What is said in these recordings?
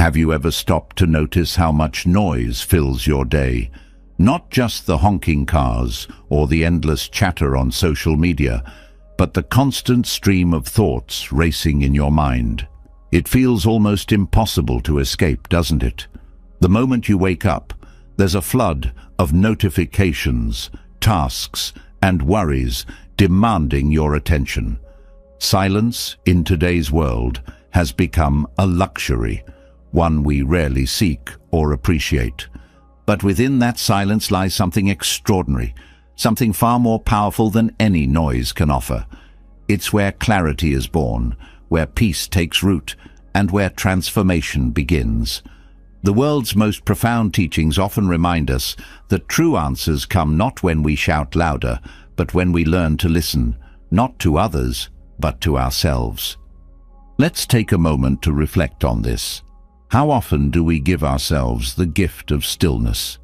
Have you ever stopped to notice how much noise fills your day? Not just the honking cars or the endless chatter on social media, but the constant stream of thoughts racing in your mind. It feels almost impossible to escape, doesn't it? The moment you wake up, there's a flood of notifications, tasks, and worries demanding your attention. Silence in today's world has become a luxury, one we rarely seek or appreciate. But within that silence lies something extraordinary, something far more powerful than any noise can offer. It's where clarity is born, where peace takes root, and where transformation begins. The world's most profound teachings often remind us that true answers come not when we shout louder, but when we learn to listen, not to others, but to ourselves. Let's take a moment to reflect on this. How often do we give ourselves the gift of stillness?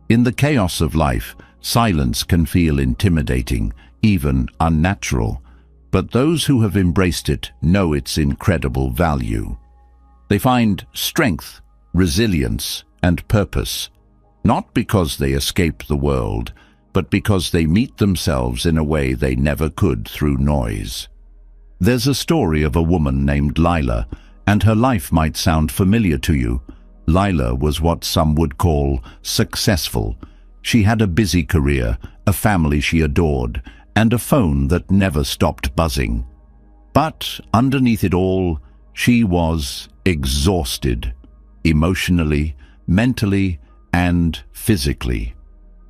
In the chaos of life, silence can feel intimidating, even unnatural. But those who have embraced it know its incredible value. They find strength, resilience, and purpose, not because they escape the world, but because they meet themselves in a way they never could through noise. There's a story of a woman named Lila, and her life might sound familiar to you. Lila was what some would call successful. She had a busy career, a family she adored, and a phone that never stopped buzzing. But underneath it all, she was exhausted, emotionally, mentally, and physically.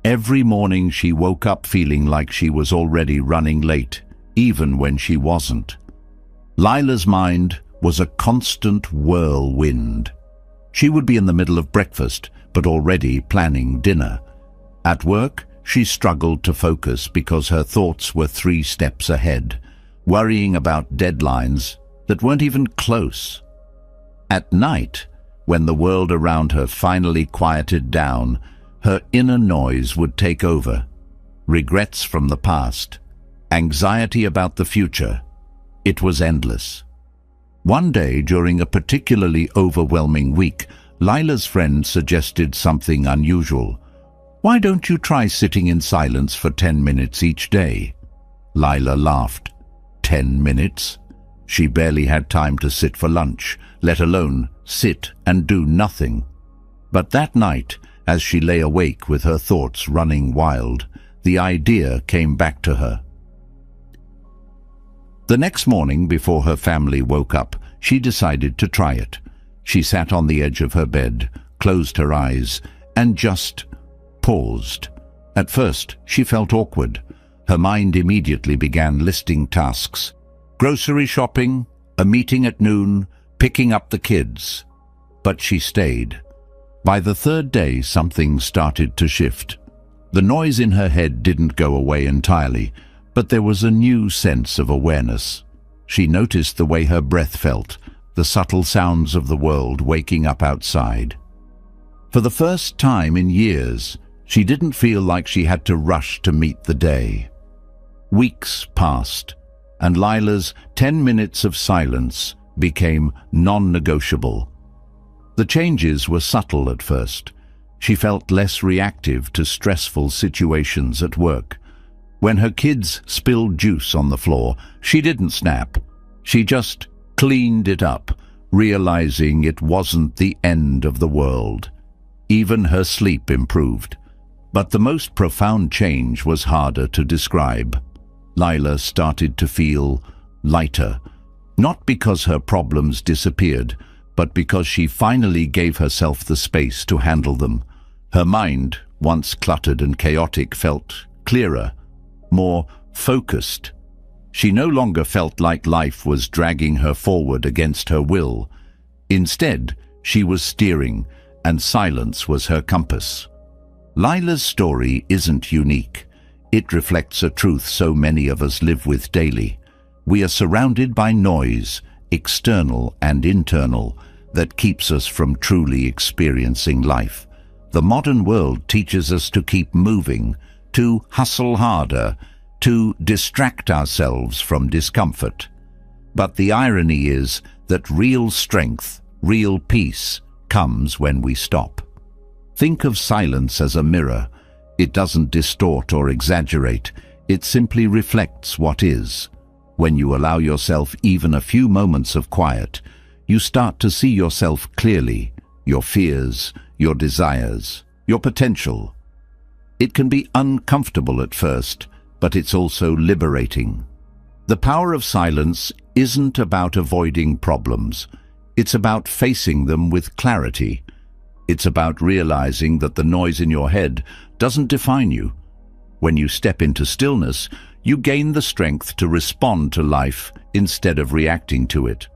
Every morning she woke up feeling like she was already running late, even when she wasn't. Lila's mind was a constant whirlwind. She would be in the middle of breakfast, but already planning dinner. At work, she struggled to focus because her thoughts were 3 steps ahead, worrying about deadlines that weren't even close. At night, when the world around her finally quieted down, her inner noise would take over. Regrets from the past, anxiety about the future. It was endless. One day, during a particularly overwhelming week, Lila's friend suggested something unusual. "Why don't you try sitting in silence for 10 minutes each day?" Lila laughed. 10 minutes? She barely had time to sit for lunch, let alone sit and do nothing. But that night, as she lay awake with her thoughts running wild, the idea came back to her. The next morning, before her family woke up, she decided to try it. She sat on the edge of her bed, closed her eyes, and just paused. At first, she felt awkward. Her mind immediately began listing tasks. Grocery shopping, a meeting at noon, picking up the kids. But she stayed. By the 3rd day, something started to shift. The noise in her head didn't go away entirely, but there was a new sense of awareness. She noticed the way her breath felt, the subtle sounds of the world waking up outside. For the first time in years, she didn't feel like she had to rush to meet the day. Weeks passed, and Lila's 10 minutes of silence became non-negotiable. The changes were subtle at first. She felt less reactive to stressful situations at work. When her kids spilled juice on the floor, she didn't snap. She just cleaned it up, realizing it wasn't the end of the world. Even her sleep improved. But the most profound change was harder to describe. Lila started to feel lighter, not because her problems disappeared, but because she finally gave herself the space to handle them. Her mind, once cluttered and chaotic, felt clearer, more focused. She no longer felt like life was dragging her forward against her will. Instead, she was steering, and silence was her compass. Lila's story isn't unique. It reflects a truth so many of us live with daily. We are surrounded by noise, external and internal, that keeps us from truly experiencing life. The modern world teaches us to keep moving, to hustle harder, to distract ourselves from discomfort. But the irony is that real strength, real peace, comes when we stop. Think of silence as a mirror. It doesn't distort or exaggerate. It simply reflects what is. When you allow yourself even a few moments of quiet, you start to see yourself clearly, your fears, your desires, your potential. It can be uncomfortable at first, but it's also liberating. The power of silence isn't about avoiding problems. It's about facing them with clarity. It's about realizing that the noise in your head doesn't define you. When you step into stillness, you gain the strength to respond to life instead of reacting to it.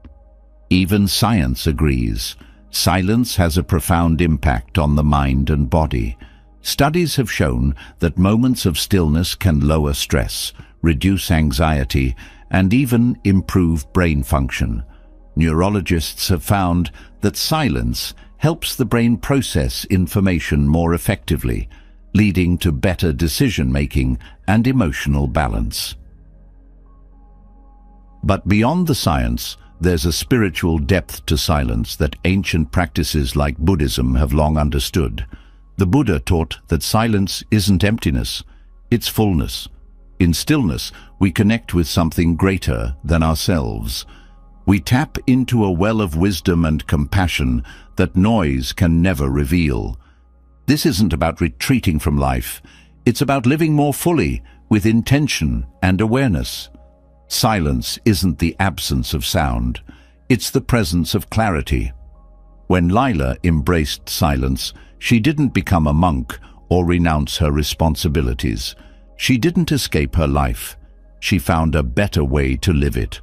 Even science agrees. Silence has a profound impact on the mind and body. Studies have shown that moments of stillness can lower stress, reduce anxiety, and even improve brain function. Neurologists have found that silence helps the brain process information more effectively, leading to better decision-making and emotional balance. But beyond the science, there's a spiritual depth to silence that ancient practices like Buddhism have long understood. The Buddha taught that silence isn't emptiness, it's fullness. In stillness, we connect with something greater than ourselves. We tap into a well of wisdom and compassion that noise can never reveal. This isn't about retreating from life. It's about living more fully, with intention and awareness. Silence isn't the absence of sound. It's the presence of clarity. When Lila embraced silence, she didn't become a monk or renounce her responsibilities. She didn't escape her life. She found a better way to live it.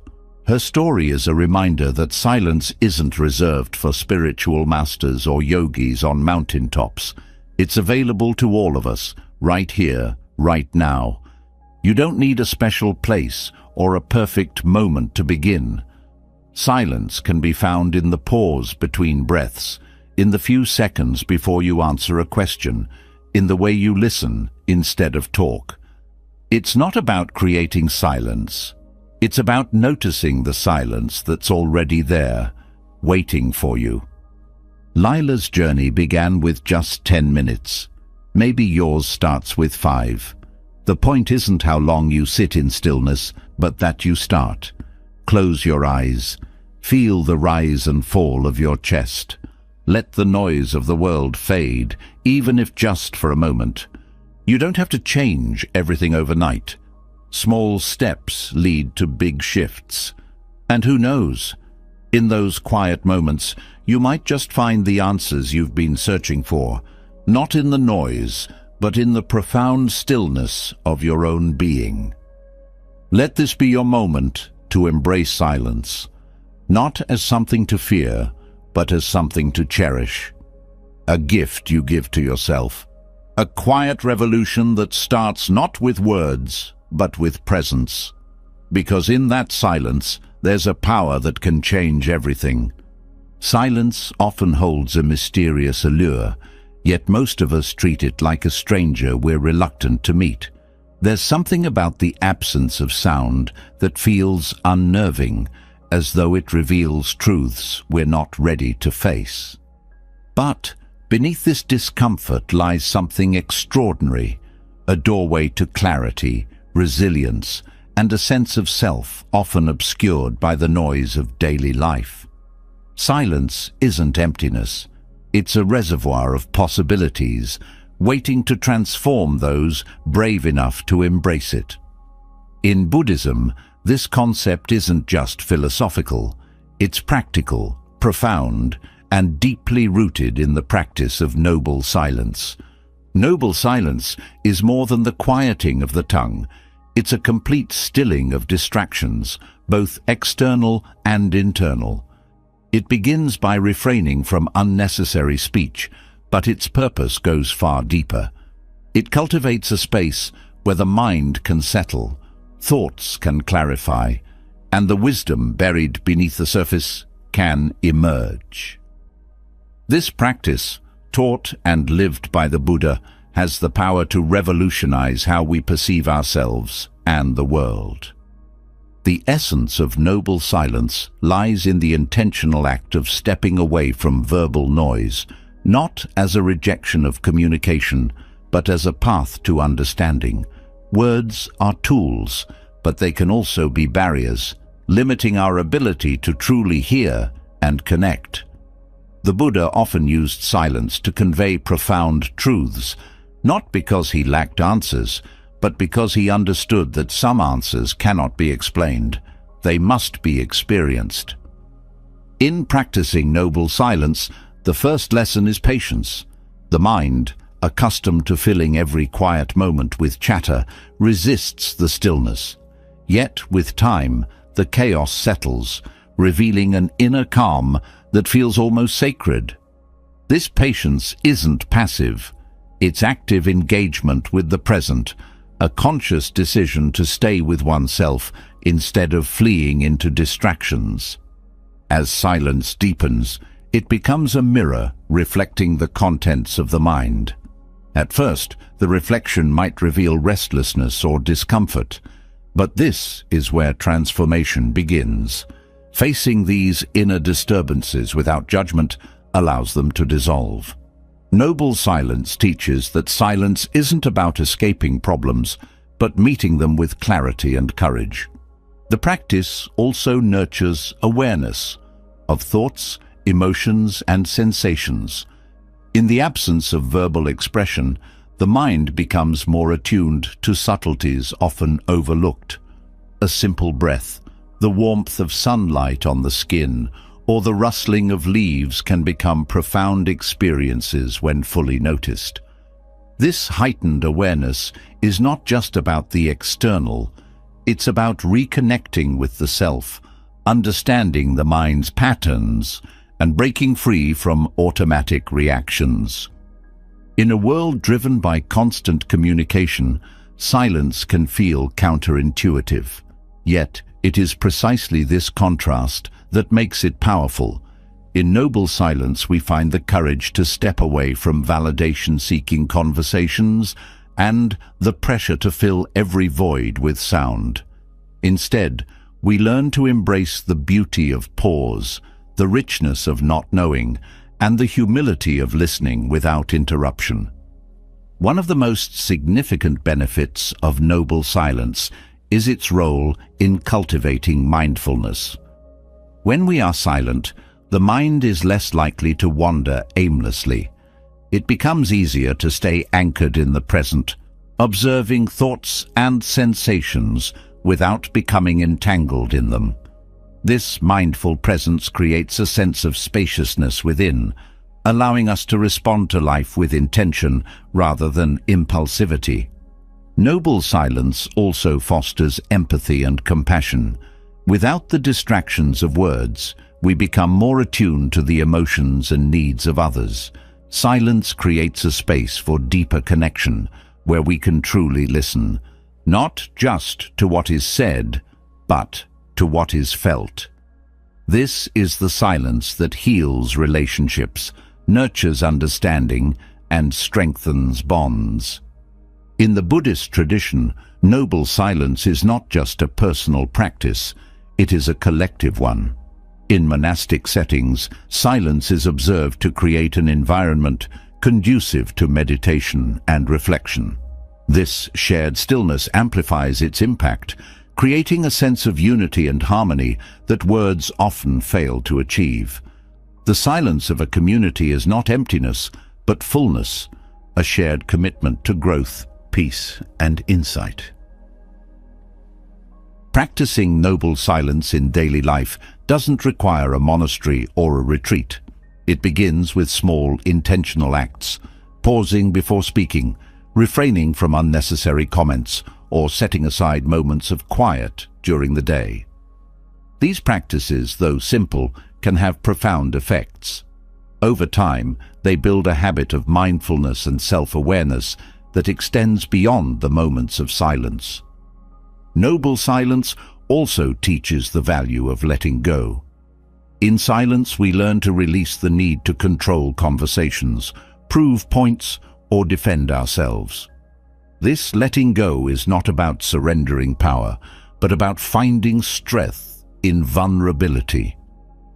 Her story is a reminder that silence isn't reserved for spiritual masters or yogis on mountaintops. It's available to all of us, right here, right now. You don't need a special place or a perfect moment to begin. Silence can be found in the pause between breaths, in the few seconds before you answer a question, in the way you listen instead of talk. It's not about creating silence. It's about noticing the silence that's already there, waiting for you. Lila's journey began with just 10 minutes. Maybe yours starts with 5. The point isn't how long you sit in stillness, but that you start. Close your eyes. Feel the rise and fall of your chest. Let the noise of the world fade, even if just for a moment. You don't have to change everything overnight. Small steps lead to big shifts. And who knows? In those quiet moments, you might just find the answers you've been searching for, not in the noise, but in the profound stillness of your own being. Let this be your moment to embrace silence, not as something to fear, but as something to cherish. A gift you give to yourself. A quiet revolution that starts not with words, but with presence. Because in that silence, there's a power that can change everything. Silence often holds a mysterious allure, yet most of us treat it like a stranger we're reluctant to meet. There's something about the absence of sound that feels unnerving, as though it reveals truths we're not ready to face. But beneath this discomfort lies something extraordinary, a doorway to clarity, resilience, and a sense of self often obscured by the noise of daily life. Silence isn't emptiness. It's a reservoir of possibilities, waiting to transform those brave enough to embrace it. In Buddhism, this concept isn't just philosophical. It's practical, profound, and deeply rooted in the practice of noble silence. Noble silence is more than the quieting of the tongue. It's a complete stilling of distractions, both external and internal. It begins by refraining from unnecessary speech, but its purpose goes far deeper. It cultivates a space where the mind can settle, thoughts can clarify, and the wisdom buried beneath the surface can emerge. This practice, taught and lived by the Buddha, has the power to revolutionize how we perceive ourselves and the world. The essence of noble silence lies in the intentional act of stepping away from verbal noise, not as a rejection of communication, but as a path to understanding. Words are tools, but they can also be barriers, limiting our ability to truly hear and connect. The Buddha often used silence to convey profound truths, not because he lacked answers, but because he understood that some answers cannot be explained. They must be experienced. In practicing noble silence, the first lesson is patience. The mind, accustomed to filling every quiet moment with chatter, resists the stillness. Yet, with time, the chaos settles, revealing an inner calm that feels almost sacred. This patience isn't passive. It's active engagement with the present, a conscious decision to stay with oneself instead of fleeing into distractions. As silence deepens, it becomes a mirror reflecting the contents of the mind. At first, the reflection might reveal restlessness or discomfort, but this is where transformation begins. Facing these inner disturbances without judgment allows them to dissolve. Noble silence teaches that silence isn't about escaping problems, but meeting them with clarity and courage. The practice also nurtures awareness of thoughts, emotions, and sensations. In the absence of verbal expression, the mind becomes more attuned to subtleties often overlooked. A simple breath, the warmth of sunlight on the skin, or the rustling of leaves can become profound experiences when fully noticed. This heightened awareness is not just about the external, it's about reconnecting with the self, understanding the mind's patterns, and breaking free from automatic reactions. In a world driven by constant communication, silence can feel counterintuitive. Yet, it is precisely this contrast that makes it powerful. In noble silence, we find the courage to step away from validation-seeking conversations and the pressure to fill every void with sound. Instead, we learn to embrace the beauty of pause, the richness of not knowing, and the humility of listening without interruption. One of the most significant benefits of noble silence is its role in cultivating mindfulness. When we are silent, the mind is less likely to wander aimlessly. It becomes easier to stay anchored in the present, observing thoughts and sensations without becoming entangled in them. This mindful presence creates a sense of spaciousness within, allowing us to respond to life with intention rather than impulsivity. Noble silence also fosters empathy and compassion. Without the distractions of words, we become more attuned to the emotions and needs of others. Silence creates a space for deeper connection, where we can truly listen, not just to what is said, but to what is felt. This is the silence that heals relationships, nurtures understanding, and strengthens bonds. In the Buddhist tradition, noble silence is not just a personal practice, it is a collective one. In monastic settings, silence is observed to create an environment conducive to meditation and reflection. This shared stillness amplifies its impact, creating a sense of unity and harmony that words often fail to achieve. The silence of a community is not emptiness, but fullness, a shared commitment to growth, peace, and insight. Practicing noble silence in daily life doesn't require a monastery or a retreat. It begins with small, intentional acts, pausing before speaking, refraining from unnecessary comments, or setting aside moments of quiet during the day. These practices, though simple, can have profound effects. Over time, they build a habit of mindfulness and self-awareness that extends beyond the moments of silence. Noble silence also teaches the value of letting go. In silence, we learn to release the need to control conversations, prove points, or defend ourselves. This letting go is not about surrendering power, but about finding strength in vulnerability.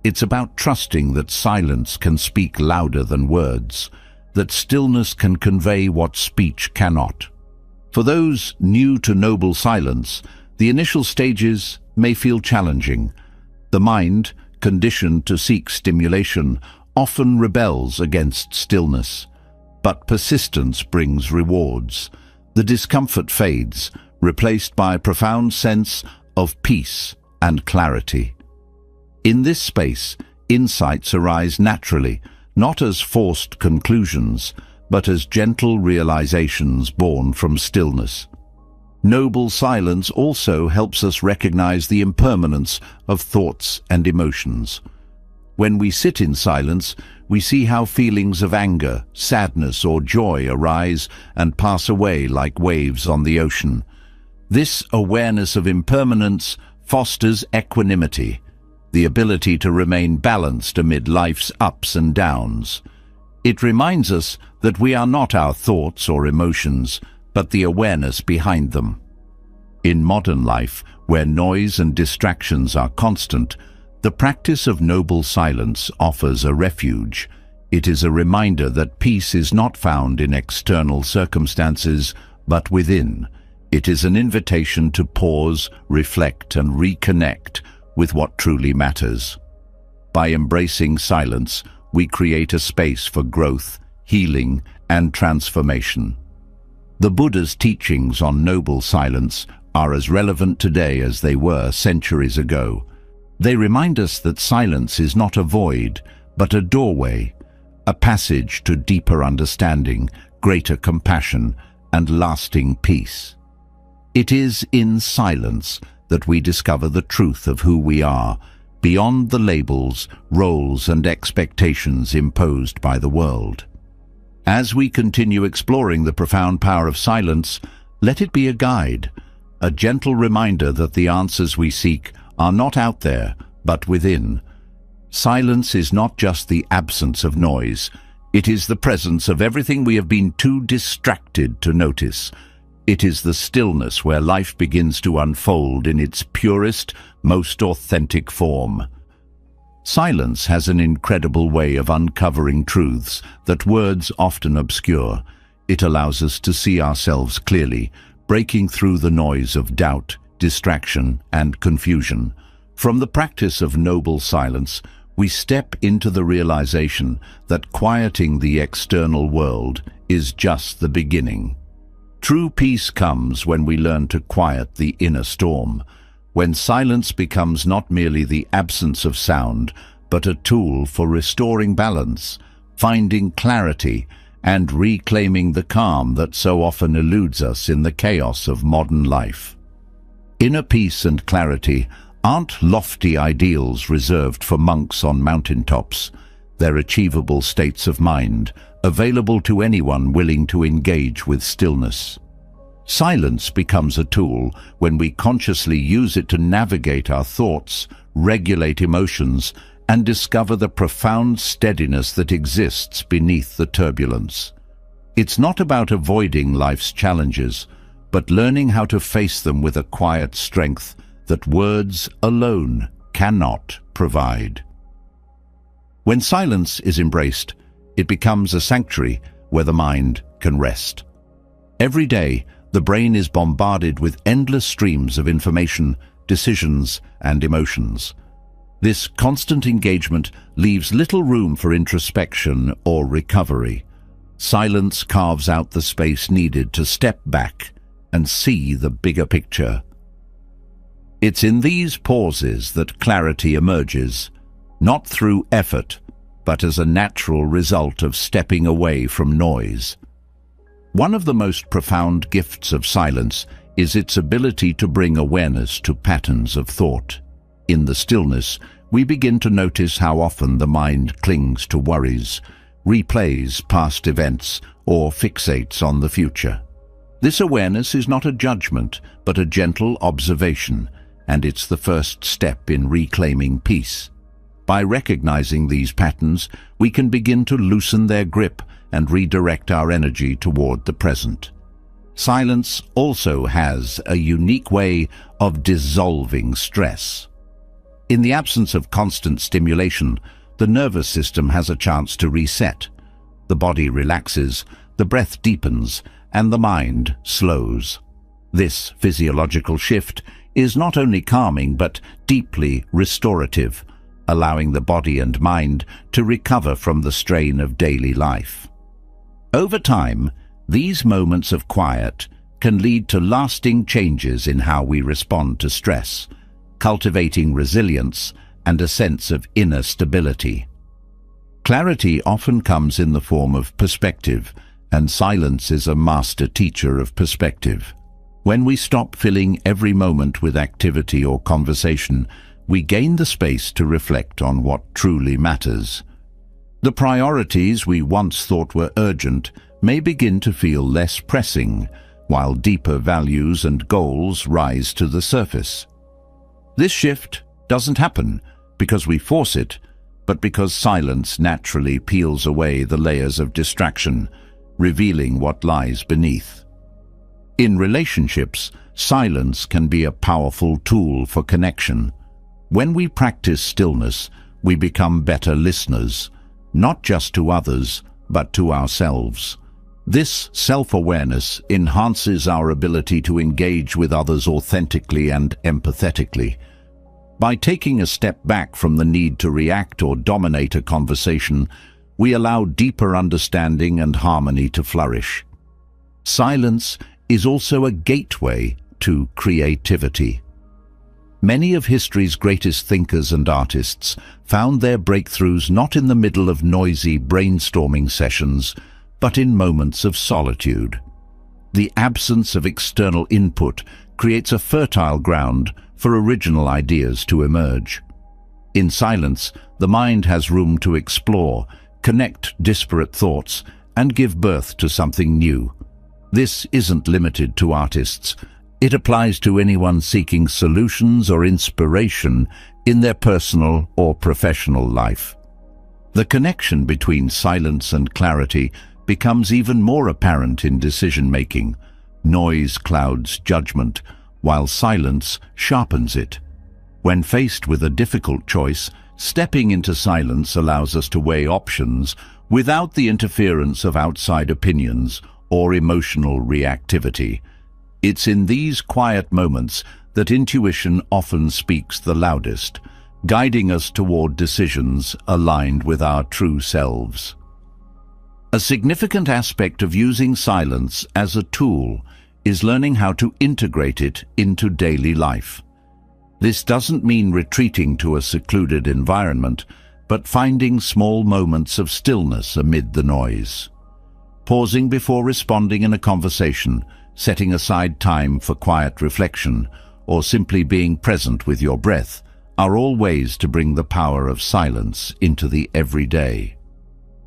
It's about trusting that silence can speak louder than words, that stillness can convey what speech cannot. For those new to noble silence, the initial stages may feel challenging. The mind, conditioned to seek stimulation, often rebels against stillness. But persistence brings rewards. The discomfort fades, replaced by a profound sense of peace and clarity. In this space, insights arise naturally, not as forced conclusions, but as gentle realizations born from stillness. Noble silence also helps us recognize the impermanence of thoughts and emotions. When we sit in silence, we see how feelings of anger, sadness, or joy arise and pass away like waves on the ocean. This awareness of impermanence fosters equanimity, the ability to remain balanced amid life's ups and downs. It reminds us that we are not our thoughts or emotions, but the awareness behind them. In modern life, where noise and distractions are constant, the practice of noble silence offers a refuge. It is a reminder that peace is not found in external circumstances, but within. It is an invitation to pause, reflect, and reconnect with what truly matters. By embracing silence, we create a space for growth, healing, and transformation. The Buddha's teachings on noble silence are as relevant today as they were centuries ago. They remind us that silence is not a void, but a doorway, a passage to deeper understanding, greater compassion, and lasting peace. It is in silence that we discover the truth of who we are, beyond the labels, roles, and expectations imposed by the world. As we continue exploring the profound power of silence, let it be a guide, a gentle reminder that the answers we seek are not out there, but within. Silence is not just the absence of noise. It is the presence of everything we have been too distracted to notice. It is the stillness where life begins to unfold in its purest, most authentic form. Silence has an incredible way of uncovering truths that words often obscure. It allows us to see ourselves clearly, breaking through the noise of doubt, distraction, and confusion. From the practice of noble silence, we step into the realization that quieting the external world is just the beginning. True peace comes when we learn to quiet the inner storm, when silence becomes not merely the absence of sound, but a tool for restoring balance, finding clarity, and reclaiming the calm that so often eludes us in the chaos of modern life. Inner peace and clarity aren't lofty ideals reserved for monks on mountaintops. They're achievable states of mind, available to anyone willing to engage with stillness. Silence becomes a tool when we consciously use it to navigate our thoughts, regulate emotions, and discover the profound steadiness that exists beneath the turbulence. It's not about avoiding life's challenges, but learning how to face them with a quiet strength that words alone cannot provide. When silence is embraced, it becomes a sanctuary where the mind can rest. Every day, the brain is bombarded with endless streams of information, decisions, and emotions. This constant engagement leaves little room for introspection or recovery. Silence carves out the space needed to step back and see the bigger picture. It's in these pauses that clarity emerges, not through effort, but as a natural result of stepping away from noise. One of the most profound gifts of silence is its ability to bring awareness to patterns of thought. In the stillness, we begin to notice how often the mind clings to worries, replays past events, or fixates on the future. This awareness is not a judgment, but a gentle observation, and it's the first step in reclaiming peace. By recognizing these patterns, we can begin to loosen their grip and redirect our energy toward the present. Silence also has a unique way of dissolving stress. In the absence of constant stimulation, the nervous system has a chance to reset. The body relaxes, the breath deepens, and the mind slows. This physiological shift is not only calming but deeply restorative, allowing the body and mind to recover from the strain of daily life. Over time, these moments of quiet can lead to lasting changes in how we respond to stress, cultivating resilience and a sense of inner stability. Clarity often comes in the form of perspective, and silence is a master teacher of perspective. When we stop filling every moment with activity or conversation, we gain the space to reflect on what truly matters. The priorities we once thought were urgent may begin to feel less pressing, while deeper values and goals rise to the surface. This shift doesn't happen because we force it, but because silence naturally peels away the layers of distraction, revealing what lies beneath. In relationships, silence can be a powerful tool for connection. When we practice stillness, we become better listeners, not just to others, but to ourselves. This self-awareness enhances our ability to engage with others authentically and empathetically. By taking a step back from the need to react or dominate a conversation, we allow deeper understanding and harmony to flourish. Silence is also a gateway to creativity. Many of history's greatest thinkers and artists found their breakthroughs not in the middle of noisy brainstorming sessions, but in moments of solitude. The absence of external input creates a fertile ground for original ideas to emerge. In silence, the mind has room to explore, connect disparate thoughts, and give birth to something new. This isn't limited to artists. It applies to anyone seeking solutions or inspiration in their personal or professional life. The connection between silence and clarity becomes even more apparent in decision-making. Noise clouds judgment, while silence sharpens it. When faced with a difficult choice, stepping into silence allows us to weigh options without the interference of outside opinions or emotional reactivity. It's in these quiet moments that intuition often speaks the loudest, guiding us toward decisions aligned with our true selves. A significant aspect of using silence as a tool is learning how to integrate it into daily life. This doesn't mean retreating to a secluded environment, but finding small moments of stillness amid the noise. Pausing before responding in a conversation, setting aside time for quiet reflection, or simply being present with your breath are all ways to bring the power of silence into the everyday.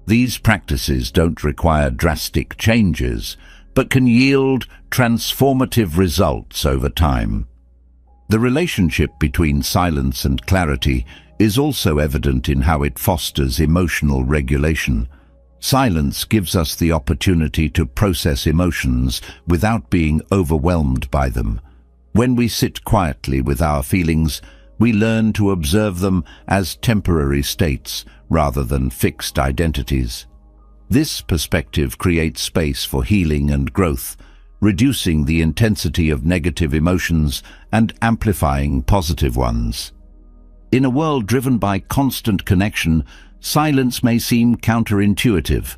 These practices don't require drastic changes, but can yield transformative results over time. The relationship between silence and clarity is also evident in how it fosters emotional regulation. Silence gives us the opportunity to process emotions without being overwhelmed by them. When we sit quietly with our feelings, we learn to observe them as temporary states rather than fixed identities. This perspective creates space for healing and growth, reducing the intensity of negative emotions and amplifying positive ones. In a world driven by constant connection, silence may seem counterintuitive.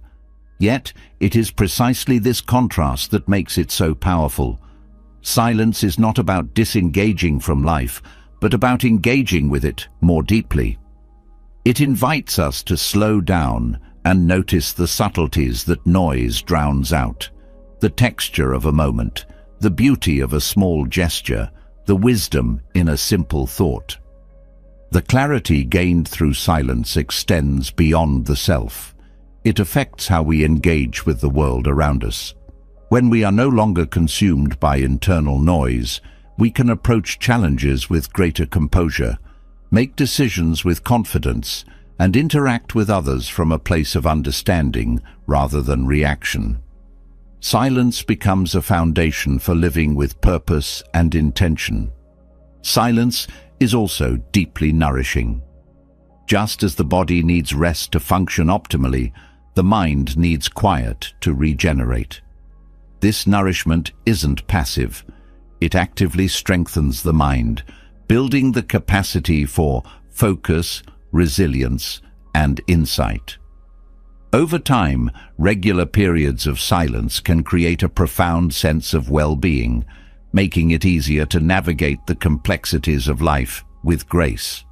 Yet, it is precisely this contrast that makes it so powerful. Silence is not about disengaging from life, but about engaging with it more deeply. It invites us to slow down and notice the subtleties that noise drowns out. The texture of a moment, the beauty of a small gesture, the wisdom in a simple thought. The clarity gained through silence extends beyond the self. It affects how we engage with the world around us. When we are no longer consumed by internal noise, we can approach challenges with greater composure, make decisions with confidence, and interact with others from a place of understanding rather than reaction. Silence becomes a foundation for living with purpose and intention. Silence is also deeply nourishing. Just as the body needs rest to function optimally, the mind needs quiet to regenerate. This nourishment isn't passive. It actively strengthens the mind, building the capacity for focus, resilience, and insight. Over time, regular periods of silence can create a profound sense of well-being, making it easier to navigate the complexities of life with grace.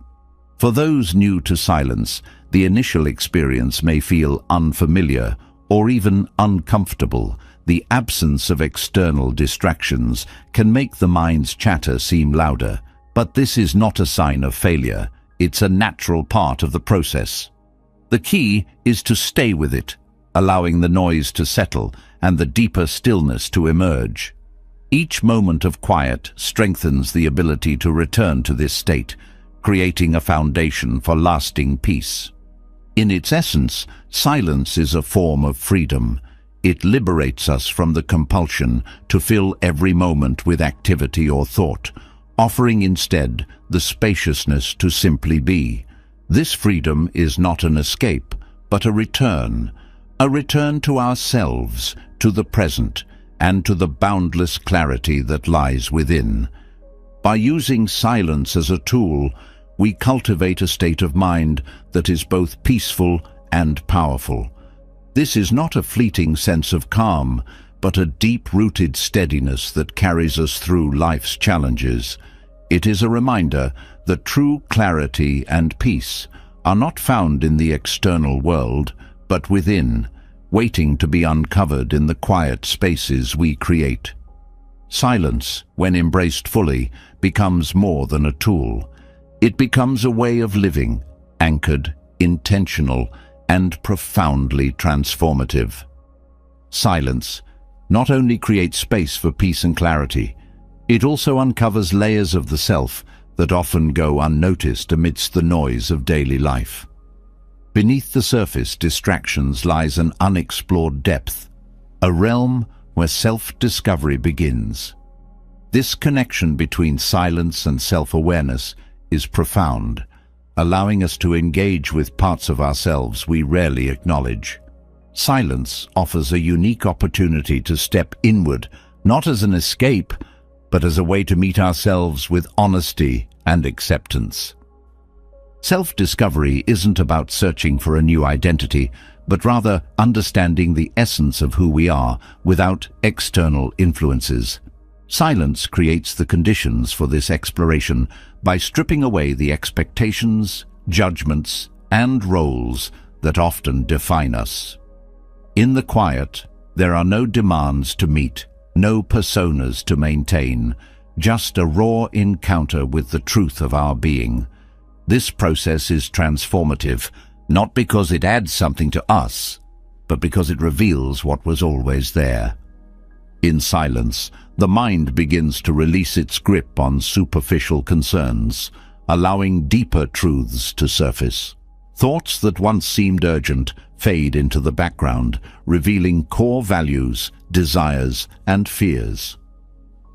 For those new to silence, the initial experience may feel unfamiliar or even uncomfortable. The absence of external distractions can make the mind's chatter seem louder, but this is not a sign of failure. It's a natural part of the process. The key is to stay with it, allowing the noise to settle and the deeper stillness to emerge. Each moment of quiet strengthens the ability to return to this state, creating a foundation for lasting peace. In its essence, silence is a form of freedom. It liberates us from the compulsion to fill every moment with activity or thought, offering instead the spaciousness to simply be. This freedom is not an escape, but a return to ourselves, to the present, and to the boundless clarity that lies within. By using silence as a tool, we cultivate a state of mind that is both peaceful and powerful. This is not a fleeting sense of calm, but a deep-rooted steadiness that carries us through life's challenges. It is a reminder that true clarity and peace are not found in the external world, but within, waiting to be uncovered in the quiet spaces we create. Silence, when embraced fully, becomes more than a tool. It becomes a way of living, anchored, intentional, and profoundly transformative. Silence not only creates space for peace and clarity, it also uncovers layers of the self that often go unnoticed amidst the noise of daily life. Beneath the surface distractions lies an unexplored depth, a realm where self-discovery begins. This connection between silence and self-awareness is profound, allowing us to engage with parts of ourselves we rarely acknowledge. Silence offers a unique opportunity to step inward, not as an escape, but as a way to meet ourselves with honesty and acceptance. Self-discovery isn't about searching for a new identity, but rather understanding the essence of who we are without external influences. Silence creates the conditions for this exploration by stripping away the expectations, judgments, and roles that often define us. In the quiet, there are no demands to meet, no personas to maintain, just a raw encounter with the truth of our being. This process is transformative, not because it adds something to us, but because it reveals what was always there. In silence, the mind begins to release its grip on superficial concerns, allowing deeper truths to surface. Thoughts that once seemed urgent fade into the background, revealing core values, desires, and fears.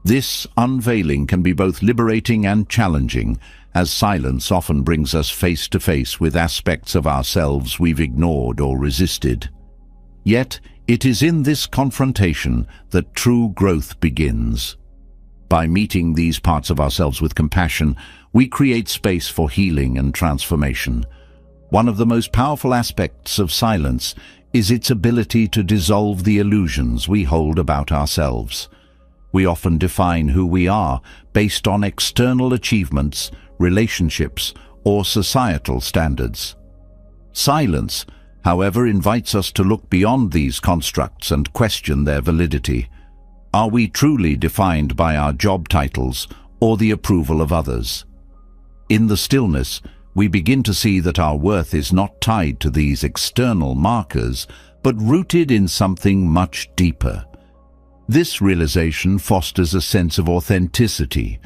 This unveiling can be both liberating and challenging, as silence often brings us face to face with aspects of ourselves we've ignored or resisted. Yet, it is in this confrontation that true growth begins. By meeting these parts of ourselves with compassion, we create space for healing and transformation. One of the most powerful aspects of silence is its ability to dissolve the illusions we hold about ourselves. We often define who we are based on external achievements, relationships, or societal standards. Silence, however, invites us to look beyond these constructs and question their validity. Are we truly defined by our job titles or the approval of others? In the stillness, we begin to see that our worth is not tied to these external markers, but rooted in something much deeper. This realization fosters a sense of authenticity.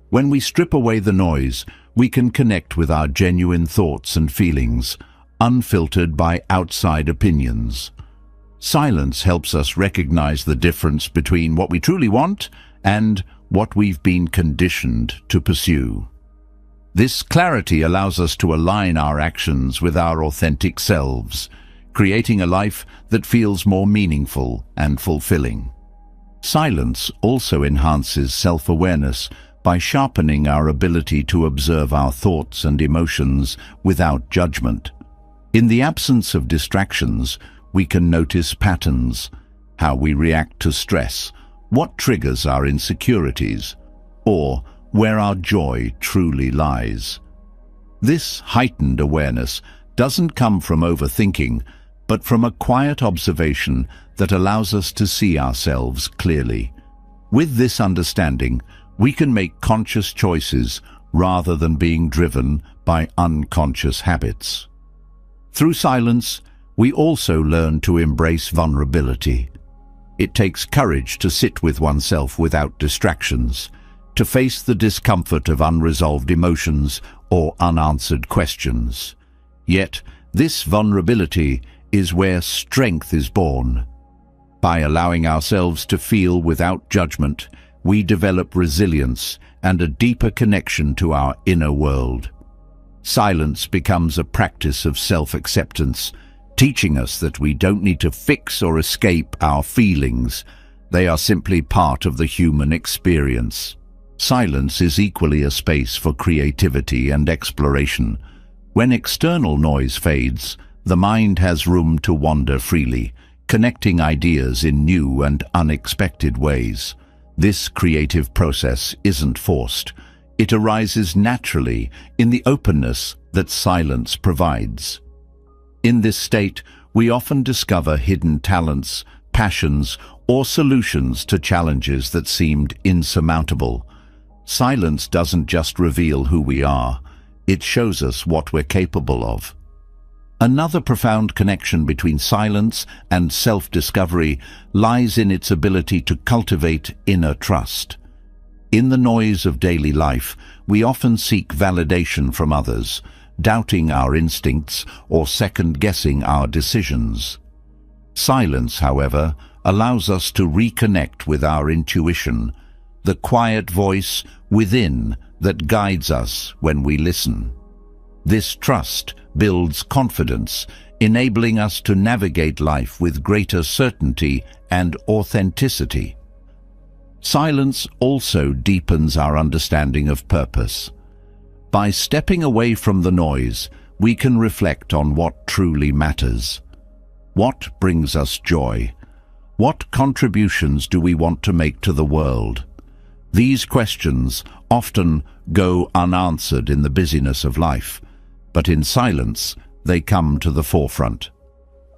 When we strip away the noise, we can connect with our genuine thoughts and feelings, unfiltered by outside opinions. Silence helps us recognize the difference between what we truly want and what we've been conditioned to pursue. This clarity allows us to align our actions with our authentic selves, creating a life that feels more meaningful and fulfilling. Silence also enhances self-awareness by sharpening our ability to observe our thoughts and emotions without judgment. In the absence of distractions, we can notice patterns, how we react to stress, what triggers our insecurities, or where our joy truly lies. This heightened awareness doesn't come from overthinking, but from a quiet observation that allows us to see ourselves clearly. With this understanding, we can make conscious choices rather than being driven by unconscious habits. Through silence, we also learn to embrace vulnerability. It takes courage to sit with oneself without distractions, to face the discomfort of unresolved emotions or unanswered questions. Yet, this vulnerability is where strength is born. By allowing ourselves to feel without judgment, we develop resilience and a deeper connection to our inner world. Silence becomes a practice of self-acceptance, teaching us that we don't need to fix or escape our feelings. They are simply part of the human experience. Silence is equally a space for creativity and exploration. When external noise fades, the mind has room to wander freely, connecting ideas in new and unexpected ways. This creative process isn't forced. It arises naturally in the openness that silence provides. In this state, we often discover hidden talents, passions, or solutions to challenges that seemed insurmountable. Silence doesn't just reveal who we are, it shows us what we're capable of. Another profound connection between silence and self-discovery lies in its ability to cultivate inner trust. In the noise of daily life, we often seek validation from others, doubting our instincts or second-guessing our decisions. Silence, however, allows us to reconnect with our intuition, the quiet voice within that guides us when we listen. This trust builds confidence, enabling us to navigate life with greater certainty and authenticity. Silence also deepens our understanding of purpose. By stepping away from the noise, we can reflect on what truly matters. What brings us joy? What contributions do we want to make to the world? These questions often go unanswered in the busyness of life, but in silence, they come to the forefront.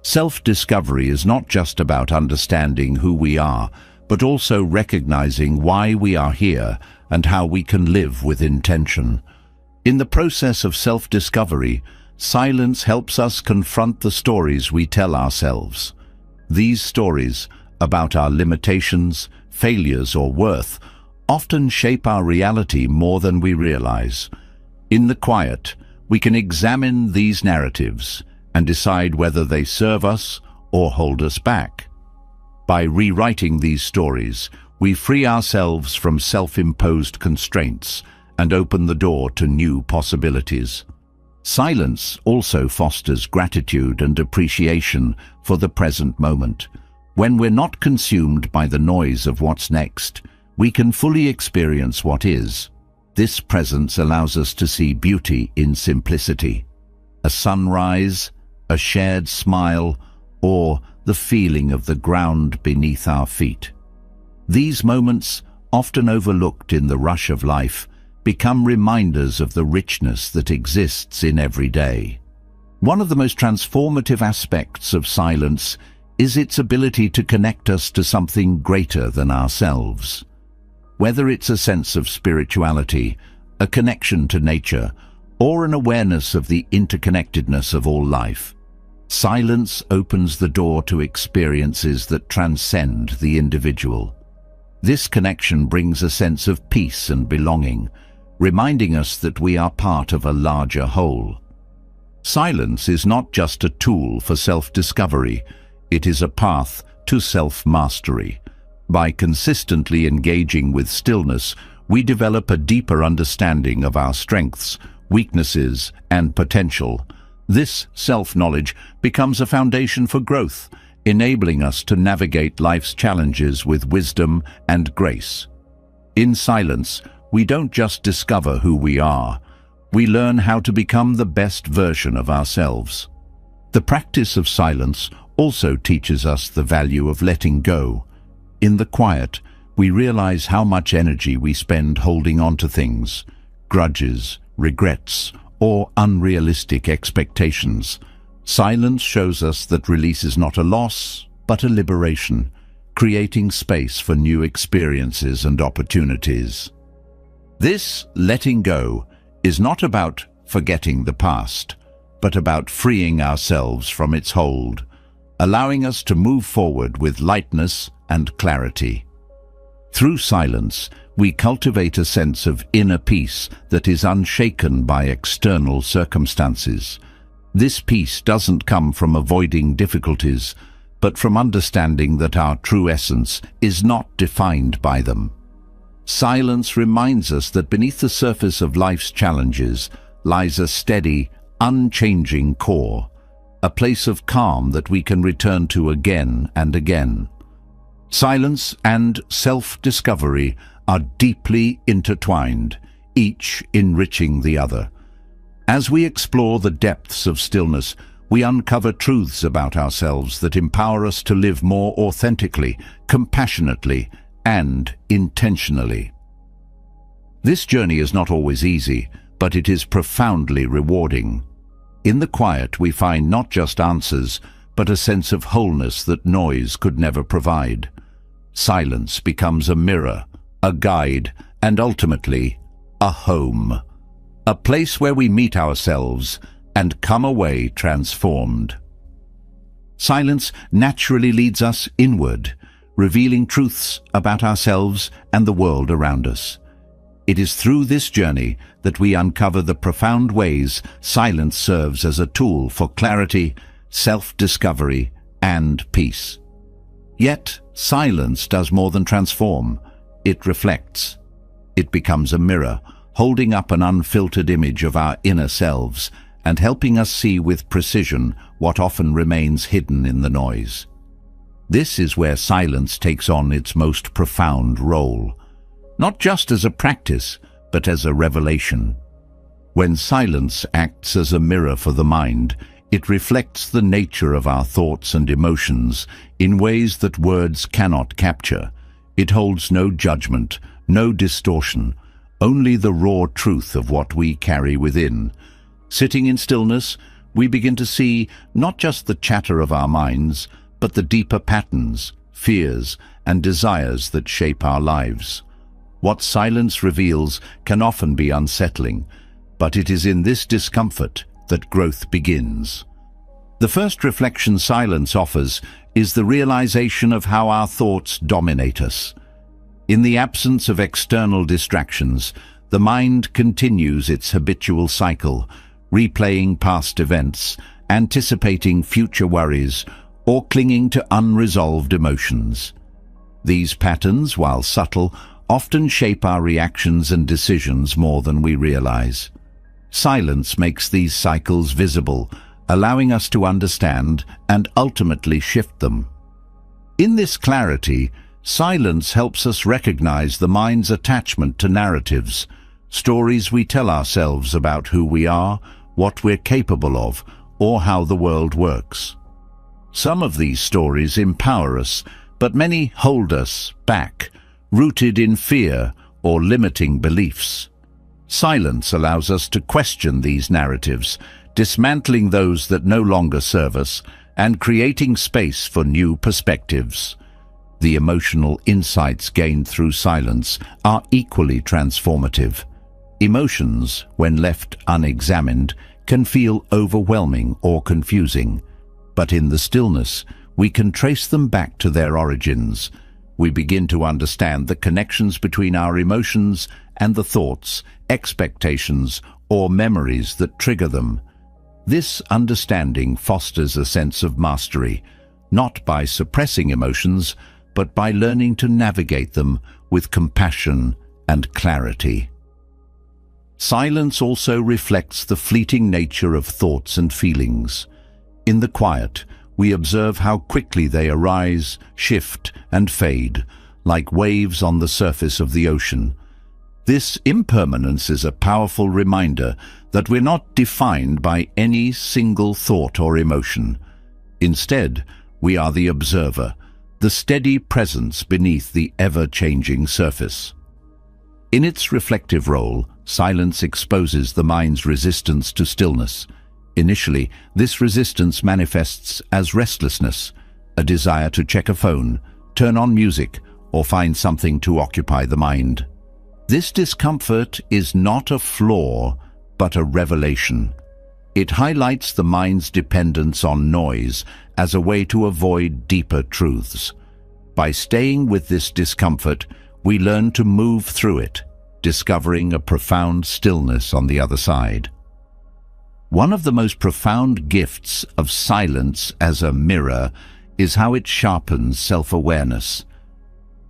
Self-discovery is not just about understanding who we are, but also recognizing why we are here and how we can live with intention. In the process of self-discovery, silence helps us confront the stories we tell ourselves. These stories, about our limitations, failures, or worth, often shape our reality more than we realize. In the quiet, we can examine these narratives and decide whether they serve us or hold us back. By rewriting these stories, we free ourselves from self-imposed constraints and open the door to new possibilities. Silence also fosters gratitude and appreciation for the present moment. When we're not consumed by the noise of what's next, we can fully experience what is. This presence allows us to see beauty in simplicity. A sunrise, a shared smile, or the feeling of the ground beneath our feet. These moments, often overlooked in the rush of life, become reminders of the richness that exists in every day. One of the most transformative aspects of silence is its ability to connect us to something greater than ourselves. Whether it's a sense of spirituality, a connection to nature, or an awareness of the interconnectedness of all life, silence opens the door to experiences that transcend the individual. This connection brings a sense of peace and belonging, reminding us that we are part of a larger whole. Silence is not just a tool for self-discovery, It is a path to self-mastery. By consistently engaging with stillness, we develop a deeper understanding of our strengths, weaknesses, and potential. This self-knowledge becomes a foundation for growth, enabling us to navigate life's challenges with wisdom and grace. In silence, we don't just discover who we are, we learn how to become the best version of ourselves. The practice of silence also teaches us the value of letting go. In the quiet, we realize how much energy we spend holding on to things, grudges, regrets, or unrealistic expectations. Silence shows us that release is not a loss, but a liberation, creating space for new experiences and opportunities. This letting go is not about forgetting the past, but about freeing ourselves from its hold, allowing us to move forward with lightness and clarity. Through silence, we cultivate a sense of inner peace that is unshaken by external circumstances. This peace doesn't come from avoiding difficulties, but from understanding that our true essence is not defined by them. Silence reminds us that beneath the surface of life's challenges lies a steady, unchanging core, a place of calm that we can return to again and again. Silence and self-discovery are deeply intertwined, each enriching the other. As we explore the depths of stillness, we uncover truths about ourselves that empower us to live more authentically, compassionately, and intentionally. This journey is not always easy, but it is profoundly rewarding. In the quiet, we find not just answers, but a sense of wholeness that noise could never provide. Silence becomes a mirror, a guide, and ultimately, a home. A place where we meet ourselves and come away transformed. Silence naturally leads us inward, revealing truths about ourselves and the world around us. It is through this journey that we uncover the profound ways silence serves as a tool for clarity, self-discovery, and peace. Yet, silence does more than transform. It reflects. It becomes a mirror, holding up an unfiltered image of our inner selves and helping us see with precision what often remains hidden in the noise. This is where silence takes on its most profound role, not just as a practice, but as a revelation. When silence acts as a mirror for the mind, it reflects the nature of our thoughts and emotions in ways that words cannot capture. It holds no judgment, no distortion, only the raw truth of what we carry within. Sitting in stillness, we begin to see not just the chatter of our minds, but the deeper patterns, fears, and desires that shape our lives. What silence reveals can often be unsettling, but it is in this discomfort that growth begins. The first reflection silence offers is the realization of how our thoughts dominate us. In the absence of external distractions, the mind continues its habitual cycle, replaying past events, anticipating future worries, or clinging to unresolved emotions. These patterns, while subtle, often shape our reactions and decisions more than we realize. Silence makes these cycles visible, allowing us to understand and ultimately shift them. In this clarity, silence helps us recognize the mind's attachment to narratives, stories we tell ourselves about who we are, what we're capable of, or how the world works. Some of these stories empower us, but many hold us back, rooted in fear or limiting beliefs. Silence allows us to question these narratives, dismantling those that no longer serve us and creating space for new perspectives. The emotional insights gained through silence are equally transformative. Emotions, when left unexamined, can feel overwhelming or confusing, but in the stillness, we can trace them back to their origins. We begin to understand the connections between our emotions and the thoughts, expectations, or memories that trigger them. This understanding fosters a sense of mastery, not by suppressing emotions, but by learning to navigate them with compassion and clarity. Silence also reflects the fleeting nature of thoughts and feelings. In the quiet, we observe how quickly they arise, shift, and fade, like waves on the surface of the ocean. This impermanence is a powerful reminder that we're not defined by any single thought or emotion. Instead, we are the observer, the steady presence beneath the ever-changing surface. In its reflective role, silence exposes the mind's resistance to stillness. Initially, this resistance manifests as restlessness, a desire to check a phone, turn on music, or find something to occupy the mind. This discomfort is not a flaw, but a revelation. It highlights the mind's dependence on noise as a way to avoid deeper truths. By staying with this discomfort, we learn to move through it, discovering a profound stillness on the other side. One of the most profound gifts of silence as a mirror is how it sharpens self-awareness.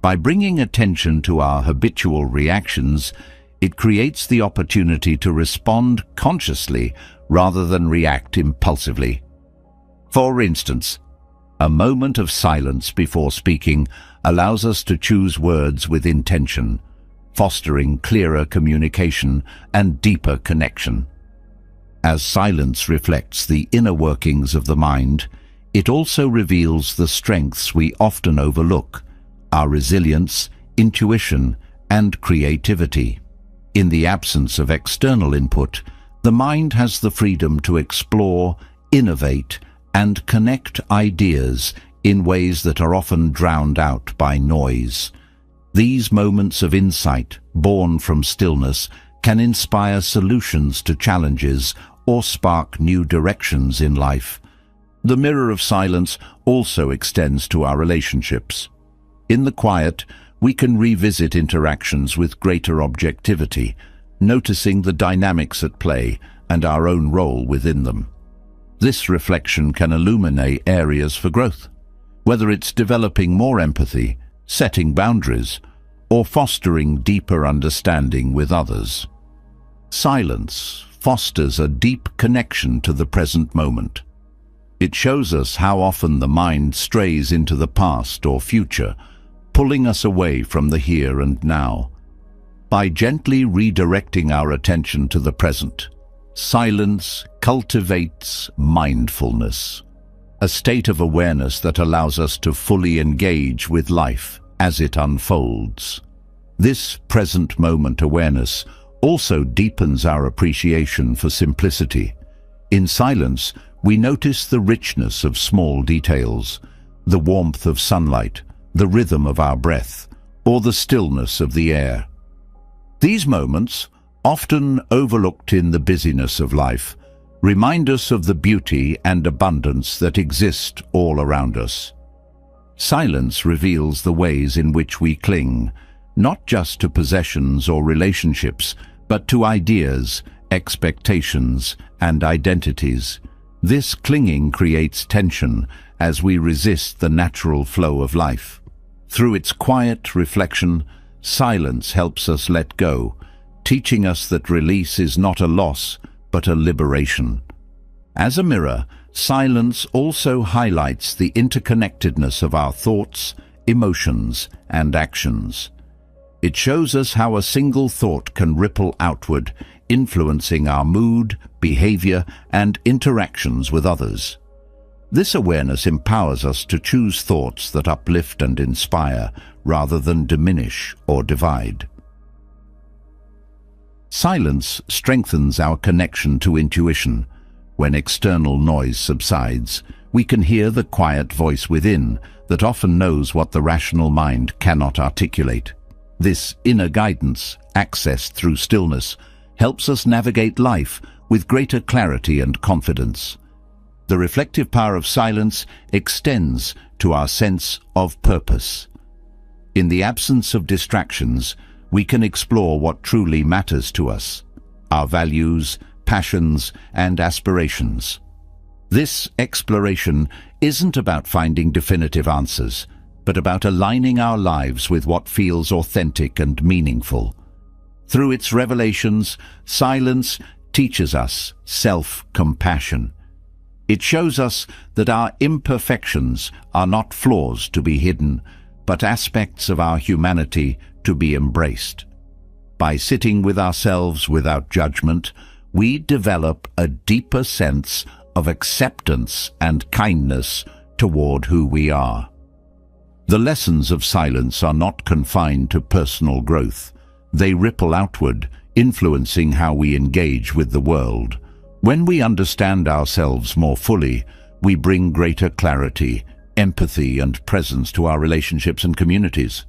By bringing attention to our habitual reactions, it creates the opportunity to respond consciously rather than react impulsively. For instance, a moment of silence before speaking allows us to choose words with intention, fostering clearer communication and deeper connection. As silence reflects the inner workings of the mind, it also reveals the strengths we often overlook: our resilience, intuition, and creativity. In the absence of external input, the mind has the freedom to explore, innovate, and connect ideas in ways that are often drowned out by noise. These moments of insight, born from stillness, can inspire solutions to challenges or spark new directions in life. The mirror of silence also extends to our relationships. In the quiet, we can revisit interactions with greater objectivity, noticing the dynamics at play and our own role within them. This reflection can illuminate areas for growth, whether it's developing more empathy, setting boundaries, or fostering deeper understanding with others. Silence fosters a deep connection to the present moment. It shows us how often the mind strays into the past or future, pulling us away from the here and now. By gently redirecting our attention to the present, silence cultivates mindfulness, a state of awareness that allows us to fully engage with life as it unfolds. This present moment awareness also deepens our appreciation for simplicity. In silence, we notice the richness of small details, the warmth of sunlight, the rhythm of our breath, or the stillness of the air. These moments, often overlooked in the busyness of life, remind us of the beauty and abundance that exist all around us. Silence reveals the ways in which we cling, not just to possessions or relationships, but to ideas, expectations, and identities. This clinging creates tension as we resist the natural flow of life. Through its quiet reflection, silence helps us let go, teaching us that release is not a loss, but a liberation. As a mirror, silence also highlights the interconnectedness of our thoughts, emotions, and actions. It shows us how a single thought can ripple outward, influencing our mood, behavior, and interactions with others. This awareness empowers us to choose thoughts that uplift and inspire, rather than diminish or divide. Silence strengthens our connection to intuition. When external noise subsides, we can hear the quiet voice within that often knows what the rational mind cannot articulate. This inner guidance, accessed through stillness, helps us navigate life with greater clarity and confidence. The reflective power of silence extends to our sense of purpose. In the absence of distractions, we can explore what truly matters to us, our values, passions, and aspirations. This exploration isn't about finding definitive answers, but about aligning our lives with what feels authentic and meaningful. Through its revelations, silence teaches us self-compassion. It shows us that our imperfections are not flaws to be hidden, but aspects of our humanity to be embraced. By sitting with ourselves without judgment, we develop a deeper sense of acceptance and kindness toward who we are. The lessons of silence are not confined to personal growth. They ripple outward, influencing how we engage with the world. When we understand ourselves more fully, we bring greater clarity, empathy, and presence to our relationships and communities.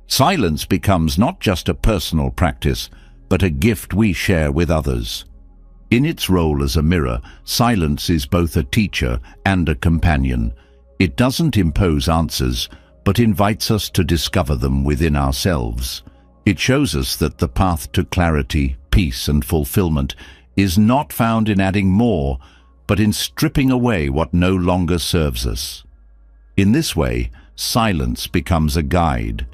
Silence becomes not just a personal practice, but a gift we share with others. In its role as a mirror, silence is both a teacher and a companion. It doesn't impose answers, but invites us to discover them within ourselves. It shows us that the path to clarity, peace, and fulfillment is not found in adding more, but in stripping away what no longer serves us. In this way, silence becomes a guide,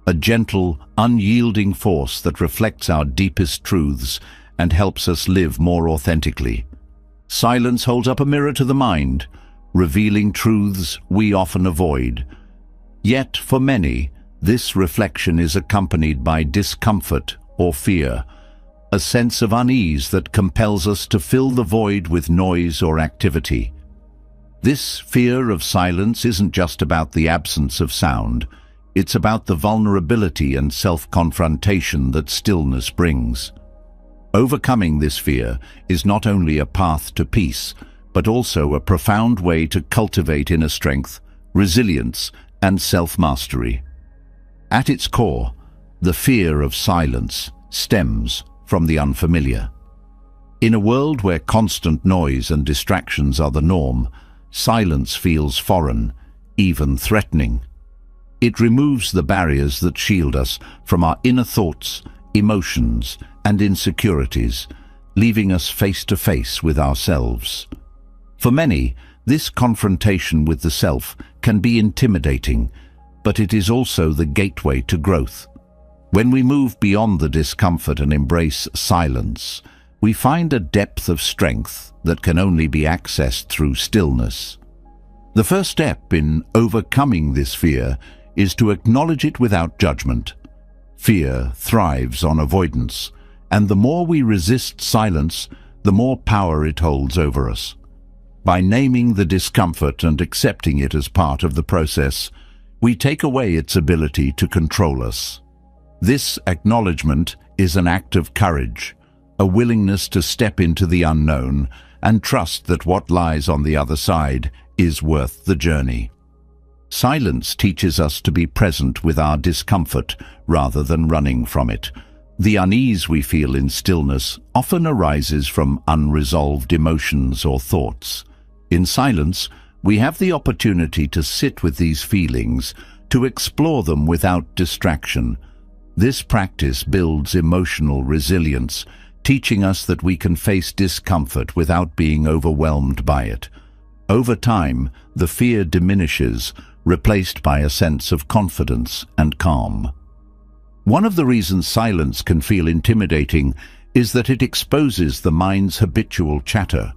a gentle, unyielding force that reflects our deepest truths and helps us live more authentically. Silence holds up a mirror to the mind, revealing truths we often avoid. Yet, for many, this reflection is accompanied by discomfort or fear, a sense of unease that compels us to fill the void with noise or activity. This fear of silence isn't just about the absence of sound. It's about the vulnerability and self-confrontation that stillness brings. Overcoming this fear is not only a path to peace, but also a profound way to cultivate inner strength, resilience, and self-mastery. At its core, the fear of silence stems from the unfamiliar. In a world where constant noise and distractions are the norm, silence feels foreign, even threatening. It removes the barriers that shield us from our inner thoughts, emotions, and insecurities, leaving us face to face with ourselves. For many, this confrontation with the self can be intimidating, but it is also the gateway to growth. When we move beyond the discomfort and embrace silence, we find a depth of strength that can only be accessed through stillness. The first step in overcoming this fear is to acknowledge it without judgment. Fear thrives on avoidance, and the more we resist silence, the more power it holds over us. By naming the discomfort and accepting it as part of the process, we take away its ability to control us. This acknowledgement is an act of courage, a willingness to step into the unknown and trust that what lies on the other side is worth the journey. Silence teaches us to be present with our discomfort rather than running from it. The unease we feel in stillness often arises from unresolved emotions or thoughts. In silence, we have the opportunity to sit with these feelings, to explore them without distraction. This practice builds emotional resilience, teaching us that we can face discomfort without being overwhelmed by it. Over time, the fear diminishes, replaced by a sense of confidence and calm. One of the reasons silence can feel intimidating is that it exposes the mind's habitual chatter.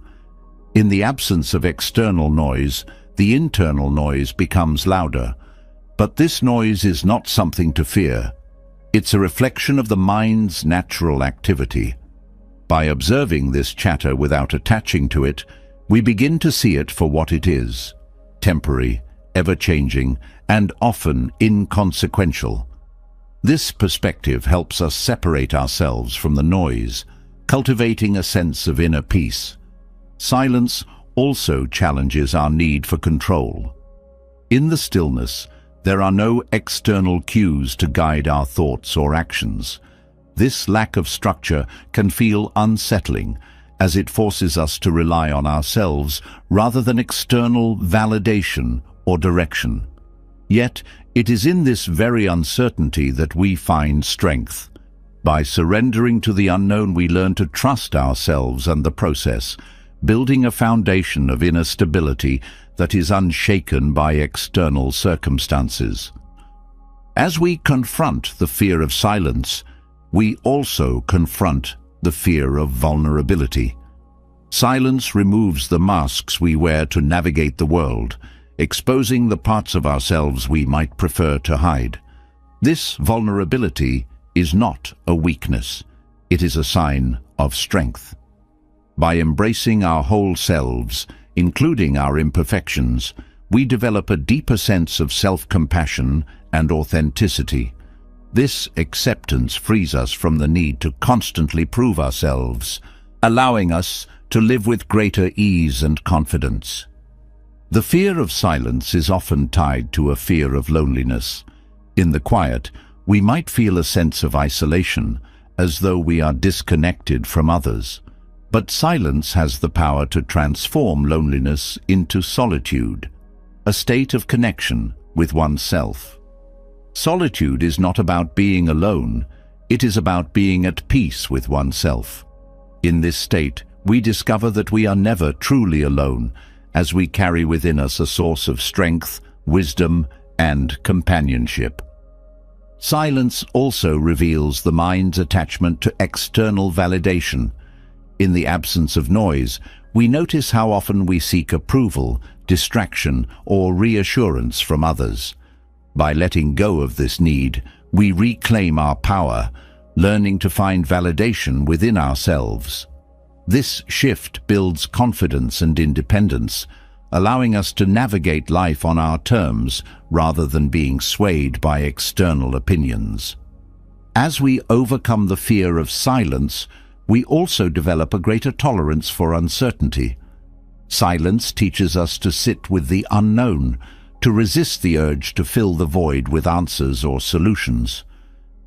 In the absence of external noise, the internal noise becomes louder. But this noise is not something to fear. It's a reflection of the mind's natural activity. By observing this chatter without attaching to it, we begin to see it for what it is: temporary, ever-changing, and often inconsequential. This perspective helps us separate ourselves from the noise, cultivating a sense of inner peace. Silence also challenges our need for control. In the stillness, there are no external cues to guide our thoughts or actions. This lack of structure can feel unsettling, as it forces us to rely on ourselves rather than external validation or direction. Yet, it is in this very uncertainty that we find strength. By surrendering to the unknown, we learn to trust ourselves and the process, building a foundation of inner stability that is unshaken by external circumstances. As we confront the fear of silence, we also confront the fear of vulnerability. Silence removes the masks we wear to navigate the world, exposing the parts of ourselves we might prefer to hide. This vulnerability is not a weakness. It is a sign of strength. By embracing our whole selves, including our imperfections, we develop a deeper sense of self-compassion and authenticity. This acceptance frees us from the need to constantly prove ourselves, allowing us to live with greater ease and confidence. The fear of silence is often tied to a fear of loneliness. In the quiet, we might feel a sense of isolation, as though we are disconnected from others. But silence has the power to transform loneliness into solitude, a state of connection with oneself. Solitude is not about being alone, it is about being at peace with oneself. In this state, we discover that we are never truly alone, as we carry within us a source of strength, wisdom, and companionship. Silence also reveals the mind's attachment to external validation. In the absence of noise, we notice how often we seek approval, distraction, or reassurance from others. By letting go of this need, we reclaim our power, learning to find validation within ourselves. This shift builds confidence and independence, allowing us to navigate life on our terms rather than being swayed by external opinions. As we overcome the fear of silence, we also develop a greater tolerance for uncertainty. Silence teaches us to sit with the unknown, to resist the urge to fill the void with answers or solutions.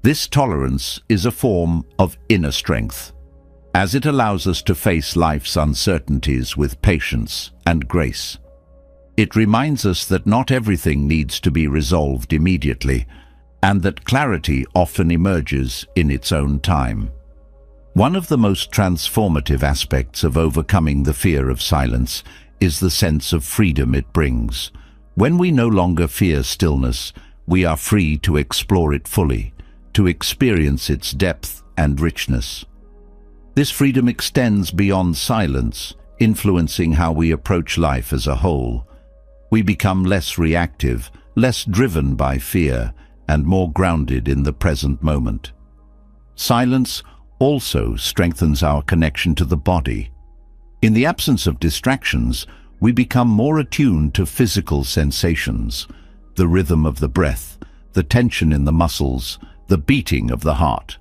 This tolerance is a form of inner strength, as it allows us to face life's uncertainties with patience and grace. It reminds us that not everything needs to be resolved immediately, and that clarity often emerges in its own time. One of the most transformative aspects of overcoming the fear of silence is the sense of freedom it brings. When we no longer fear stillness, we are free to explore it fully, to experience its depth and richness. This freedom extends beyond silence, influencing how we approach life as a whole. We become less reactive, less driven by fear, and more grounded in the present moment. Silence also strengthens our connection to the body. In the absence of distractions, we become more attuned to physical sensations, the rhythm of the breath, the tension in the muscles, the beating of the heart.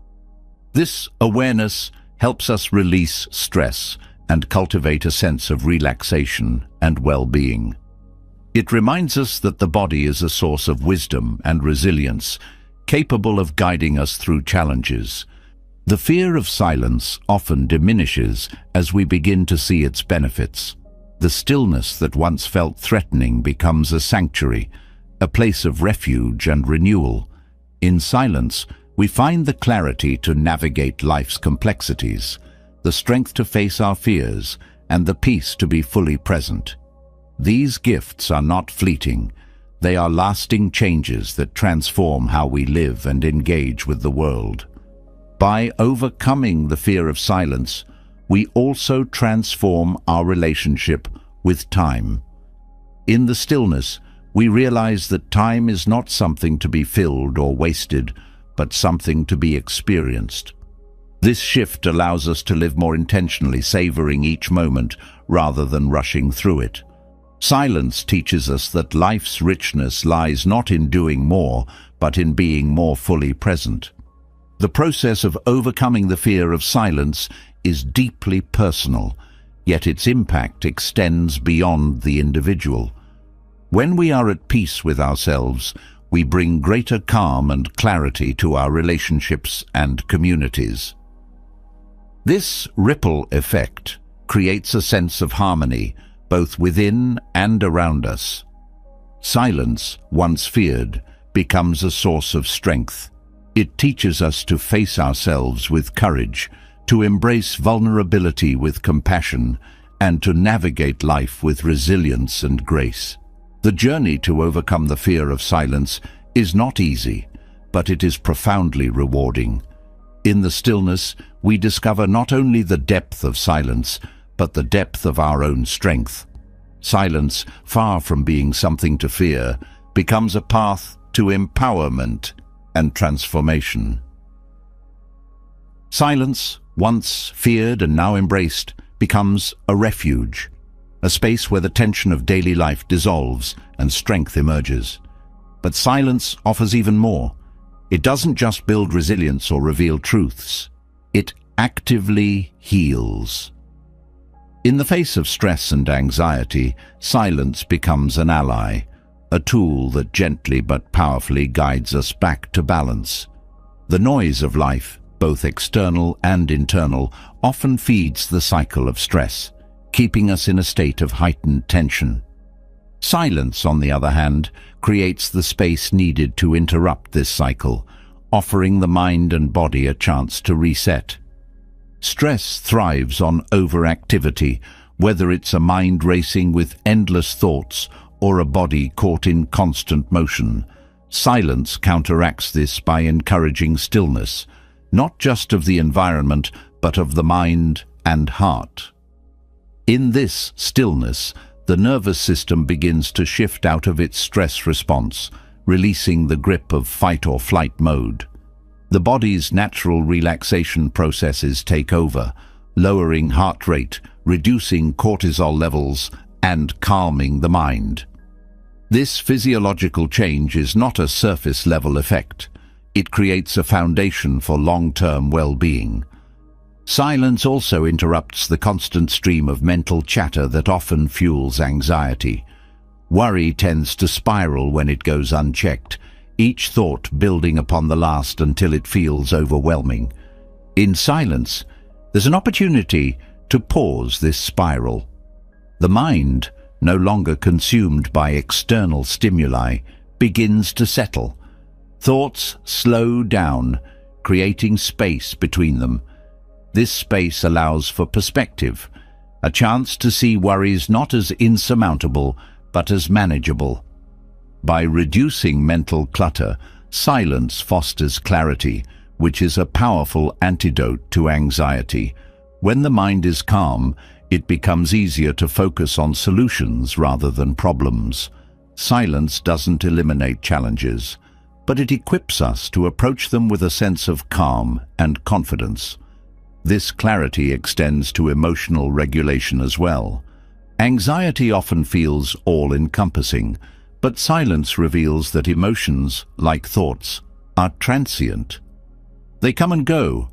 This awareness helps us release stress and cultivate a sense of relaxation and well-being. It reminds us that the body is a source of wisdom and resilience, capable of guiding us through challenges. The fear of silence often diminishes as we begin to see its benefits. The stillness that once felt threatening becomes a sanctuary, a place of refuge and renewal. In silence, we find the clarity to navigate life's complexities, the strength to face our fears, and the peace to be fully present. These gifts are not fleeting. They are lasting changes that transform how we live and engage with the world. By overcoming the fear of silence, we also transform our relationship with time. In the stillness, we realize that time is not something to be filled or wasted, but something to be experienced. This shift allows us to live more intentionally, savoring each moment rather than rushing through it. Silence teaches us that life's richness lies not in doing more, but in being more fully present. The process of overcoming the fear of silence is deeply personal, yet its impact extends beyond the individual. When we are at peace with ourselves, we bring greater calm and clarity to our relationships and communities. This ripple effect creates a sense of harmony, both within and around us. Silence, once feared, becomes a source of strength. It teaches us to face ourselves with courage, to embrace vulnerability with compassion, and to navigate life with resilience and grace. The journey to overcome the fear of silence is not easy, but it is profoundly rewarding. In the stillness, we discover not only the depth of silence, but the depth of our own strength. Silence, far from being something to fear, becomes a path to empowerment and transformation. Silence, once feared and now embraced, becomes a refuge, a space where the tension of daily life dissolves and strength emerges. But silence offers even more. It doesn't just build resilience or reveal truths. It actively heals. In the face of stress and anxiety, silence becomes an ally, a tool that gently but powerfully guides us back to balance. The noise of life, both external and internal, often feeds the cycle of stress, keeping us in a state of heightened tension. Silence, on the other hand, creates the space needed to interrupt this cycle, offering the mind and body a chance to reset. Stress thrives on overactivity, whether it's a mind racing with endless thoughts or a body caught in constant motion. Silence counteracts this by encouraging stillness, not just of the environment, but of the mind and heart. In this stillness, the nervous system begins to shift out of its stress response, releasing the grip of fight or flight mode. The body's natural relaxation processes take over, lowering heart rate, reducing cortisol levels, and calming the mind. This physiological change is not a surface-level effect. It creates a foundation for long-term well-being. Silence also interrupts the constant stream of mental chatter that often fuels anxiety. Worry tends to spiral when it goes unchecked, each thought building upon the last until it feels overwhelming. In silence, there's an opportunity to pause this spiral. The mind, no longer consumed by external stimuli, begins to settle. Thoughts slow down, creating space between them. This space allows for perspective, a chance to see worries not as insurmountable, but as manageable. By reducing mental clutter, silence fosters clarity, which is a powerful antidote to anxiety. When the mind is calm, it becomes easier to focus on solutions rather than problems. Silence doesn't eliminate challenges, but it equips us to approach them with a sense of calm and confidence. This clarity extends to emotional regulation as well. Anxiety often feels all-encompassing, but silence reveals that emotions, like thoughts, are transient. They come and go,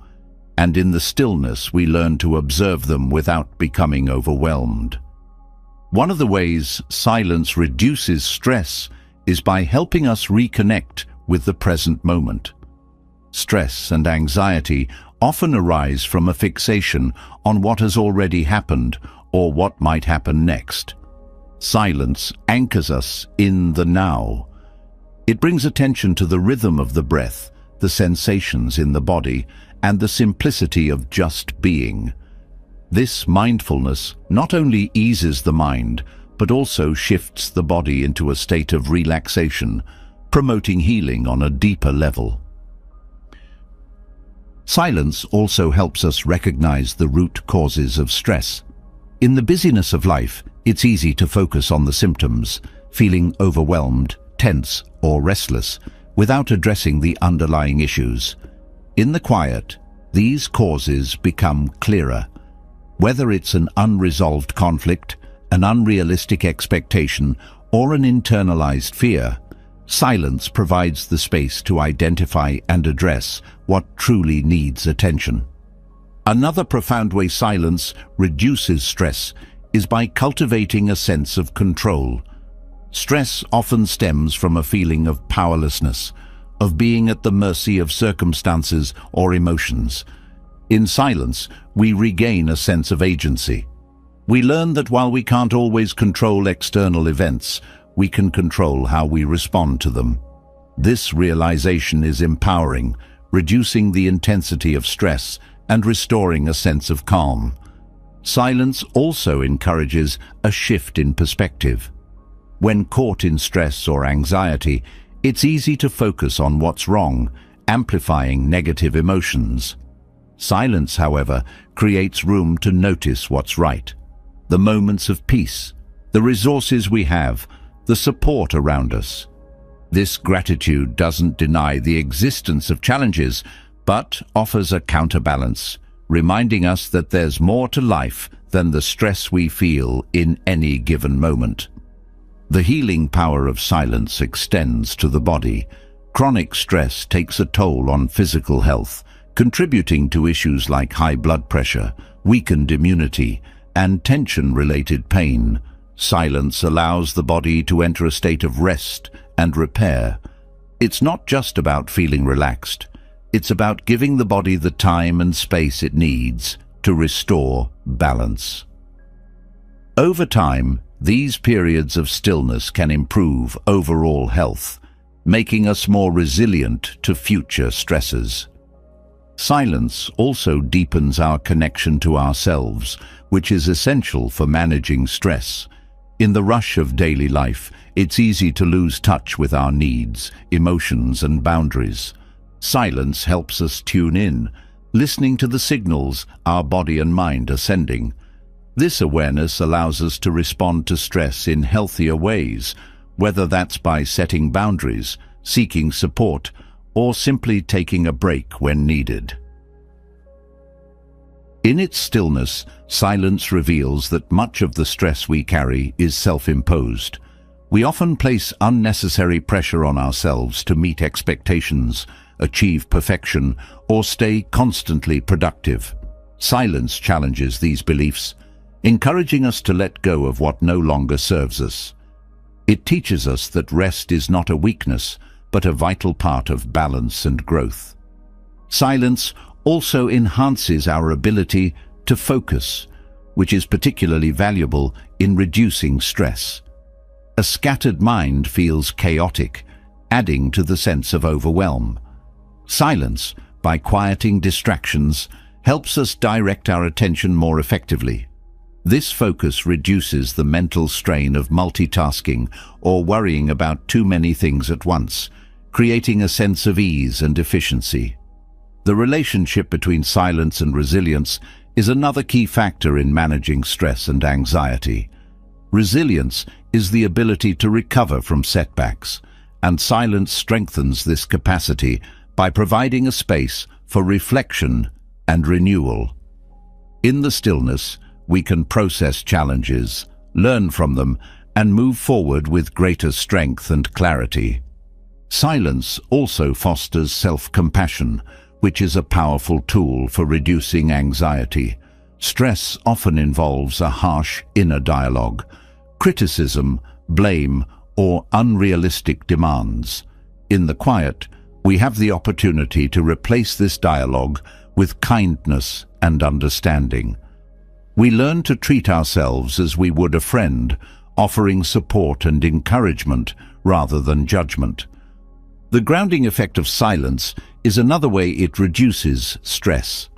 and in the stillness we learn to observe them without becoming overwhelmed. One of the ways silence reduces stress is by helping us reconnect with the present moment. Stress and anxiety often arise from a fixation on what has already happened or what might happen next. Silence anchors us in the now. It brings attention to the rhythm of the breath, the sensations in the body, and the simplicity of just being. This mindfulness not only eases the mind, but also shifts the body into a state of relaxation, promoting healing on a deeper level. Silence also helps us recognize the root causes of stress. In the busyness of life, it's easy to focus on the symptoms, feeling overwhelmed, tense, or restless, without addressing the underlying issues. In the quiet, these causes become clearer. Whether it's an unresolved conflict, an unrealistic expectation, or an internalized fear, silence provides the space to identify and address what truly needs attention. Another profound way silence reduces stress is by cultivating a sense of control. Stress often stems from a feeling of powerlessness, of being at the mercy of circumstances or emotions. In silence, we regain a sense of agency. We learn that while we can't always control external events, we can control how we respond to them. This realization is empowering, reducing the intensity of stress and restoring a sense of calm. Silence also encourages a shift in perspective. When caught in stress or anxiety, it's easy to focus on what's wrong, amplifying negative emotions. Silence, however, creates room to notice what's right. The moments of peace, the resources we have, the support around us. This gratitude doesn't deny the existence of challenges, but offers a counterbalance, reminding us that there's more to life than the stress we feel in any given moment. The healing power of silence extends to the body. Chronic stress takes a toll on physical health, contributing to issues like high blood pressure, weakened immunity, and tension-related pain. Silence allows the body to enter a state of rest and repair. It's not just about feeling relaxed. It's about giving the body the time and space it needs to restore balance. Over time, these periods of stillness can improve overall health, making us more resilient to future stresses. Silence also deepens our connection to ourselves, which is essential for managing stress. In the rush of daily life, it's easy to lose touch with our needs, emotions, and boundaries. Silence helps us tune in, listening to the signals our body and mind are sending. This awareness allows us to respond to stress in healthier ways, whether that's by setting boundaries, seeking support, or simply taking a break when needed. In its stillness, silence reveals that much of the stress we carry is self-imposed. We often place unnecessary pressure on ourselves to meet expectations, achieve perfection, or stay constantly productive. Silence challenges these beliefs, encouraging us to let go of what no longer serves us. It teaches us that rest is not a weakness, but a vital part of balance and growth. Silence also enhances our ability to focus, which is particularly valuable in reducing stress. A scattered mind feels chaotic, adding to the sense of overwhelm. Silence, by quieting distractions, helps us direct our attention more effectively. This focus reduces the mental strain of multitasking or worrying about too many things at once, creating a sense of ease and efficiency. The relationship between silence and resilience is another key factor in managing stress and anxiety. Resilience is the ability to recover from setbacks, and silence strengthens this capacity by providing a space for reflection and renewal. In the stillness, we can process challenges, learn from them, and move forward with greater strength and clarity. Silence also fosters self-compassion, which is a powerful tool for reducing anxiety. Stress often involves a harsh inner dialogue, criticism, blame, or unrealistic demands. In the quiet, we have the opportunity to replace this dialogue with kindness and understanding. We learn to treat ourselves as we would a friend, offering support and encouragement rather than judgment. The grounding effect of silence is another way it reduces stress.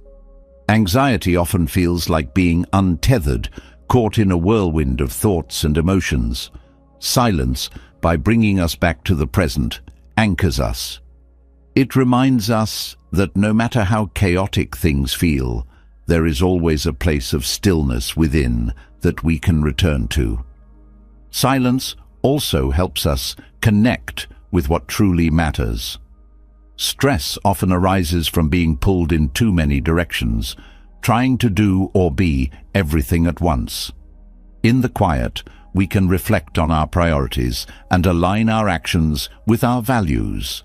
Anxiety often feels like being untethered, caught in a whirlwind of thoughts and emotions. Silence, by bringing us back to the present, anchors us. It reminds us that no matter how chaotic things feel, there is always a place of stillness within that we can return to. Silence also helps us connect with what truly matters. Stress often arises from being pulled in too many directions, trying to do or be everything at once. In the quiet, we can reflect on our priorities and align our actions with our values.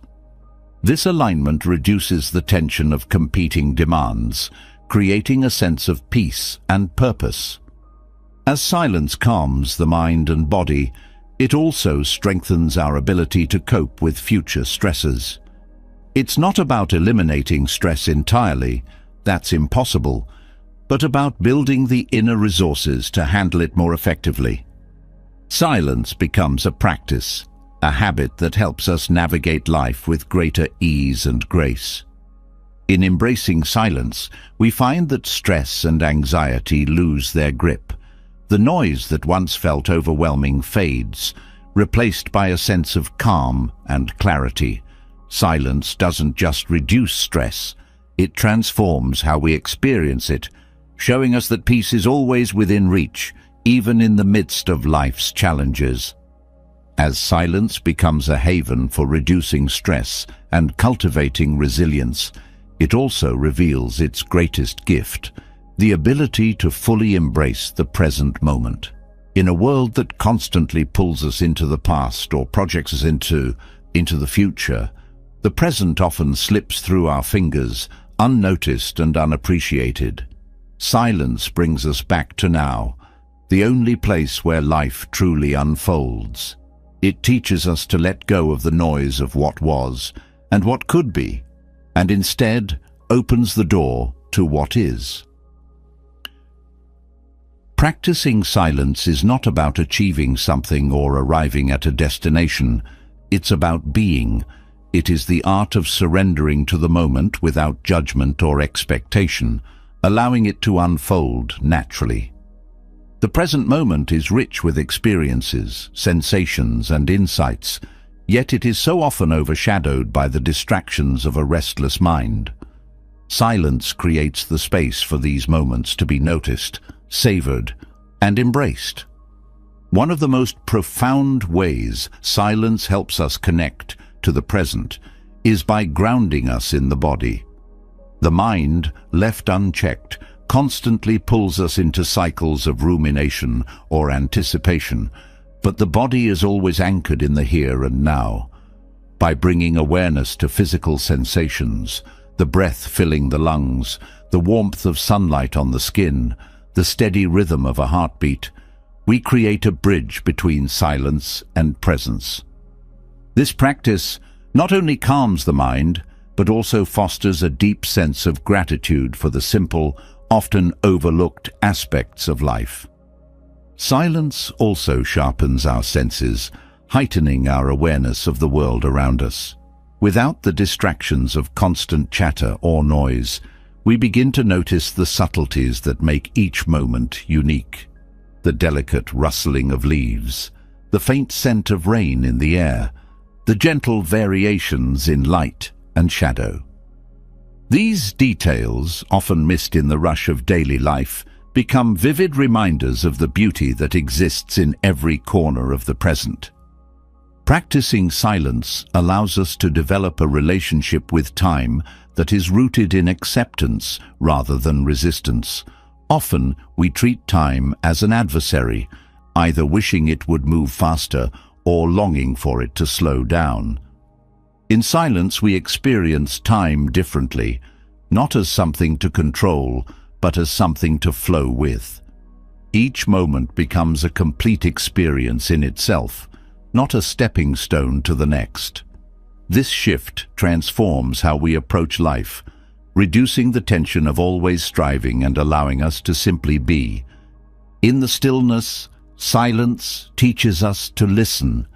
This alignment reduces the tension of competing demands, creating a sense of peace and purpose. As silence calms the mind and body, it also strengthens our ability to cope with future stresses. It's not about eliminating stress entirely, that's impossible, but about building the inner resources to handle it more effectively. Silence becomes a practice, a habit that helps us navigate life with greater ease and grace. In embracing silence, we find that stress and anxiety lose their grip. The noise that once felt overwhelming fades, replaced by a sense of calm and clarity. Silence doesn't just reduce stress, it transforms how we experience it, showing us that peace is always within reach, even in the midst of life's challenges. As silence becomes a haven for reducing stress and cultivating resilience, it also reveals its greatest gift, the ability to fully embrace the present moment. In a world that constantly pulls us into the past or projects us into the future, the present often slips through our fingers, unnoticed and unappreciated. Silence brings us back to now, the only place where life truly unfolds. It teaches us to let go of the noise of what was and what could be, and instead opens the door to what is. Practicing silence is not about achieving something or arriving at a destination. It's about being. It is the art of surrendering to the moment without judgment or expectation, allowing it to unfold naturally. The present moment is rich with experiences, sensations, and insights, yet it is so often overshadowed by the distractions of a restless mind. Silence creates the space for these moments to be noticed, savored, and embraced. One of the most profound ways silence helps us connect to the present is by grounding us in the body. The mind, left unchecked, constantly pulls us into cycles of rumination or anticipation, but the body is always anchored in the here and now. By bringing awareness to physical sensations, the breath filling the lungs, the warmth of sunlight on the skin, the steady rhythm of a heartbeat, we create a bridge between silence and presence. This practice not only calms the mind, but also fosters a deep sense of gratitude for the simple, often overlooked aspects of life. Silence also sharpens our senses, heightening our awareness of the world around us. Without the distractions of constant chatter or noise, we begin to notice the subtleties that make each moment unique. The delicate rustling of leaves, the faint scent of rain in the air, the gentle variations in light and shadow. These details, often missed in the rush of daily life, become vivid reminders of the beauty that exists in every corner of the present. Practicing silence allows us to develop a relationship with time that is rooted in acceptance rather than resistance. Often, we treat time as an adversary, either wishing it would move faster or longing for it to slow down. In silence, we experience time differently, not as something to control, but as something to flow with. Each moment becomes a complete experience in itself, not a stepping stone to the next. This shift transforms how we approach life, reducing the tension of always striving and allowing us to simply be. In the stillness, silence teaches us to listen,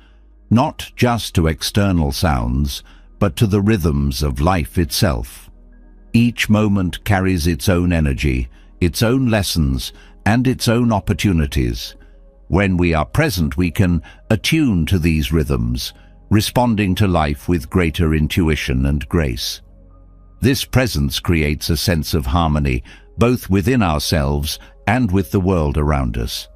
not just to external sounds, but to the rhythms of life itself. Each moment carries its own energy, its own lessons, and its own opportunities. When we are present, we can attune to these rhythms, responding to life with greater intuition and grace. This presence creates a sense of harmony, both within ourselves and with the world around us.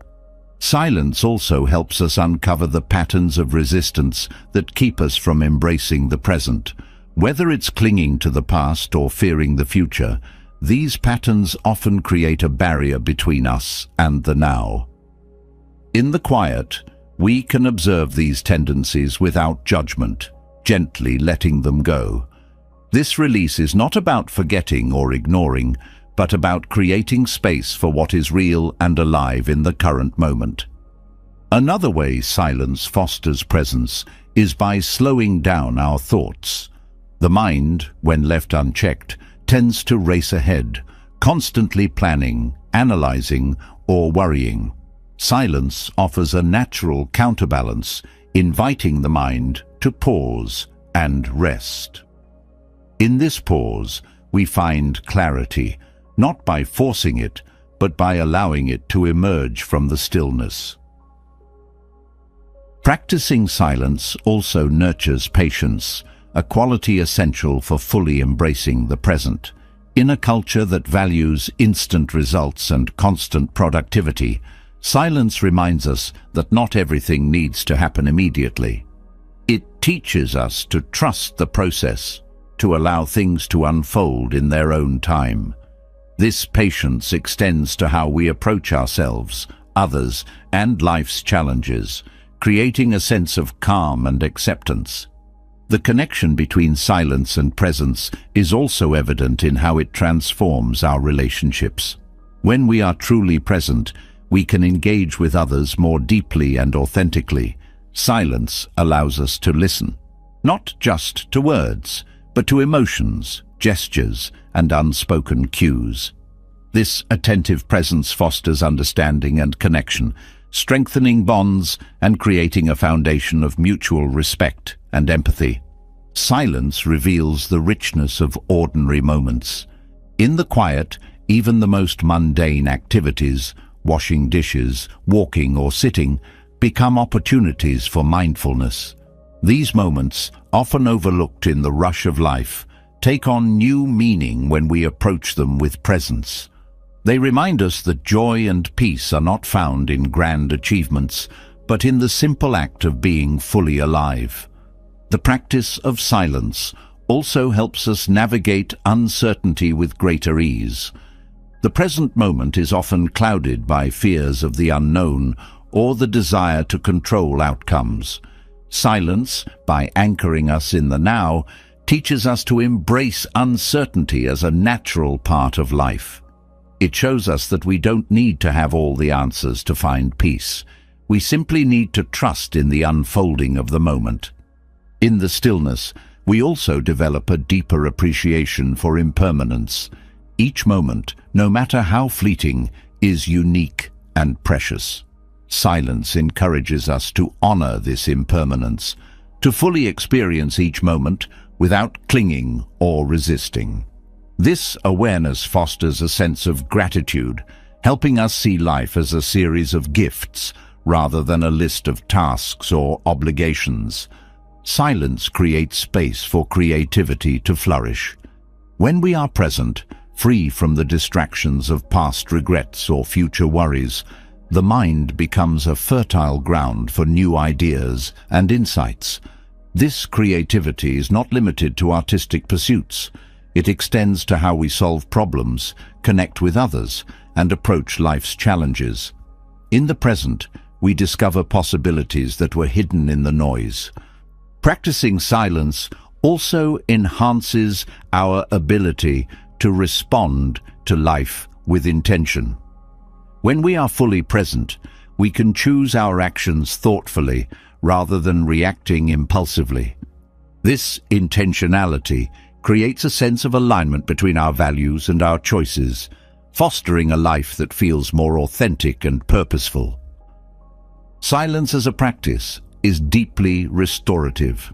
Silence also helps us uncover the patterns of resistance that keep us from embracing the present. Whether it's clinging to the past or fearing the future, these patterns often create a barrier between us and the now. In the quiet, we can observe these tendencies without judgment, gently letting them go. This release is not about forgetting or ignoring, but about creating space for what is real and alive in the current moment. Another way silence fosters presence is by slowing down our thoughts. The mind, when left unchecked, tends to race ahead, constantly planning, analyzing, or worrying. Silence offers a natural counterbalance, inviting the mind to pause and rest. In this pause, we find clarity, not by forcing it, but by allowing it to emerge from the stillness. Practicing silence also nurtures patience, a quality essential for fully embracing the present. In a culture that values instant results and constant productivity, silence reminds us that not everything needs to happen immediately. It teaches us to trust the process, to allow things to unfold in their own time. This patience extends to how we approach ourselves, others, and life's challenges, creating a sense of calm and acceptance. The connection between silence and presence is also evident in how it transforms our relationships. When we are truly present, we can engage with others more deeply and authentically. Silence allows us to listen, not just to words, but to emotions, gestures, and unspoken cues. This attentive presence fosters understanding and connection, strengthening bonds and creating a foundation of mutual respect and empathy. Silence reveals the richness of ordinary moments. In the quiet, even the most mundane activities, washing dishes, walking or sitting, become opportunities for mindfulness. These moments, often overlooked in the rush of life, take on new meaning when we approach them with presence. They remind us that joy and peace are not found in grand achievements, but in the simple act of being fully alive. The practice of silence also helps us navigate uncertainty with greater ease. The present moment is often clouded by fears of the unknown or the desire to control outcomes. Silence, by anchoring us in the now, teaches us to embrace uncertainty as a natural part of life. It shows us that we don't need to have all the answers to find peace. We simply need to trust in the unfolding of the moment. In the stillness, we also develop a deeper appreciation for impermanence. Each moment, no matter how fleeting, is unique and precious. Silence encourages us to honor this impermanence, to fully experience each moment without clinging or resisting. This awareness fosters a sense of gratitude, helping us see life as a series of gifts rather than a list of tasks or obligations. Silence creates space for creativity to flourish. When we are present, free from the distractions of past regrets or future worries, the mind becomes a fertile ground for new ideas and insights. This creativity is not limited to artistic pursuits. It extends to how we solve problems, connect with others, and approach life's challenges. In the present, we discover possibilities that were hidden in the noise. Practicing silence also enhances our ability to respond to life with intention. When we are fully present, we can choose our actions thoughtfully rather than reacting impulsively. This intentionality creates a sense of alignment between our values and our choices, fostering a life that feels more authentic and purposeful. Silence as a practice is deeply restorative.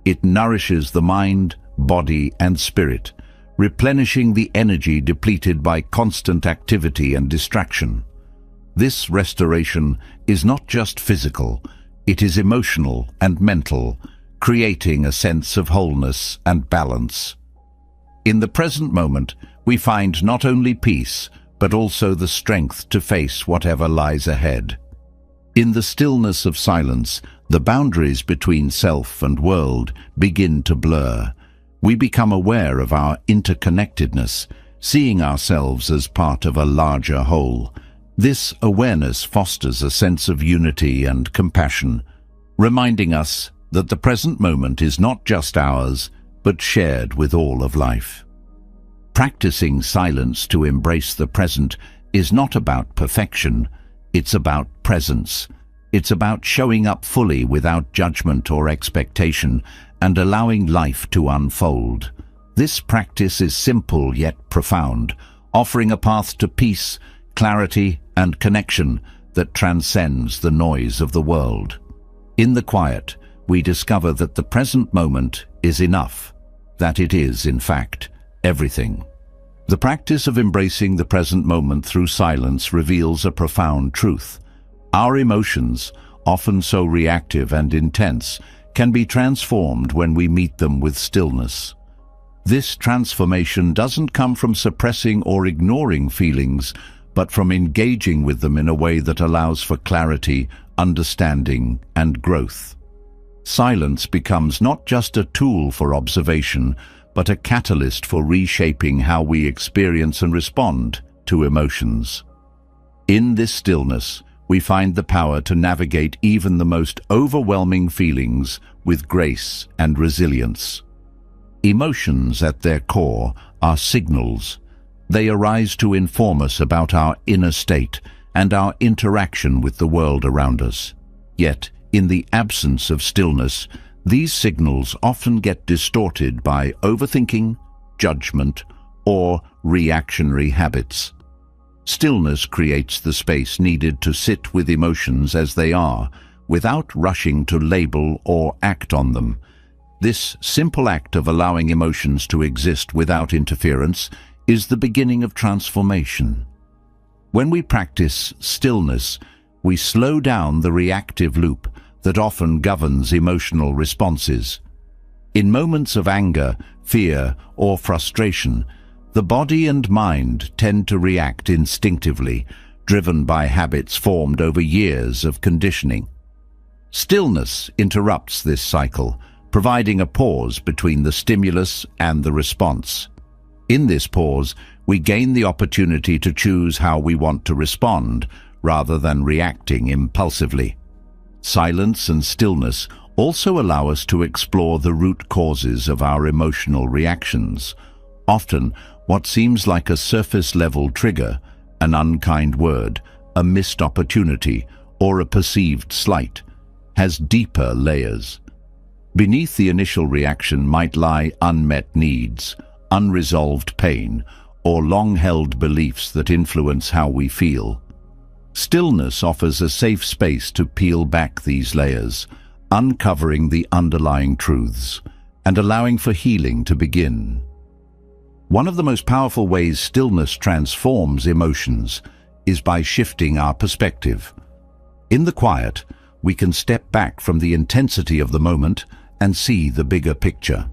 It nourishes the mind, body, and spirit, replenishing the energy depleted by constant activity and distraction. This restoration is not just physical, it is emotional and mental, creating a sense of wholeness and balance. In the present moment, we find not only peace, but also the strength to face whatever lies ahead. In the stillness of silence, the boundaries between self and world begin to blur. We become aware of our interconnectedness, seeing ourselves as part of a larger whole. This awareness fosters a sense of unity and compassion, reminding us that the present moment is not just ours, but shared with all of life. Practicing silence to embrace the present is not about perfection, it's about presence. It's about showing up fully without judgment or expectation and allowing life to unfold. This practice is simple yet profound, offering a path to peace, clarity, and connection that transcends the noise of the world. In the quiet, we discover that the present moment is enough, that it is, in fact, everything. The practice of embracing the present moment through silence reveals a profound truth. Our emotions, often so reactive and intense, can be transformed when we meet them with stillness. This transformation doesn't come from suppressing or ignoring feelings, but from engaging with them in a way that allows for clarity, understanding, and growth. Silence becomes not just a tool for observation, but a catalyst for reshaping how we experience and respond to emotions. In this stillness, we find the power to navigate even the most overwhelming feelings with grace and resilience. Emotions at their core are signals. They arise to inform us about our inner state and our interaction with the world around us. Yet, in the absence of stillness, these signals often get distorted by overthinking, judgment, or reactionary habits. Stillness creates the space needed to sit with emotions as they are, without rushing to label or act on them. This simple act of allowing emotions to exist without interference is the beginning of transformation. When we practice stillness, we slow down the reactive loop that often governs emotional responses. In moments of anger, fear, or frustration, the body and mind tend to react instinctively, driven by habits formed over years of conditioning. Stillness interrupts this cycle, providing a pause between the stimulus and the response. In this pause, we gain the opportunity to choose how we want to respond, rather than reacting impulsively. Silence and stillness also allow us to explore the root causes of our emotional reactions. Often, what seems like a surface-level trigger, an unkind word, a missed opportunity, or a perceived slight, has deeper layers. Beneath the initial reaction might lie unmet needs, unresolved pain, or long-held beliefs that influence how we feel. Stillness offers a safe space to peel back these layers, uncovering the underlying truths and allowing for healing to begin. One of the most powerful ways stillness transforms emotions is by shifting our perspective. In the quiet, we can step back from the intensity of the moment and see the bigger picture.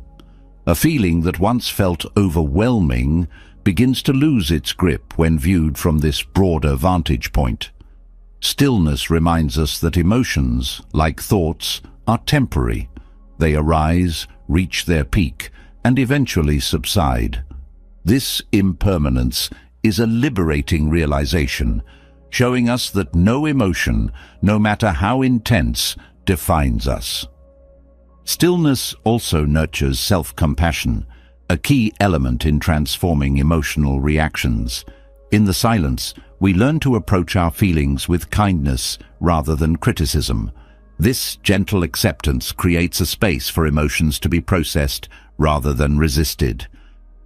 A feeling that once felt overwhelming begins to lose its grip when viewed from this broader vantage point. Stillness reminds us that emotions, like thoughts, are temporary. They arise, reach their peak, and eventually subside. This impermanence is a liberating realization, showing us that no emotion, no matter how intense, defines us. Stillness also nurtures self-compassion, a key element in transforming emotional reactions. In the silence, we learn to approach our feelings with kindness rather than criticism. This gentle acceptance creates a space for emotions to be processed rather than resisted.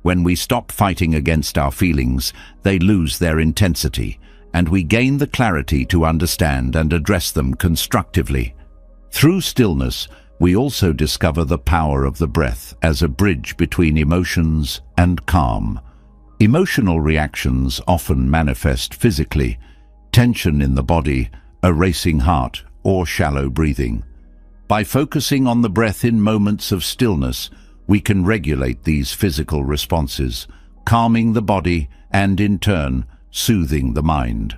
When we stop fighting against our feelings, they lose their intensity, and we gain the clarity to understand and address them constructively. Through stillness, we also discover the power of the breath as a bridge between emotions and calm. Emotional reactions often manifest physically: tension in the body, a racing heart, or shallow breathing. By focusing on the breath in moments of stillness, we can regulate these physical responses, calming the body and, in turn, soothing the mind.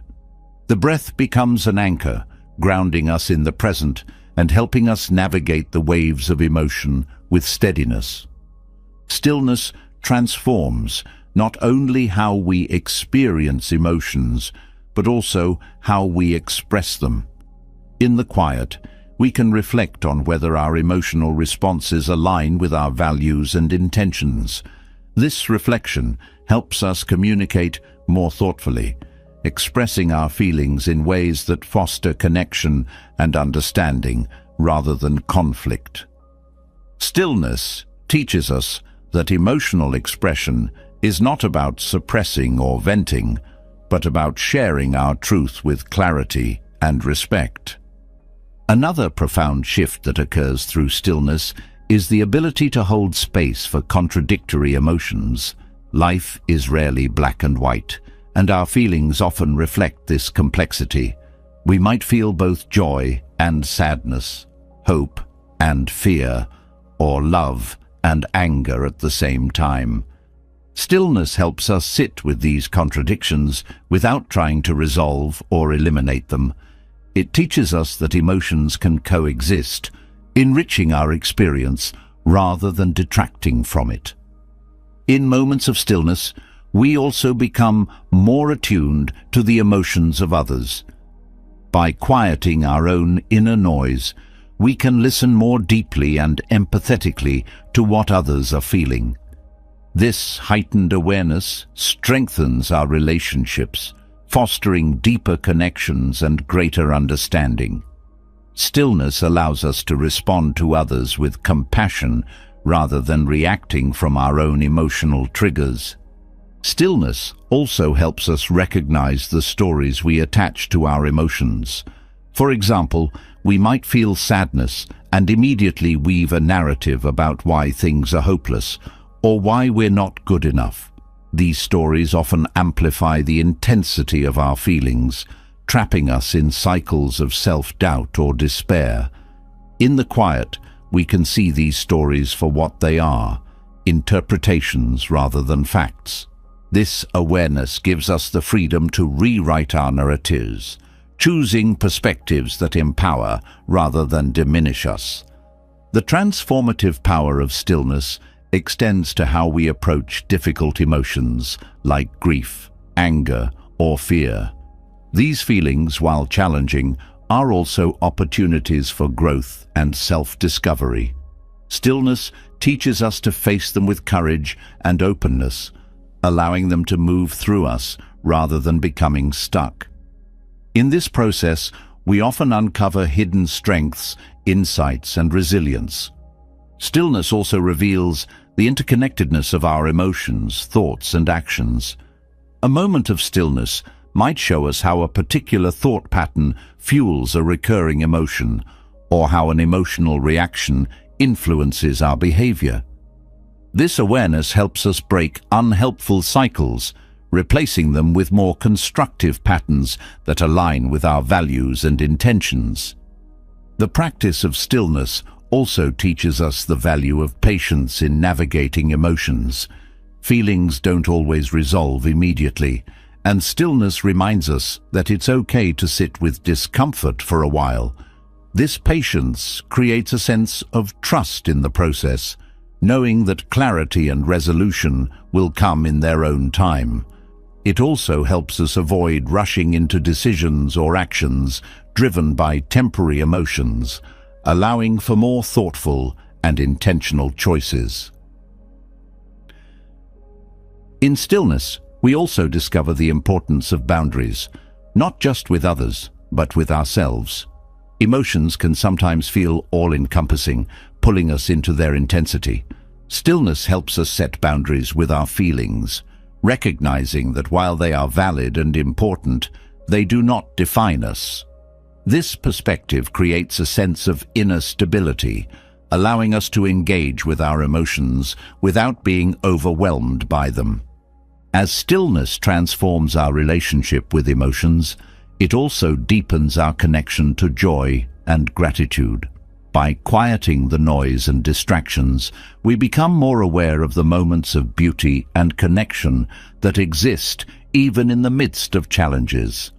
The breath becomes an anchor, grounding us in the present and helping us navigate the waves of emotion with steadiness. Stillness transforms not only how we experience emotions, but also how we express them. In the quiet, we can reflect on whether our emotional responses align with our values and intentions. This reflection helps us communicate more thoughtfully, expressing our feelings in ways that foster connection and understanding rather than conflict. Stillness teaches us that emotional expression is not about suppressing or venting, but about sharing our truth with clarity and respect. Another profound shift that occurs through stillness is the ability to hold space for contradictory emotions. Life is rarely black and white, and our feelings often reflect this complexity. We might feel both joy and sadness, hope and fear, or love and anger at the same time. Stillness helps us sit with these contradictions without trying to resolve or eliminate them. It teaches us that emotions can coexist, enriching our experience rather than detracting from it. In moments of stillness, we also become more attuned to the emotions of others. By quieting our own inner noise, we can listen more deeply and empathetically to what others are feeling. This heightened awareness strengthens our relationships, fostering deeper connections and greater understanding. Stillness allows us to respond to others with compassion rather than reacting from our own emotional triggers. Stillness also helps us recognize the stories we attach to our emotions. For example, we might feel sadness and immediately weave a narrative about why things are hopeless or why we're not good enough. These stories often amplify the intensity of our feelings, trapping us in cycles of self-doubt or despair. In the quiet, we can see these stories for what they are, interpretations rather than facts. This awareness gives us the freedom to rewrite our narratives, choosing perspectives that empower rather than diminish us. The transformative power of stillness extends to how we approach difficult emotions like grief, anger, or fear. These feelings, while challenging, are also opportunities for growth and self-discovery. Stillness teaches us to face them with courage and openness, allowing them to move through us rather than becoming stuck. In this process, we often uncover hidden strengths, insights, and resilience. Stillness also reveals the interconnectedness of our emotions, thoughts, and actions. A moment of stillness might show us how a particular thought pattern fuels a recurring emotion, or how an emotional reaction influences our behavior. This awareness helps us break unhelpful cycles, replacing them with more constructive patterns that align with our values and intentions. The practice of stillness also teaches us the value of patience in navigating emotions. Feelings don't always resolve immediately, and stillness reminds us that it's okay to sit with discomfort for a while. This patience creates a sense of trust in the process, knowing that clarity and resolution will come in their own time. It also helps us avoid rushing into decisions or actions driven by temporary emotions, allowing for more thoughtful and intentional choices. In stillness, we also discover the importance of boundaries, not just with others, but with ourselves. Emotions can sometimes feel all-encompassing, pulling us into their intensity. Stillness helps us set boundaries with our feelings, recognizing that while they are valid and important, they do not define us. This perspective creates a sense of inner stability, allowing us to engage with our emotions without being overwhelmed by them. As stillness transforms our relationship with emotions, it also deepens our connection to joy and gratitude. By quieting the noise and distractions, we become more aware of the moments of beauty and connection that exist even in the midst of challenges.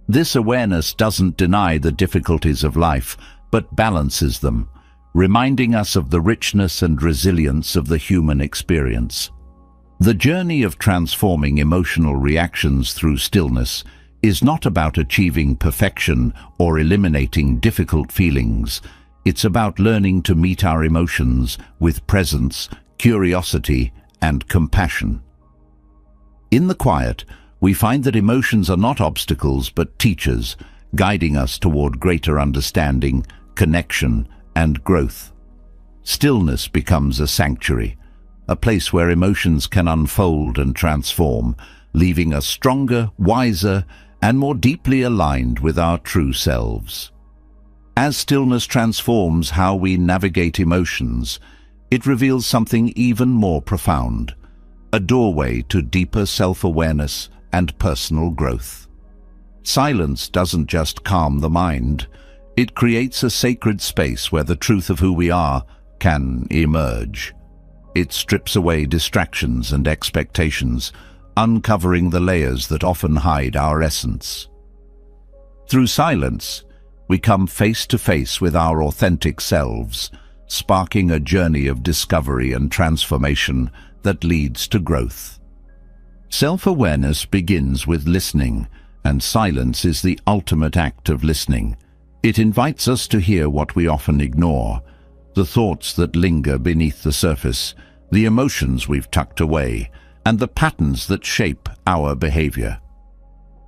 This awareness doesn't deny the difficulties of life, but balances them, reminding us of the richness and resilience of the human experience. The journey of transforming emotional reactions through stillness is not about achieving perfection or eliminating difficult feelings. It's about learning to meet our emotions with presence, curiosity, and compassion. In the quiet, we find that emotions are not obstacles but teachers, guiding us toward greater understanding, connection, and growth. Stillness becomes a sanctuary, a place where emotions can unfold and transform, leaving us stronger, wiser, and more deeply aligned with our true selves. As stillness transforms how we navigate emotions, it reveals something even more profound, a doorway to deeper self-awareness and personal growth. Silence doesn't just calm the mind, it creates a sacred space where the truth of who we are can emerge. It strips away distractions and expectations, uncovering the layers that often hide our essence. Through silence, we come face to face with our authentic selves, sparking a journey of discovery and transformation that leads to growth. Self-awareness begins with listening, and silence is the ultimate act of listening. It invites us to hear what we often ignore, the thoughts that linger beneath the surface, the emotions we've tucked away, and the patterns that shape our behavior.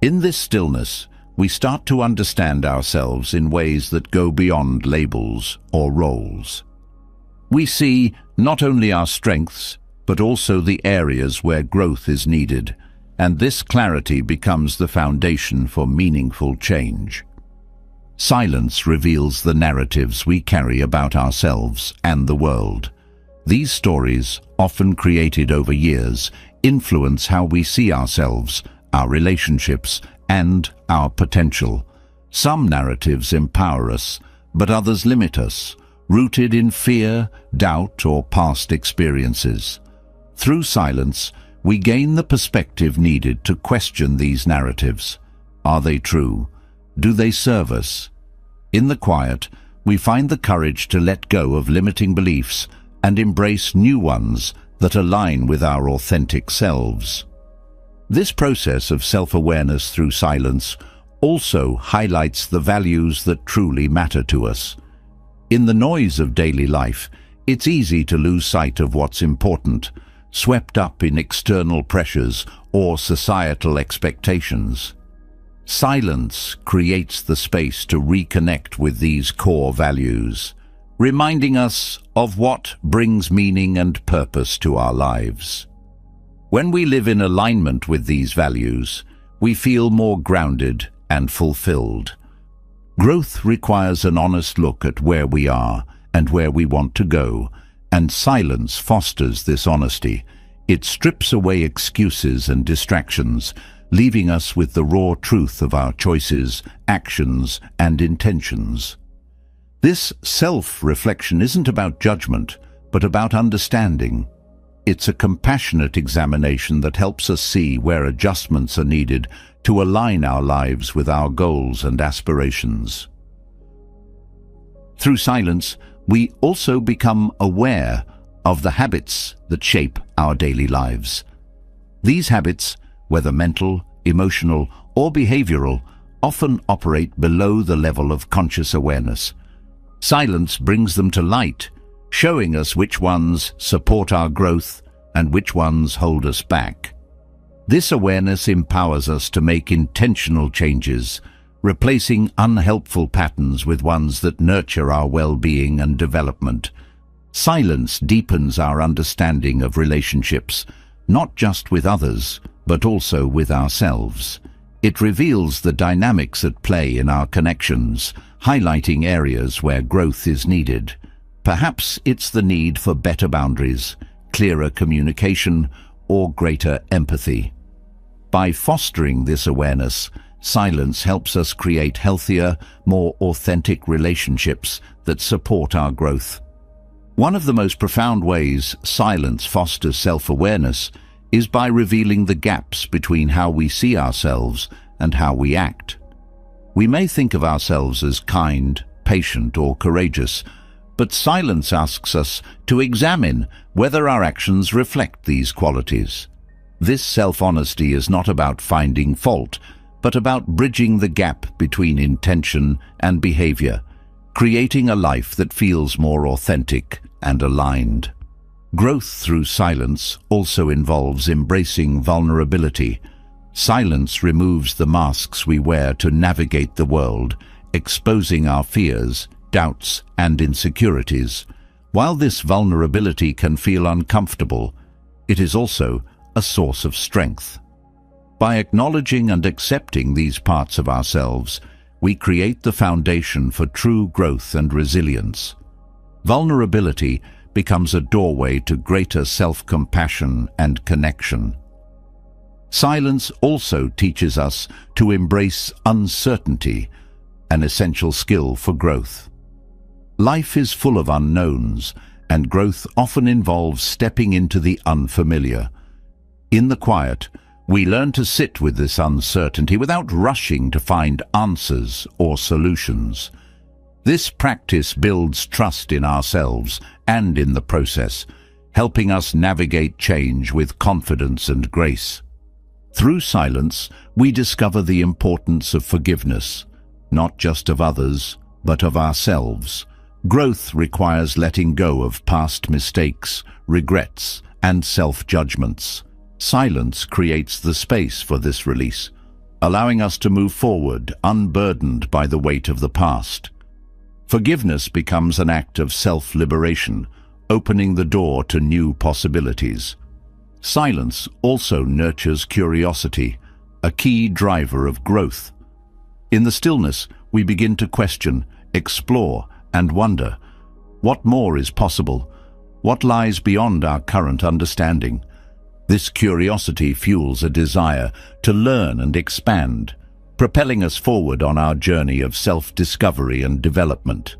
In this stillness, we start to understand ourselves in ways that go beyond labels or roles. We see not only our strengths, but also the areas where growth is needed, and this clarity becomes the foundation for meaningful change. Silence reveals the narratives we carry about ourselves and the world. These stories, often created over years, influence how we see ourselves, our relationships, and our potential. Some narratives empower us, but others limit us, rooted in fear, doubt, or past experiences. Through silence, we gain the perspective needed to question these narratives. Are they true? Do they serve us? In the quiet, we find the courage to let go of limiting beliefs and embrace new ones that align with our authentic selves. This process of self-awareness through silence also highlights the values that truly matter to us. In the noise of daily life, it's easy to lose sight of what's important, swept up in external pressures or societal expectations. Silence creates the space to reconnect with these core values, reminding us of what brings meaning and purpose to our lives. When we live in alignment with these values, we feel more grounded and fulfilled. Growth requires an honest look at where we are and where we want to go, and silence fosters this honesty. It strips away excuses and distractions, leaving us with the raw truth of our choices, actions, and intentions. This self-reflection isn't about judgment, but about understanding. It's a compassionate examination that helps us see where adjustments are needed to align our lives with our goals and aspirations. Through silence, we also become aware of the habits that shape our daily lives. These habits, whether mental, emotional, or behavioral, often operate below the level of conscious awareness. Silence brings them to light, showing us which ones support our growth and which ones hold us back. This awareness empowers us to make intentional changes, replacing unhelpful patterns with ones that nurture our well-being and development. Silence deepens our understanding of relationships, not just with others, but also with ourselves. It reveals the dynamics at play in our connections, highlighting areas where growth is needed. Perhaps it's the need for better boundaries, clearer communication, or greater empathy. By fostering this awareness, silence helps us create healthier, more authentic relationships that support our growth. One of the most profound ways silence fosters self-awareness is by revealing the gaps between how we see ourselves and how we act. We may think of ourselves as kind, patient, or courageous, but silence asks us to examine whether our actions reflect these qualities. This self-honesty is not about finding fault, but about bridging the gap between intention and behavior, creating a life that feels more authentic and aligned. Growth through silence also involves embracing vulnerability. Silence removes the masks we wear to navigate the world, exposing our fears, doubts, and insecurities. While this vulnerability can feel uncomfortable, it is also a source of strength. By acknowledging and accepting these parts of ourselves, we create the foundation for true growth and resilience. Vulnerability becomes a doorway to greater self-compassion and connection. Silence also teaches us to embrace uncertainty, an essential skill for growth. Life is full of unknowns, and growth often involves stepping into the unfamiliar. In the quiet, we learn to sit with this uncertainty without rushing to find answers or solutions. This practice builds trust in ourselves and in the process, helping us navigate change with confidence and grace. Through silence, we discover the importance of forgiveness, not just of others, but of ourselves. Growth requires letting go of past mistakes, regrets, and self-judgments. Silence creates the space for this release, allowing us to move forward unburdened by the weight of the past. Forgiveness becomes an act of self-liberation, opening the door to new possibilities. Silence also nurtures curiosity, a key driver of growth. In the stillness, we begin to question, explore, and wonder. What more is possible? What lies beyond our current understanding? This curiosity fuels a desire to learn and expand, propelling us forward on our journey of self-discovery and development.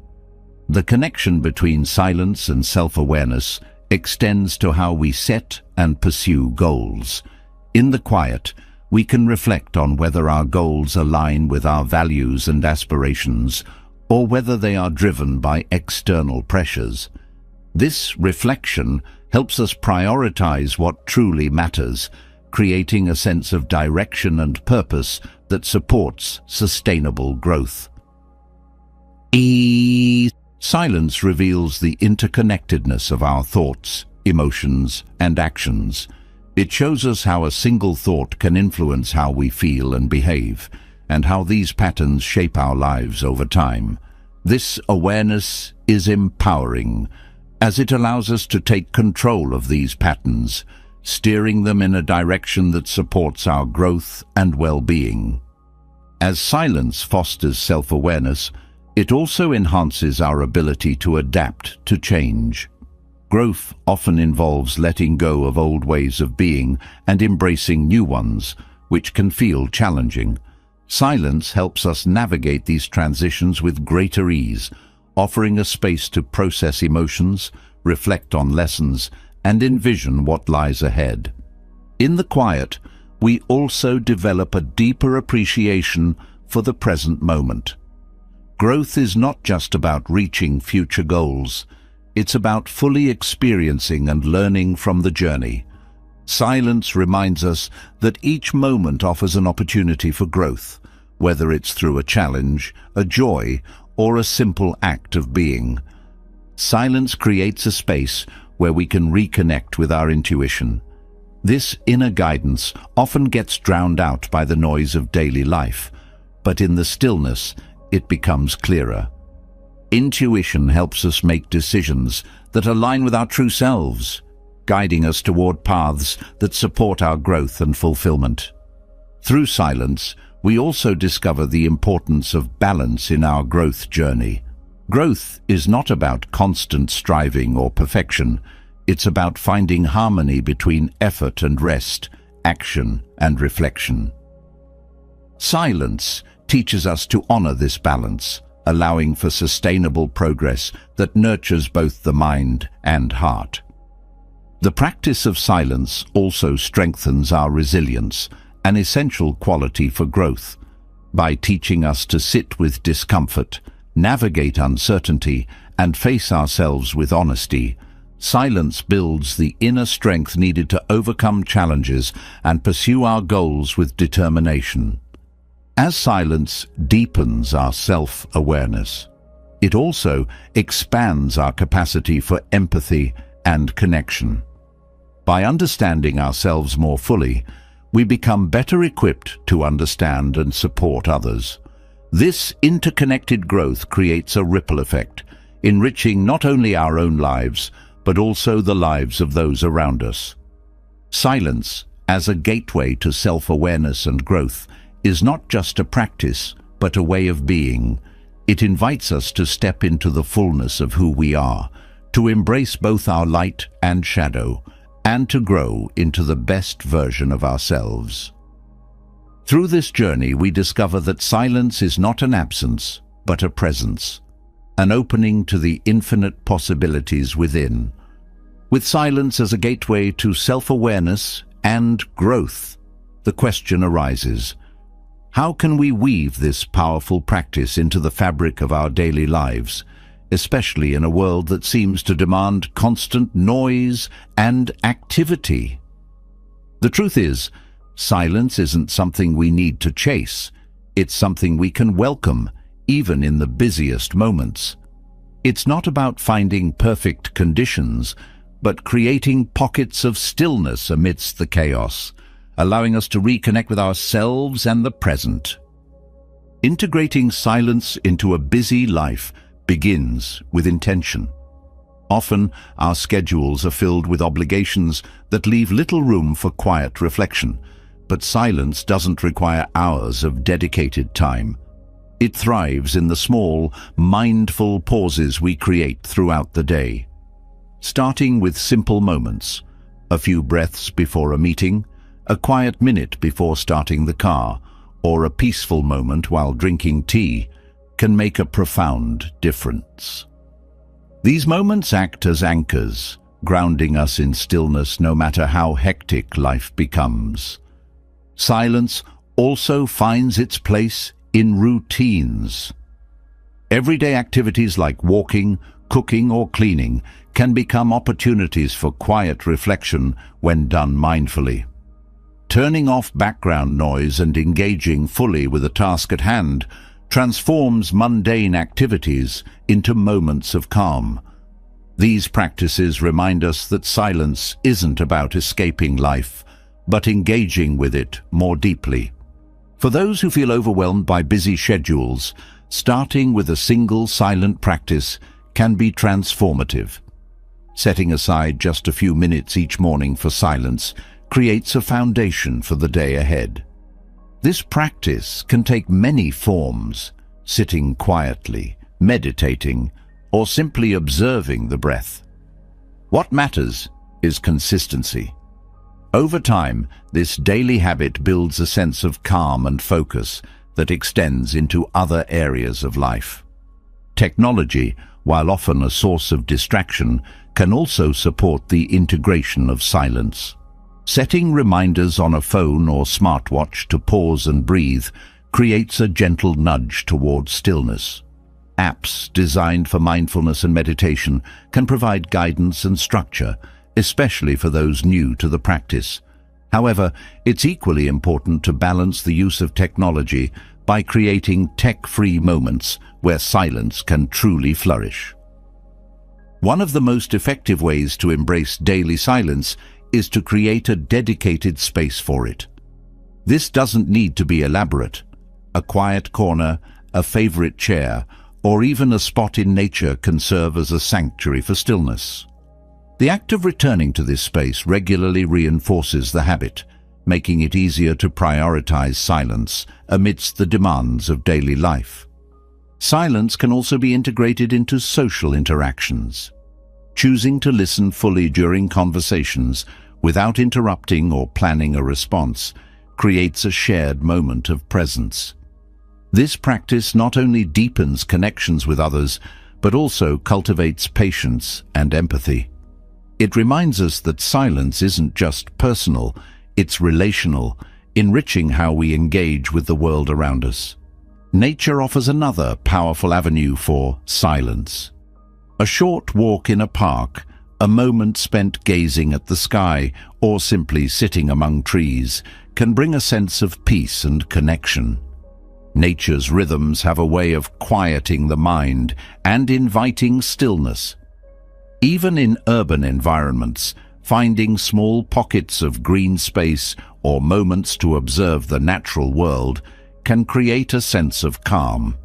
The connection between silence and self-awareness extends to how we set and pursue goals. In the quiet, we can reflect on whether our goals align with our values and aspirations, or whether they are driven by external pressures. This reflection helps us prioritize what truly matters, creating a sense of direction and purpose that supports sustainable growth. Silence reveals the interconnectedness of our thoughts, emotions, and actions. It shows us how a single thought can influence how we feel and behave, and how these patterns shape our lives over time. This awareness is empowering, as it allows us to take control of these patterns, steering them in a direction that supports our growth and well-being. As silence fosters self-awareness, it also enhances our ability to adapt to change. Growth often involves letting go of old ways of being and embracing new ones, which can feel challenging. Silence helps us navigate these transitions with greater ease, offering a space to process emotions, reflect on lessons, and envision what lies ahead. In the quiet, we also develop a deeper appreciation for the present moment. Growth is not just about reaching future goals. It's about fully experiencing and learning from the journey. Silence reminds us that each moment offers an opportunity for growth, whether it's through a challenge, a joy, or a simple act of being. Silence creates a space where we can reconnect with our intuition. This inner guidance often gets drowned out by the noise of daily life, but in the stillness, it becomes clearer. Intuition helps us make decisions that align with our true selves, guiding us toward paths that support our growth and fulfillment. Through silence, we also discover the importance of balance in our growth journey. Growth is not about constant striving or perfection. It's about finding harmony between effort and rest, action and reflection. Silence teaches us to honor this balance, allowing for sustainable progress that nurtures both the mind and heart. The practice of silence also strengthens our resilience, an essential quality for growth. By teaching us to sit with discomfort, navigate uncertainty, and face ourselves with honesty, silence builds the inner strength needed to overcome challenges and pursue our goals with determination. As silence deepens our self-awareness, it also expands our capacity for empathy and connection. By understanding ourselves more fully, we become better equipped to understand and support others. This interconnected growth creates a ripple effect, enriching not only our own lives, but also the lives of those around us. Silence, as a gateway to self-awareness and growth, is not just a practice, but a way of being. It invites us to step into the fullness of who we are, to embrace both our light and shadow, and to grow into the best version of ourselves. Through this journey, we discover that silence is not an absence, but a presence, an opening to the infinite possibilities within. With silence as a gateway to self-awareness and growth, the question arises: how can we weave this powerful practice into the fabric of our daily lives, especially in a world that seems to demand constant noise and activity? The truth is, silence isn't something we need to chase. It's something we can welcome, even in the busiest moments. It's not about finding perfect conditions, but creating pockets of stillness amidst the chaos, allowing us to reconnect with ourselves and the present. Integrating silence into a busy life begins with intention. Often, our schedules are filled with obligations that leave little room for quiet reflection, but silence doesn't require hours of dedicated time. It thrives in the small, mindful pauses we create throughout the day. Starting with simple moments, a few breaths before a meeting, a quiet minute before starting the car, or a peaceful moment while drinking tea, can make a profound difference. These moments act as anchors, grounding us in stillness no matter how hectic life becomes. Silence also finds its place in routines. Everyday activities like walking, cooking, or cleaning can become opportunities for quiet reflection when done mindfully. Turning off background noise and engaging fully with the task at hand transforms mundane activities into moments of calm. These practices remind us that silence isn't about escaping life, but engaging with it more deeply. For those who feel overwhelmed by busy schedules, starting with a single silent practice can be transformative. Setting aside just a few minutes each morning for silence creates a foundation for the day ahead. This practice can take many forms: sitting quietly, meditating, or simply observing the breath. What matters is consistency. Over time, this daily habit builds a sense of calm and focus that extends into other areas of life. Technology, while often a source of distraction, can also support the integration of silence. Setting reminders on a phone or smartwatch to pause and breathe creates a gentle nudge towards stillness. Apps designed for mindfulness and meditation can provide guidance and structure, especially for those new to the practice. However, it's equally important to balance the use of technology by creating tech-free moments where silence can truly flourish. One of the most effective ways to embrace daily silence is to create a dedicated space for it. This doesn't need to be elaborate. A quiet corner, a favorite chair, or even a spot in nature can serve as a sanctuary for stillness. The act of returning to this space regularly reinforces the habit, making it easier to prioritize silence amidst the demands of daily life. Silence can also be integrated into social interactions. Choosing to listen fully during conversations without interrupting or planning a response creates a shared moment of presence. This practice not only deepens connections with others, but also cultivates patience and empathy. It reminds us that silence isn't just personal, it's relational, enriching how we engage with the world around us. Nature offers another powerful avenue for silence. A short walk in a park, a moment spent gazing at the sky, or simply sitting among trees, can bring a sense of peace and connection. Nature's rhythms have a way of quieting the mind and inviting stillness. Even in urban environments, finding small pockets of green space or moments to observe the natural world can create a sense of calm.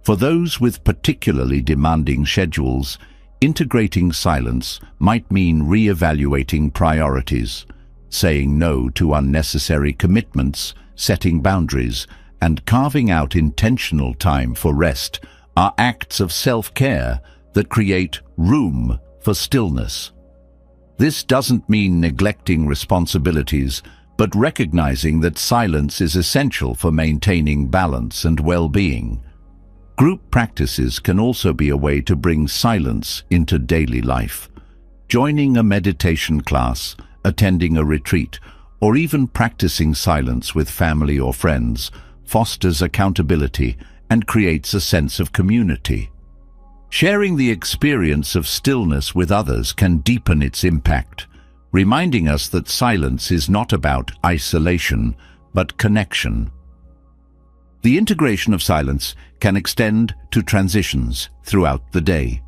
For those with particularly demanding schedules, integrating silence might mean re-evaluating priorities, saying no to unnecessary commitments, setting boundaries, and carving out intentional time for rest are acts of self-care that create room for stillness. This doesn't mean neglecting responsibilities, but recognizing that silence is essential for maintaining balance and well-being. Group practices can also be a way to bring silence into daily life. Joining a meditation class, attending a retreat, or even practicing silence with family or friends fosters accountability and creates a sense of community. Sharing the experience of stillness with others can deepen its impact, reminding us that silence is not about isolation, but connection. The integration of silence can extend to transitions throughout the day.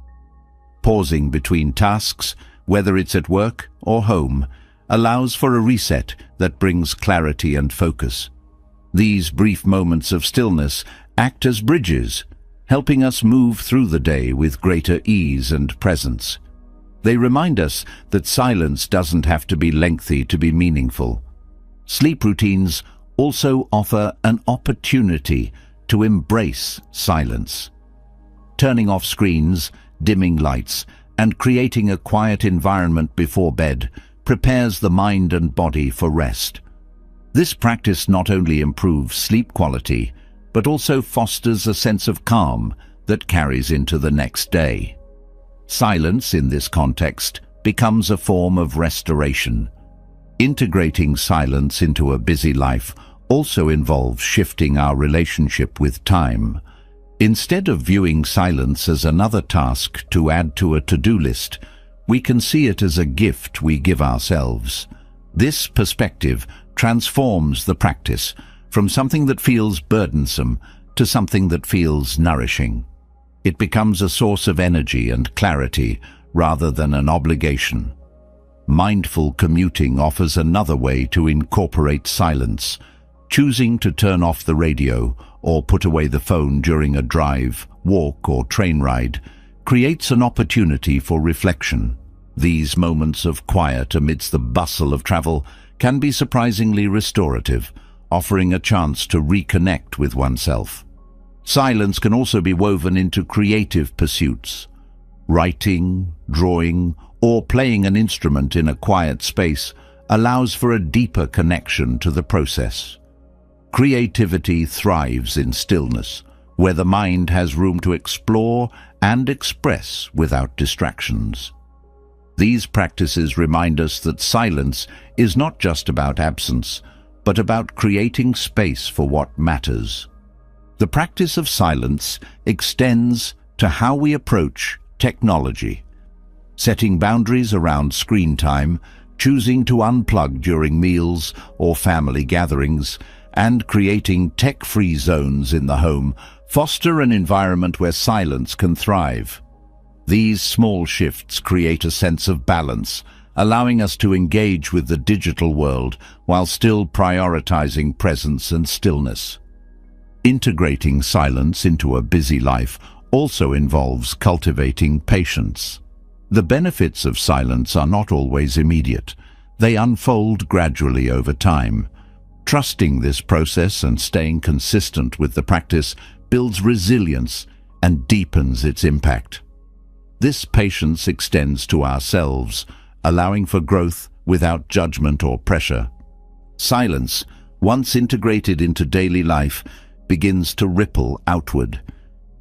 Pausing between tasks, whether it's at work or home, allows for a reset that brings clarity and focus. These brief moments of stillness act as bridges, helping us move through the day with greater ease and presence. They remind us that silence doesn't have to be lengthy to be meaningful. Sleep routines also offer an opportunity to embrace silence. Turning off screens, dimming lights, and creating a quiet environment before bed prepares the mind and body for rest. This practice not only improves sleep quality, but also fosters a sense of calm that carries into the next day. Silence, in this context, becomes a form of restoration. Integrating silence into a busy life also involves shifting our relationship with time. Instead of viewing silence as another task to add to a to-do list, we can see it as a gift we give ourselves. This perspective transforms the practice from something that feels burdensome to something that feels nourishing. It becomes a source of energy and clarity rather than an obligation. Mindful commuting offers another way to incorporate silence. Choosing to turn off the radio or put away the phone during a drive, walk, or train ride creates an opportunity for reflection. These moments of quiet amidst the bustle of travel can be surprisingly restorative, offering a chance to reconnect with oneself. Silence can also be woven into creative pursuits. Writing, drawing, or playing an instrument in a quiet space allows for a deeper connection to the process. Creativity thrives in stillness, where the mind has room to explore and express without distractions. These practices remind us that silence is not just about absence, but about creating space for what matters. The practice of silence extends to how we approach technology. Setting boundaries around screen time, choosing to unplug during meals or family gatherings, and creating tech-free zones in the home foster an environment where silence can thrive. These small shifts create a sense of balance, allowing us to engage with the digital world while still prioritizing presence and stillness. Integrating silence into a busy life also involves cultivating patience. The benefits of silence are not always immediate. They unfold gradually over time. Trusting this process and staying consistent with the practice builds resilience and deepens its impact. This patience extends to ourselves, allowing for growth without judgment or pressure. Silence, once integrated into daily life, begins to ripple outward.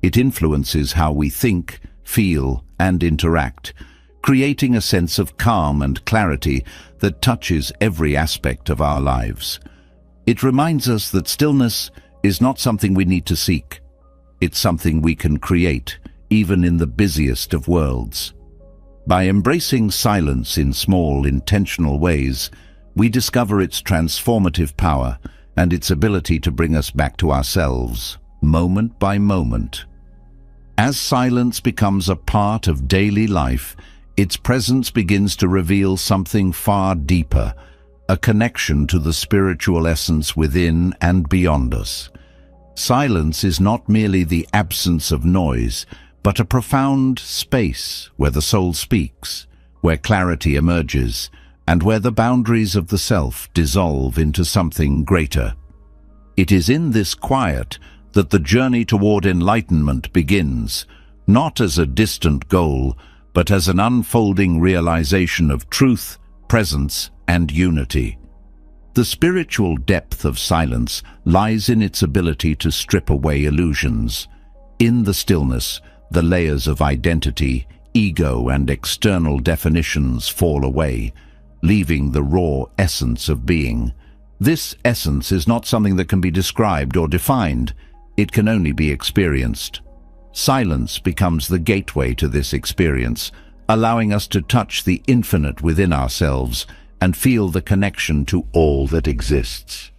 It influences how we think, feel, and interact, creating a sense of calm and clarity that touches every aspect of our lives. It reminds us that stillness is not something we need to seek. It's something we can create, even in the busiest of worlds. By embracing silence in small, intentional ways, we discover its transformative power and its ability to bring us back to ourselves, moment by moment. As silence becomes a part of daily life, its presence begins to reveal something far deeper, a connection to the spiritual essence within and beyond us. Silence is not merely the absence of noise, but a profound space where the soul speaks, where clarity emerges, and where the boundaries of the self dissolve into something greater. It is in this quiet that the journey toward enlightenment begins, not as a distant goal, but as an unfolding realization of truth, presence, and unity. The spiritual depth of silence lies in its ability to strip away illusions. In the stillness, the layers of identity, ego, and external definitions fall away, leaving the raw essence of being. This essence is not something that can be described or defined. It can only be experienced. Silence becomes the gateway to this experience, allowing us to touch the infinite within ourselves and feel the connection to all that exists.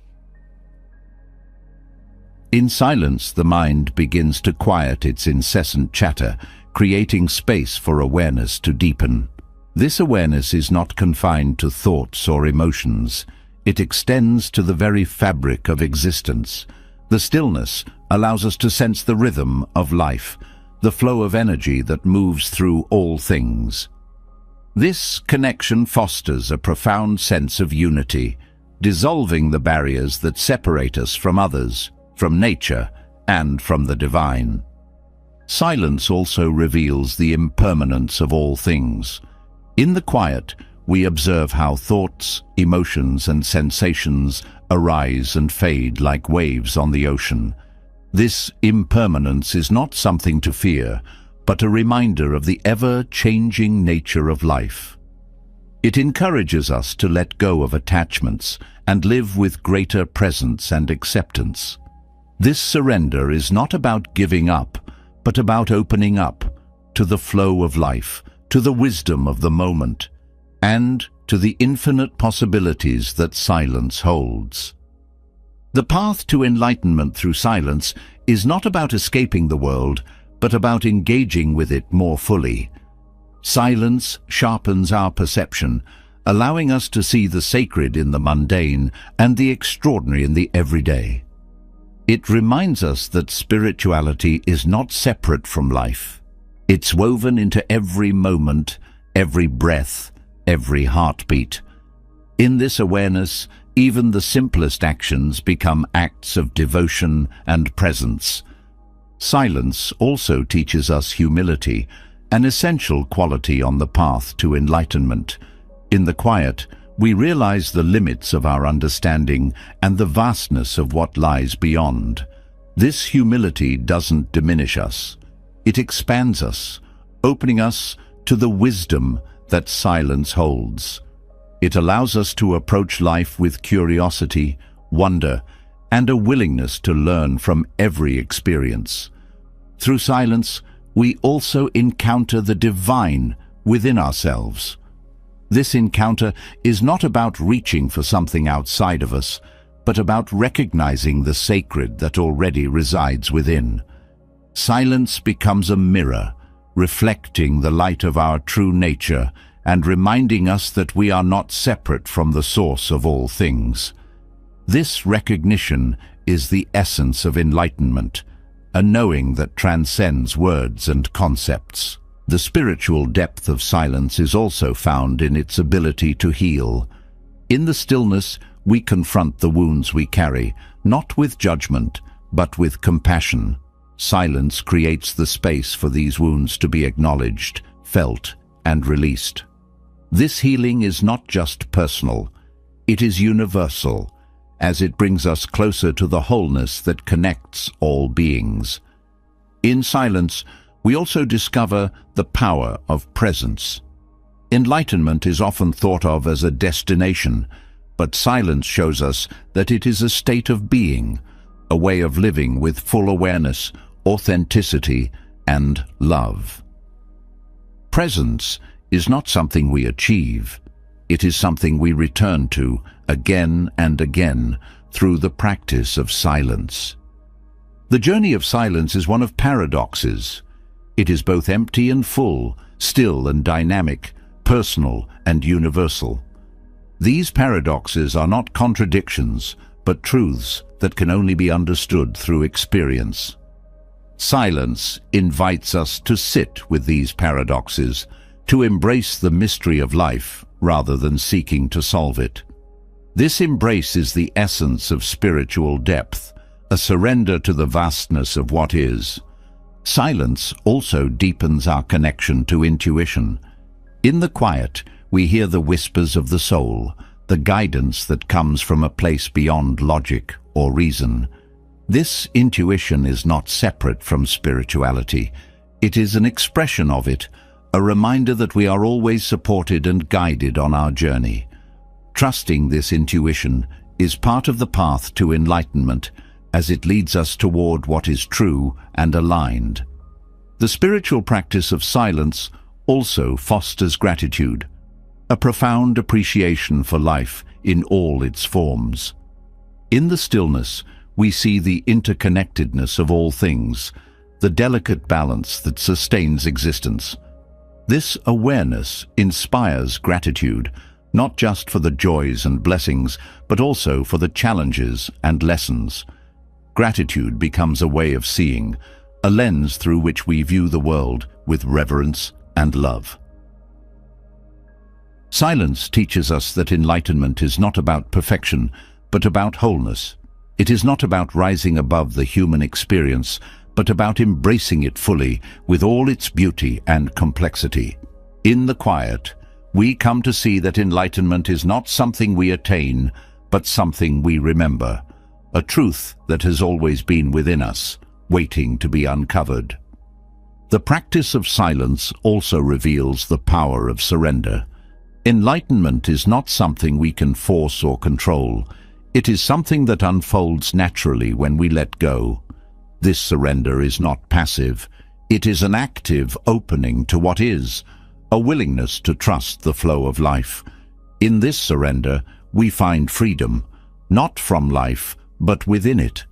In silence, the mind begins to quiet its incessant chatter, creating space for awareness to deepen. This awareness is not confined to thoughts or emotions. It extends to the very fabric of existence. The stillness allows us to sense the rhythm of life, the flow of energy that moves through all things. This connection fosters a profound sense of unity, dissolving the barriers that separate us from others, from nature, and from the divine. Silence also reveals the impermanence of all things. In the quiet, we observe how thoughts, emotions, and sensations arise and fade like waves on the ocean. This impermanence is not something to fear, but a reminder of the ever-changing nature of life. It encourages us to let go of attachments and live with greater presence and acceptance. This surrender is not about giving up, but about opening up to the flow of life, to the wisdom of the moment, and to the infinite possibilities that silence holds. The path to enlightenment through silence is not about escaping the world, but about engaging with it more fully. Silence sharpens our perception, allowing us to see the sacred in the mundane and the extraordinary in the everyday. It reminds us that spirituality is not separate from life. It's woven into every moment, every breath, every heartbeat. In this awareness, even the simplest actions become acts of devotion and presence. Silence also teaches us humility, an essential quality on the path to enlightenment. In the quiet, we realize the limits of our understanding and the vastness of what lies beyond. This humility doesn't diminish us. It expands us, opening us to the wisdom that silence holds. It allows us to approach life with curiosity, wonder, and a willingness to learn from every experience. Through silence, we also encounter the divine within ourselves. This encounter is not about reaching for something outside of us, but about recognizing the sacred that already resides within. Silence becomes a mirror, reflecting the light of our true nature and reminding us that we are not separate from the source of all things. This recognition is the essence of enlightenment, a knowing that transcends words and concepts. The spiritual depth of silence is also found in its ability to heal. In the stillness, we confront the wounds we carry, not with judgment, but with compassion. Silence creates the space for these wounds to be acknowledged, felt, and released. This healing is not just personal, it is universal, as it brings us closer to the wholeness that connects all beings. In silence, we also discover the power of presence. Enlightenment is often thought of as a destination, but silence shows us that it is a state of being, a way of living with full awareness, authenticity, and love. Presence is not something we achieve. It is something we return to again and again through the practice of silence. The journey of silence is one of paradoxes. It is both empty and full, still and dynamic, personal and universal. These paradoxes are not contradictions, but truths that can only be understood through experience. Silence invites us to sit with these paradoxes, to embrace the mystery of life rather than seeking to solve it. This embrace is the essence of spiritual depth, a surrender to the vastness of what is. Silence also deepens our connection to intuition. In the quiet, we hear the whispers of the soul, the guidance that comes from a place beyond logic or reason. This intuition is not separate from spirituality. It is an expression of it, a reminder that we are always supported and guided on our journey. Trusting this intuition is part of the path to enlightenment, as it leads us toward what is true and aligned. The spiritual practice of silence also fosters gratitude, a profound appreciation for life in all its forms. In the stillness, we see the interconnectedness of all things, the delicate balance that sustains existence. This awareness inspires gratitude, not just for the joys and blessings, but also for the challenges and lessons. Gratitude becomes a way of seeing, a lens through which we view the world with reverence and love. Silence teaches us that enlightenment is not about perfection, but about wholeness. It is not about rising above the human experience, but about embracing it fully with all its beauty and complexity. In the quiet, we come to see that enlightenment is not something we attain, but something we remember, a truth that has always been within us, waiting to be uncovered. The practice of silence also reveals the power of surrender. Enlightenment is not something we can force or control. It is something that unfolds naturally when we let go. This surrender is not passive. It is an active opening to what is, a willingness to trust the flow of life. In this surrender, we find freedom, not from life, but within it.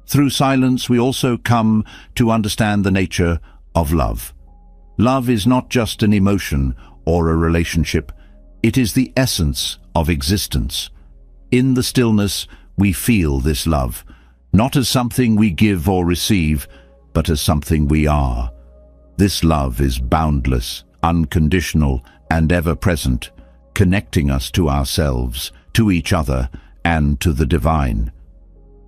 Through silence, we also come to understand the nature of love. Love is not just an emotion or a relationship. It is the essence of existence. In the stillness, we feel this love, not as something we give or receive, but as something we are. This love is boundless, unconditional, and ever-present, connecting us to ourselves, to each other, and to the divine.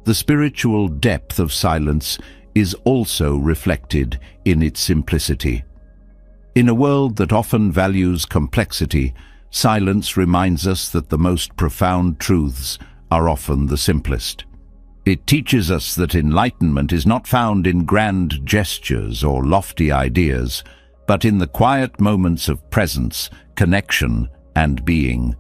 The spiritual depth of silence is also reflected in its simplicity. In a world that often values complexity, silence reminds us that the most profound truths are often the simplest. It teaches us that enlightenment is not found in grand gestures or lofty ideas, but in the quiet moments of presence, connection, and being.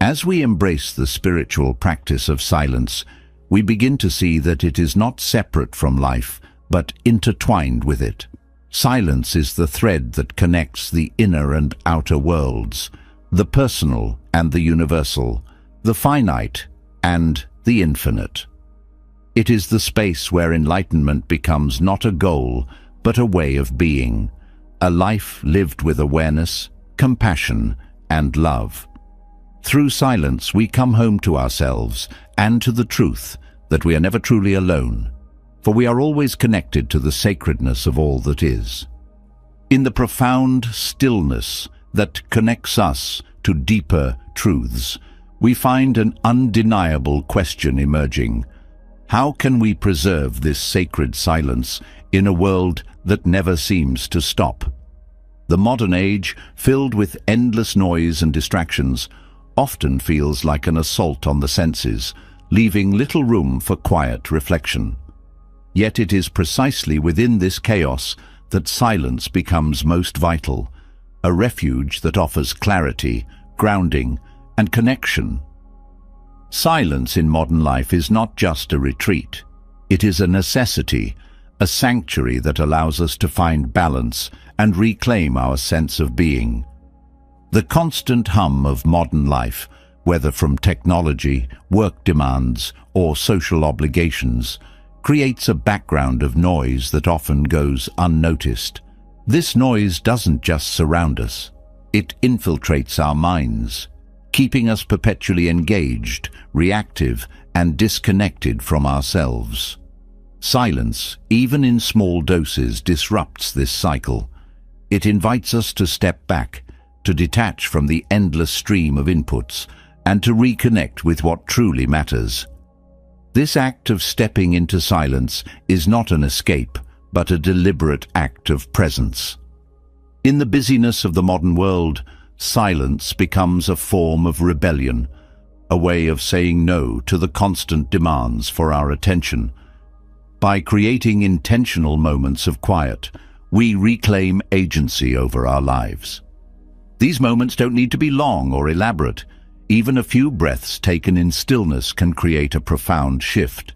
As we embrace the spiritual practice of silence, we begin to see that it is not separate from life, but intertwined with it. Silence is the thread that connects the inner and outer worlds, the personal and the universal, the finite and the infinite. It is the space where enlightenment becomes not a goal, but a way of being, a life lived with awareness, compassion, and love. Through silence, we come home to ourselves and to the truth that we are never truly alone, for we are always connected to the sacredness of all that is. In the profound stillness that connects us to deeper truths, we find an undeniable question emerging. How can we preserve this sacred silence in a world that never seems to stop? The modern age, filled with endless noise and distractions, often feels like an assault on the senses, leaving little room for quiet reflection. Yet it is precisely within this chaos that silence becomes most vital, a refuge that offers clarity, grounding, and connection. Silence in modern life is not just a retreat. It is a necessity, a sanctuary that allows us to find balance and reclaim our sense of being. The constant hum of modern life, whether from technology, work demands, or social obligations, creates a background of noise that often goes unnoticed. This noise doesn't just surround us. It infiltrates our minds, keeping us perpetually engaged, reactive, and disconnected from ourselves. Silence, even in small doses, disrupts this cycle. It invites us to step back, to detach from the endless stream of inputs, and to reconnect with what truly matters. This act of stepping into silence is not an escape, but a deliberate act of presence. In the busyness of the modern world, silence becomes a form of rebellion, a way of saying no to the constant demands for our attention. By creating intentional moments of quiet, we reclaim agency over our lives. These moments don't need to be long or elaborate. Even a few breaths taken in stillness can create a profound shift.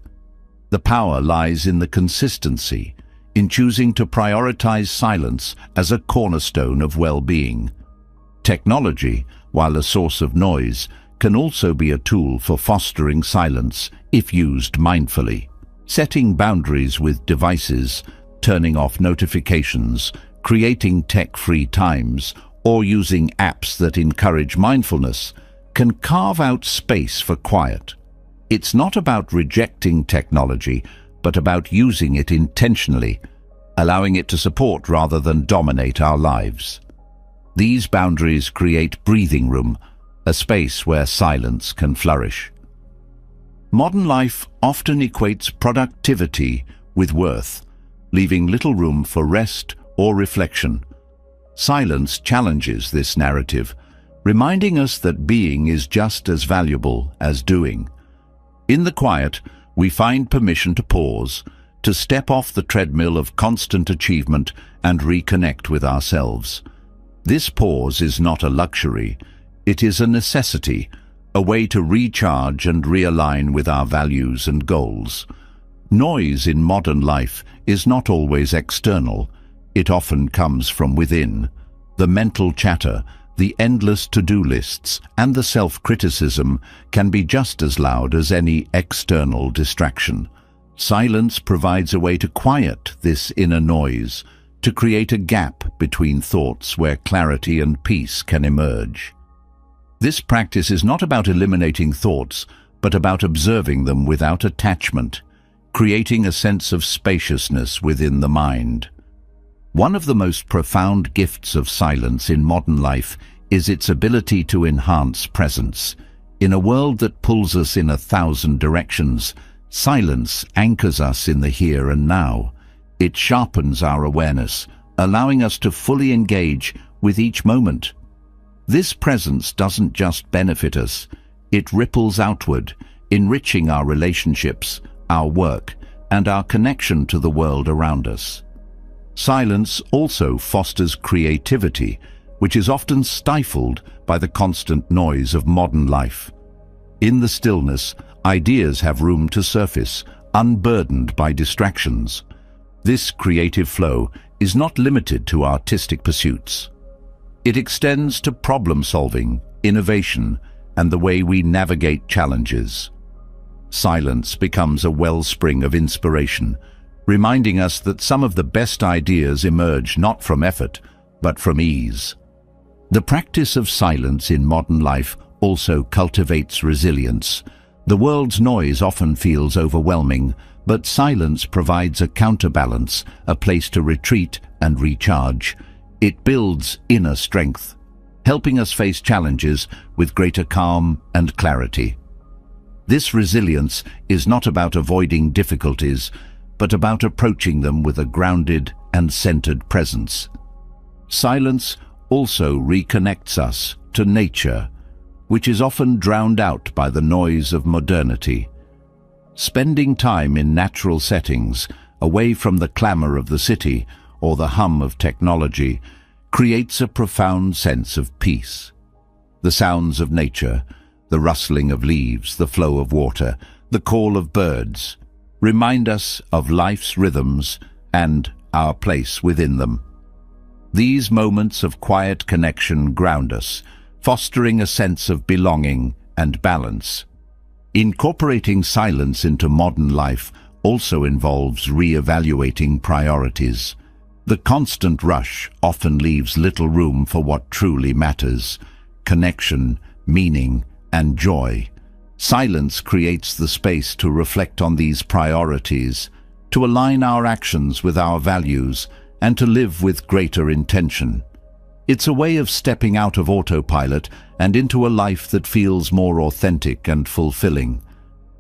The power lies in the consistency, in choosing to prioritize silence as a cornerstone of well-being. Technology, while a source of noise, can also be a tool for fostering silence if used mindfully. Setting boundaries with devices, turning off notifications, creating tech-free times, or using apps that encourage mindfulness can carve out space for quiet. It's not about rejecting technology, but about using it intentionally, allowing it to support rather than dominate our lives. These boundaries create breathing room, a space where silence can flourish. Modern life often equates productivity with worth, leaving little room for rest or reflection. Silence challenges this narrative, reminding us that being is just as valuable as doing. In the quiet, we find permission to pause, to step off the treadmill of constant achievement and reconnect with ourselves. This pause is not a luxury, it is a necessity, a way to recharge and realign with our values and goals. Noise in modern life is not always external, it often comes from within. The mental chatter, the endless to-do lists, and the self-criticism can be just as loud as any external distraction. Silence provides a way to quiet this inner noise, to create a gap between thoughts where clarity and peace can emerge. This practice is not about eliminating thoughts, but about observing them without attachment, creating a sense of spaciousness within the mind. One of the most profound gifts of silence in modern life is its ability to enhance presence. In a world that pulls us in 1,000 directions, silence anchors us in the here and now. It sharpens our awareness, allowing us to fully engage with each moment. This presence doesn't just benefit us, it ripples outward, enriching our relationships, our work, and our connection to the world around us. Silence also fosters creativity, which is often stifled by the constant noise of modern life. In the stillness, ideas have room to surface, unburdened by distractions. This creative flow is not limited to artistic pursuits. It extends to problem-solving, innovation, and the way we navigate challenges. Silence becomes a wellspring of inspiration, reminding us that some of the best ideas emerge not from effort, but from ease. The practice of silence in modern life also cultivates resilience. The world's noise often feels overwhelming, but silence provides a counterbalance, a place to retreat and recharge. It builds inner strength, helping us face challenges with greater calm and clarity. This resilience is not about avoiding difficulties, but about approaching them with a grounded and centered presence. Silence also reconnects us to nature, which is often drowned out by the noise of modernity. Spending time in natural settings, away from the clamor of the city or the hum of technology, creates a profound sense of peace. The sounds of nature, the rustling of leaves, the flow of water, the call of birds, remind us of life's rhythms and our place within them. These moments of quiet connection ground us, fostering a sense of belonging and balance. Incorporating silence into modern life also involves re-evaluating priorities. The constant rush often leaves little room for what truly matters: connection, meaning, and joy. Silence creates the space to reflect on these priorities, to align our actions with our values, and to live with greater intention. It's a way of stepping out of autopilot and into a life that feels more authentic and fulfilling.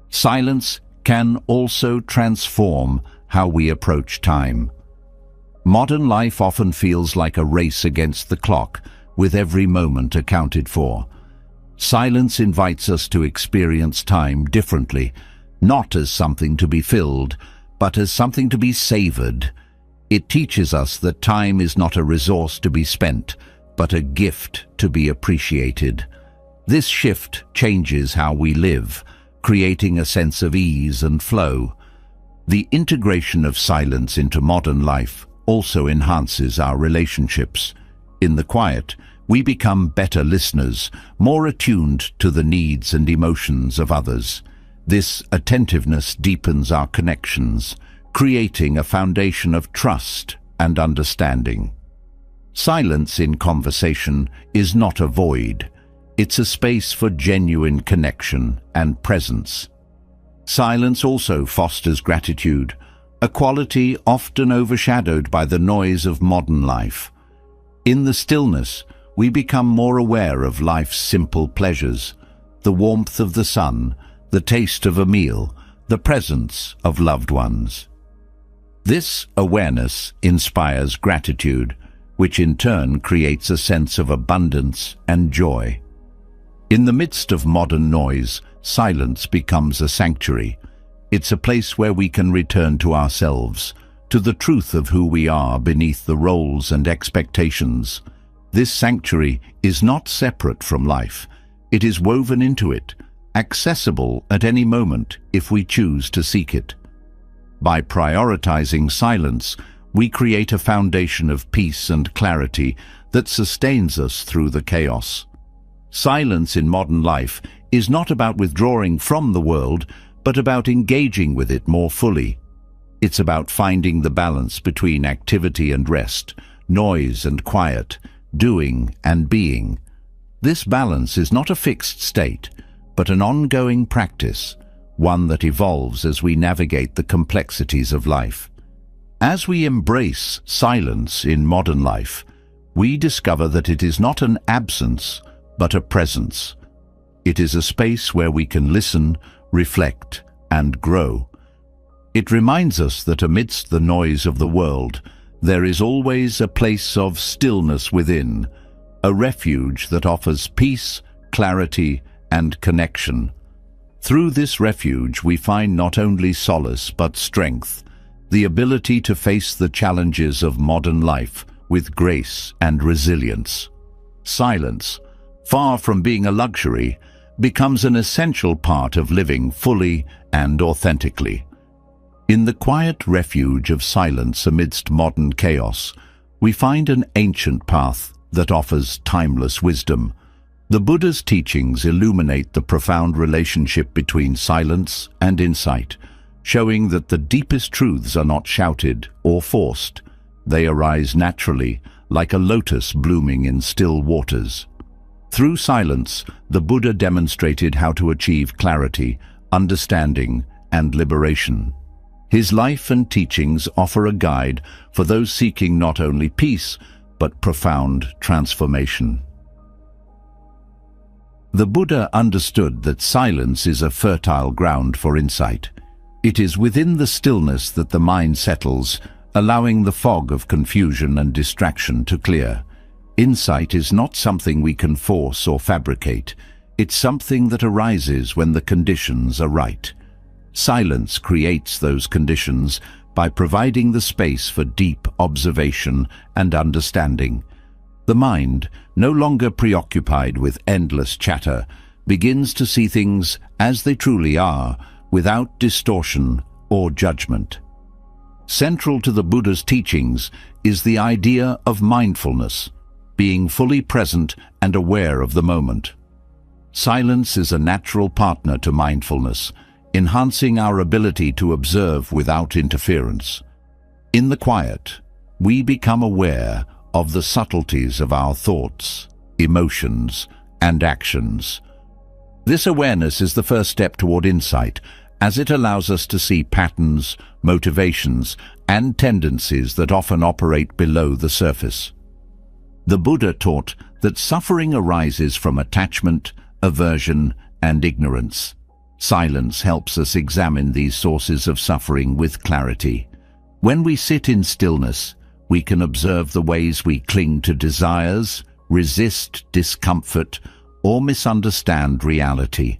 Silence can also transform how we approach time. Modern life often feels like a race against the clock, with every moment accounted for. Silence invites us to experience time differently, not as something to be filled, but as something to be savored. It teaches us that time is not a resource to be spent, but a gift to be appreciated. This shift changes how we live, creating a sense of ease and flow. The integration of silence into modern life also enhances our relationships. In the quiet, we become better listeners, more attuned to the needs and emotions of others. This attentiveness deepens our connections, creating a foundation of trust and understanding. Silence in conversation is not a void. It's a space for genuine connection and presence. Silence also fosters gratitude, a quality often overshadowed by the noise of modern life. In the stillness, we become more aware of life's simple pleasures, the warmth of the sun, the taste of a meal, the presence of loved ones. This awareness inspires gratitude, which in turn creates a sense of abundance and joy. In the midst of modern noise, silence becomes a sanctuary. It's a place where we can return to ourselves, to the truth of who we are beneath the roles and expectations. This sanctuary is not separate from life. It is woven into it, accessible at any moment if we choose to seek it. By prioritizing silence, we create a foundation of peace and clarity that sustains us through the chaos. Silence in modern life is not about withdrawing from the world, but about engaging with it more fully. It's about finding the balance between activity and rest, noise and quiet, doing and being. This balance is not a fixed state, but an ongoing practice, one that evolves as we navigate the complexities of life. As we embrace silence in modern life, we discover that it is not an absence, but a presence. It is a space where we can listen, reflect, and grow. It reminds us that amidst the noise of the world, there is always a place of stillness within, a refuge that offers peace, clarity, and connection. Through this refuge, we find not only solace but strength, the ability to face the challenges of modern life with grace and resilience. Silence, far from being a luxury, becomes an essential part of living fully and authentically. In the quiet refuge of silence amidst modern chaos, we find an ancient path that offers timeless wisdom. The Buddha's teachings illuminate the profound relationship between silence and insight, showing that the deepest truths are not shouted or forced. They arise naturally, like a lotus blooming in still waters. Through silence, the Buddha demonstrated how to achieve clarity, understanding, and liberation. His life and teachings offer a guide for those seeking not only peace, but profound transformation. The Buddha understood that silence is a fertile ground for insight. It is within the stillness that the mind settles, allowing the fog of confusion and distraction to clear. Insight is not something we can force or fabricate. It's something that arises when the conditions are right. Silence creates those conditions by providing the space for deep observation and understanding. The mind, no longer preoccupied with endless chatter, begins to see things as they truly are, without distortion or judgment. Central to the Buddha's teachings is the idea of mindfulness, being fully present and aware of the moment. Silence is a natural partner to mindfulness, enhancing our ability to observe without interference. In the quiet, we become aware of the subtleties of our thoughts, emotions, and actions. This awareness is the first step toward insight, as it allows us to see patterns, motivations, and tendencies that often operate below the surface. The Buddha taught that suffering arises from attachment, aversion, and ignorance. Silence helps us examine these sources of suffering with clarity. When we sit in stillness, we can observe the ways we cling to desires, resist discomfort, or misunderstand reality.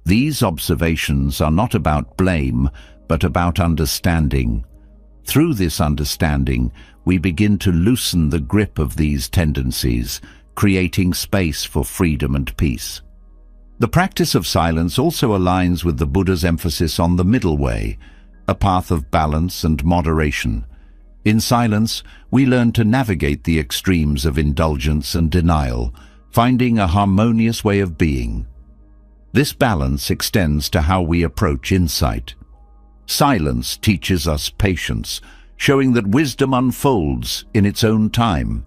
These observations are not about blame, but about understanding. Through this understanding, we begin to loosen the grip of these tendencies, creating space for freedom and peace. The practice of silence also aligns with the Buddha's emphasis on the middle way, a path of balance and moderation. In silence, we learn to navigate the extremes of indulgence and denial, finding a harmonious way of being. This balance extends to how we approach insight. Silence teaches us patience, showing that wisdom unfolds in its own time.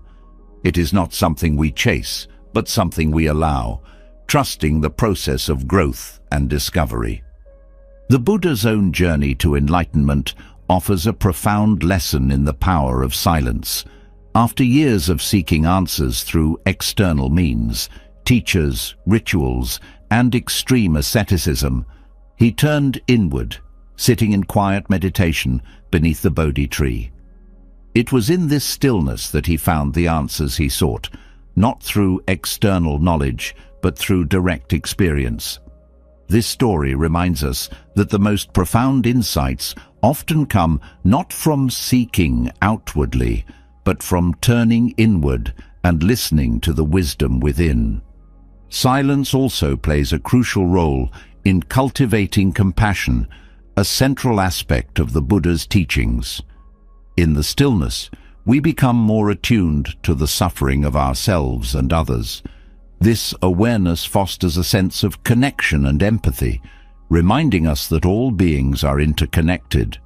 It is not something we chase, but something we allow, trusting the process of growth and discovery. The Buddha's own journey to enlightenment offers a profound lesson in the power of silence. After years of seeking answers through external means, teachers, rituals, and extreme asceticism, he turned inward, sitting in quiet meditation beneath the Bodhi tree. It was in this stillness that he found the answers he sought, not through external knowledge, but through direct experience. This story reminds us that the most profound insights often come not from seeking outwardly, but from turning inward and listening to the wisdom within. Silence also plays a crucial role in cultivating compassion, a central aspect of the Buddha's teachings. In the stillness, we become more attuned to the suffering of ourselves and others. This awareness fosters a sense of connection and empathy, reminding us that all beings are interconnected.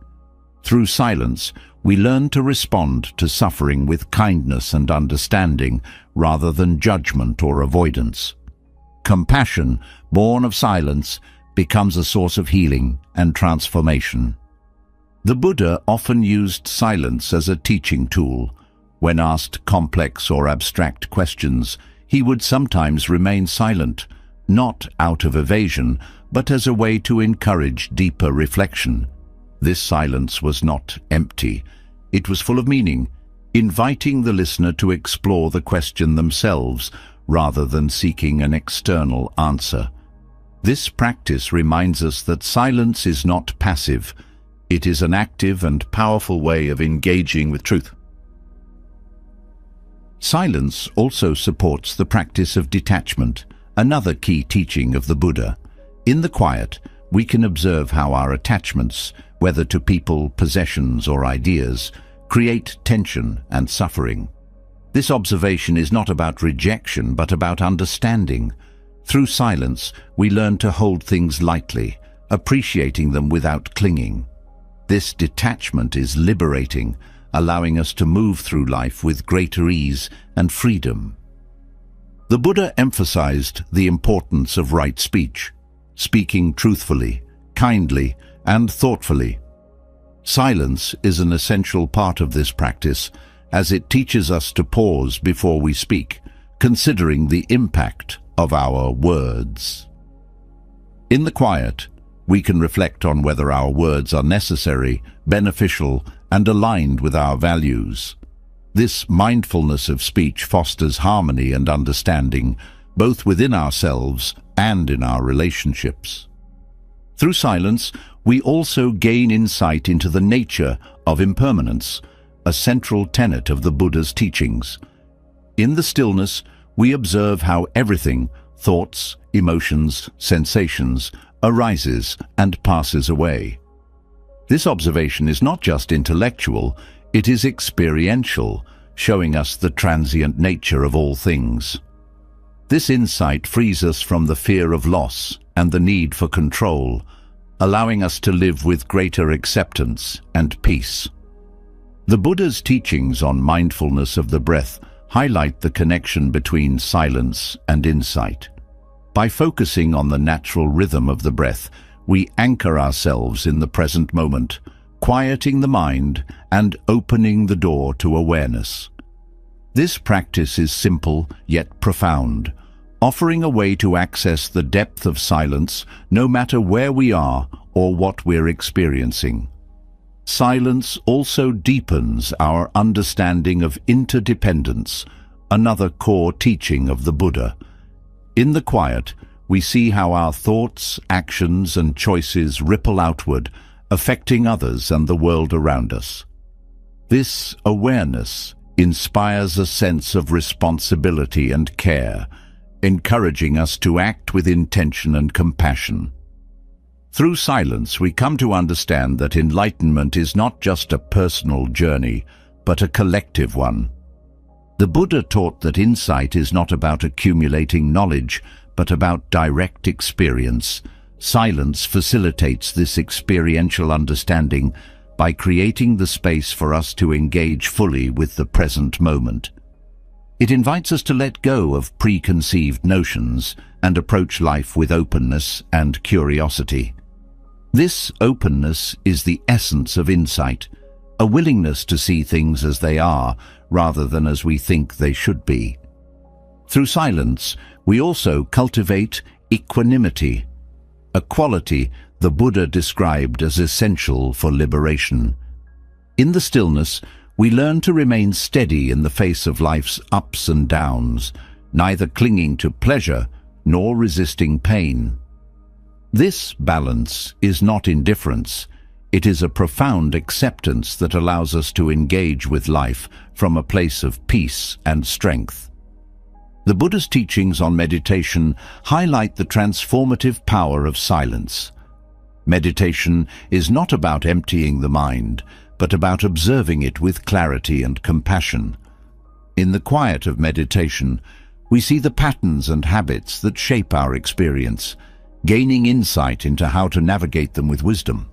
Through silence, we learn to respond to suffering with kindness and understanding rather than judgment or avoidance. Compassion, born of silence, becomes a source of healing and transformation. The Buddha often used silence as a teaching tool. When asked complex or abstract questions, he would sometimes remain silent, not out of evasion, but as a way to encourage deeper reflection. This silence was not empty. It was full of meaning, inviting the listener to explore the question themselves rather than seeking an external answer. This practice reminds us that silence is not passive. It is an active and powerful way of engaging with truth. Silence also supports the practice of detachment, another key teaching of the Buddha. In the quiet, we can observe how our attachments, whether to people, possessions, or ideas, create tension and suffering. This observation is not about rejection, but about understanding. Through silence, we learn to hold things lightly, appreciating them without clinging. This detachment is liberating, allowing us to move through life with greater ease and freedom. The Buddha emphasized the importance of right speech, speaking truthfully, kindly, and thoughtfully. Silence is an essential part of this practice, as it teaches us to pause before we speak, considering the impact of our words. In the quiet, we can reflect on whether our words are necessary, beneficial, and aligned with our values. This mindfulness of speech fosters harmony and understanding, both within ourselves and in our relationships. Through silence, we also gain insight into the nature of impermanence, a central tenet of the Buddha's teachings. In the stillness, we observe how everything, thoughts, emotions, sensations, arises and passes away. This observation is not just intellectual, it is experiential, showing us the transient nature of all things. This insight frees us from the fear of loss and the need for control, allowing us to live with greater acceptance and peace. The Buddha's teachings on mindfulness of the breath highlight the connection between silence and insight. By focusing on the natural rhythm of the breath, we anchor ourselves in the present moment, quieting the mind and opening the door to awareness. This practice is simple yet profound, offering a way to access the depth of silence no matter where we are or what we're experiencing. Silence also deepens our understanding of interdependence, another core teaching of the Buddha. In the quiet, we see how our thoughts, actions, and choices ripple outward, affecting others and the world around us. This awareness inspires a sense of responsibility and care, encouraging us to act with intention and compassion. Through silence, we come to understand that enlightenment is not just a personal journey, but a collective one. The Buddha taught that insight is not about accumulating knowledge, but about direct experience. Silence facilitates this experiential understanding by creating the space for us to engage fully with the present moment. It invites us to let go of preconceived notions and approach life with openness and curiosity. This openness is the essence of insight, a willingness to see things as they are rather than as we think they should be. Through silence, we also cultivate equanimity, a quality the Buddha described as essential for liberation. In the stillness, we learn to remain steady in the face of life's ups and downs, neither clinging to pleasure nor resisting pain. This balance is not indifference. It is a profound acceptance that allows us to engage with life from a place of peace and strength. The Buddha's teachings on meditation highlight the transformative power of silence. Meditation is not about emptying the mind, but about observing it with clarity and compassion. In the quiet of meditation, we see the patterns and habits that shape our experience, gaining insight into how to navigate them with wisdom.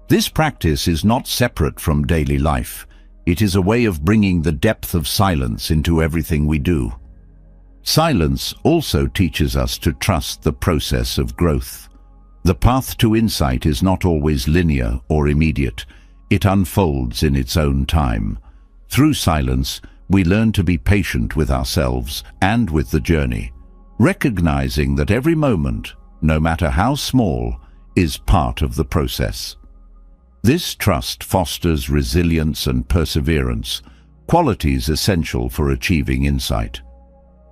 This practice is not separate from daily life. It is a way of bringing the depth of silence into everything we do. Silence also teaches us to trust the process of growth. The path to insight is not always linear or immediate. It unfolds in its own time. Through silence, we learn to be patient with ourselves and with the journey, recognizing that every moment, no matter how small, is part of the process. This trust fosters resilience and perseverance, qualities essential for achieving insight.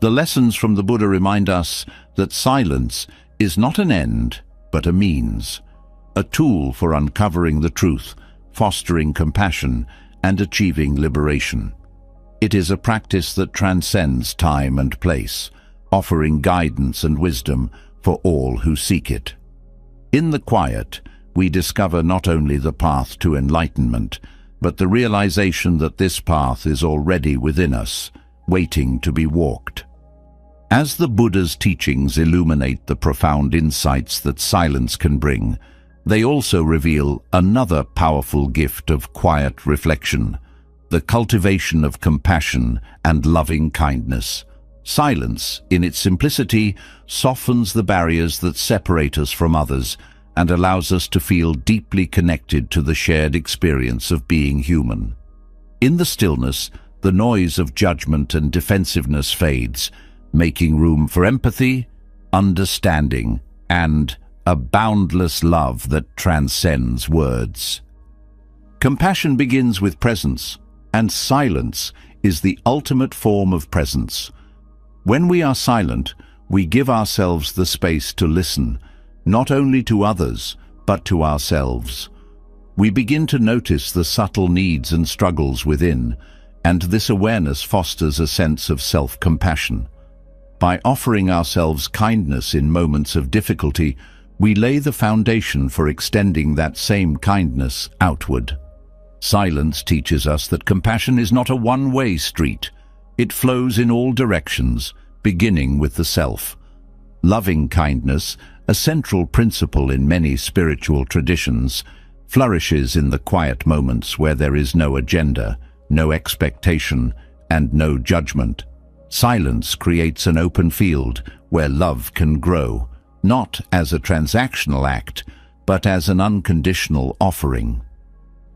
The lessons from the Buddha remind us that silence is not an end, but a means, a tool for uncovering the truth, fostering compassion, and achieving liberation. It is a practice that transcends time and place, offering guidance and wisdom for all who seek it. In the quiet, we discover not only the path to enlightenment, but the realization that this path is already within us, waiting to be walked. As the Buddha's teachings illuminate the profound insights that silence can bring, they also reveal another powerful gift of quiet reflection, the cultivation of compassion and loving kindness. Silence, in its simplicity, softens the barriers that separate us from others and allows us to feel deeply connected to the shared experience of being human. In the stillness, the noise of judgment and defensiveness fades, making room for empathy, understanding, and a boundless love that transcends words. Compassion begins with presence, and silence is the ultimate form of presence. When we are silent, we give ourselves the space to listen, not only to others, but to ourselves. We begin to notice the subtle needs and struggles within, and this awareness fosters a sense of self-compassion. By offering ourselves kindness in moments of difficulty, we lay the foundation for extending that same kindness outward. Silence teaches us that compassion is not a one-way street. It flows in all directions, beginning with the self. Loving kindness, a central principle in many spiritual traditions, flourishes in the quiet moments where there is no agenda, no expectation, and no judgment. Silence creates an open field where love can grow, not as a transactional act, but as an unconditional offering.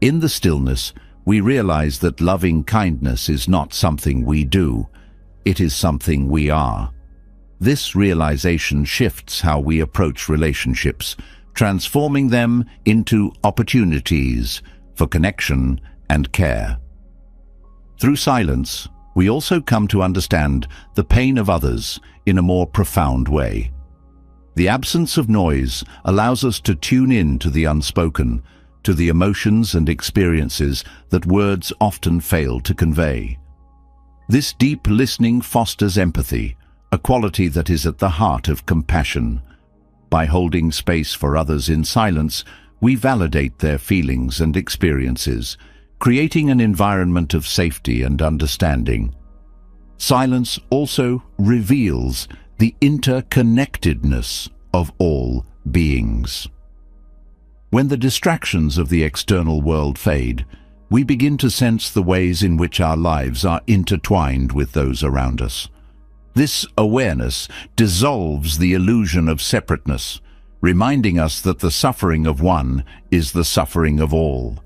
In the stillness, we realize that loving kindness is not something we do, it is something we are. This realization shifts how we approach relationships, transforming them into opportunities for connection and care. Through silence, we also come to understand the pain of others in a more profound way. The absence of noise allows us to tune in to the unspoken, to the emotions and experiences that words often fail to convey. This deep listening fosters empathy, a quality that is at the heart of compassion. By holding space for others in silence, we validate their feelings and experiences, creating an environment of safety and understanding. Silence also reveals the interconnectedness of all beings. When the distractions of the external world fade, we begin to sense the ways in which our lives are intertwined with those around us. This awareness dissolves the illusion of separateness, reminding us that the suffering of one is the suffering of all.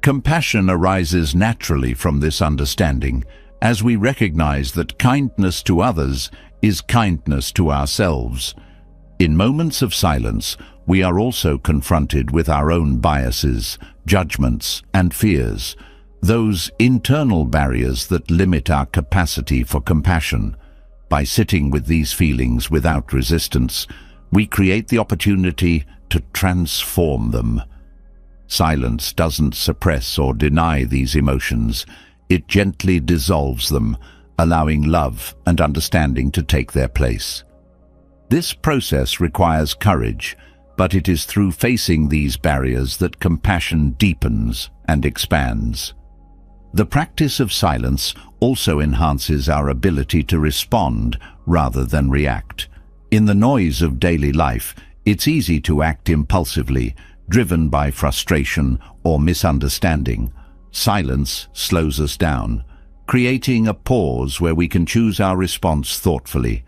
Compassion arises naturally from this understanding, as we recognize that kindness to others is kindness to ourselves. In moments of silence, we are also confronted with our own biases, judgments, and fears, those internal barriers that limit our capacity for compassion. By sitting with these feelings without resistance, we create the opportunity to transform them. Silence doesn't suppress or deny these emotions. It gently dissolves them, allowing love and understanding to take their place. This process requires courage, but it is through facing these barriers that compassion deepens and expands. The practice of silence also enhances our ability to respond rather than react. In the noise of daily life, it's easy to act impulsively, driven by frustration or misunderstanding. Silence slows us down, creating a pause where we can choose our response thoughtfully.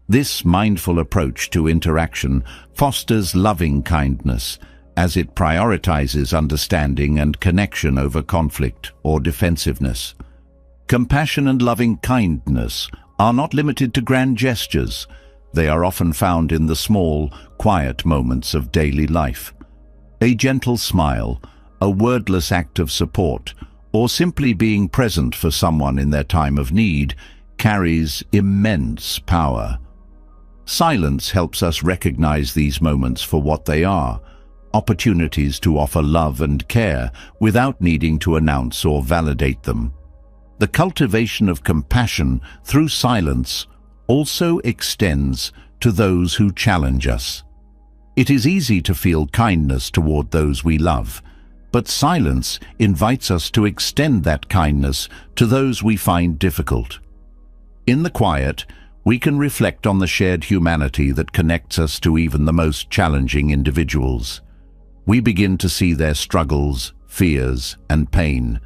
This mindful approach to interaction fosters loving kindness, as it prioritizes understanding and connection over conflict or defensiveness. Compassion and loving kindness are not limited to grand gestures. They are often found in the small, quiet moments of daily life. A gentle smile, a wordless act of support, or simply being present for someone in their time of need carries immense power. Silence helps us recognize these moments for what they are, opportunities to offer love and care without needing to announce or validate them. The cultivation of compassion through silence also extends to those who challenge us. It is easy to feel kindness toward those we love, but silence invites us to extend that kindness to those we find difficult. In the quiet, we can reflect on the shared humanity that connects us to even the most challenging individuals. We begin to see their struggles, fears, and pain,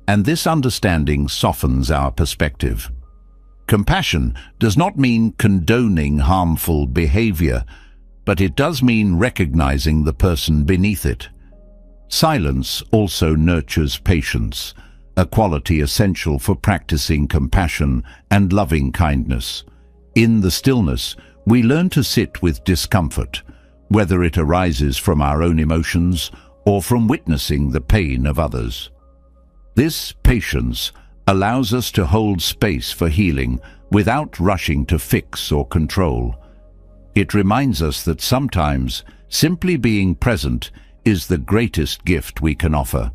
and this understanding softens our perspective. Compassion does not mean condoning harmful behavior, but it does mean recognizing the person beneath it. Silence also nurtures patience, a quality essential for practicing compassion and loving kindness. In the stillness, we learn to sit with discomfort, whether it arises from our own emotions or from witnessing the pain of others. This patience allows us to hold space for healing without rushing to fix or control. It reminds us that sometimes simply being present is the greatest gift we can offer.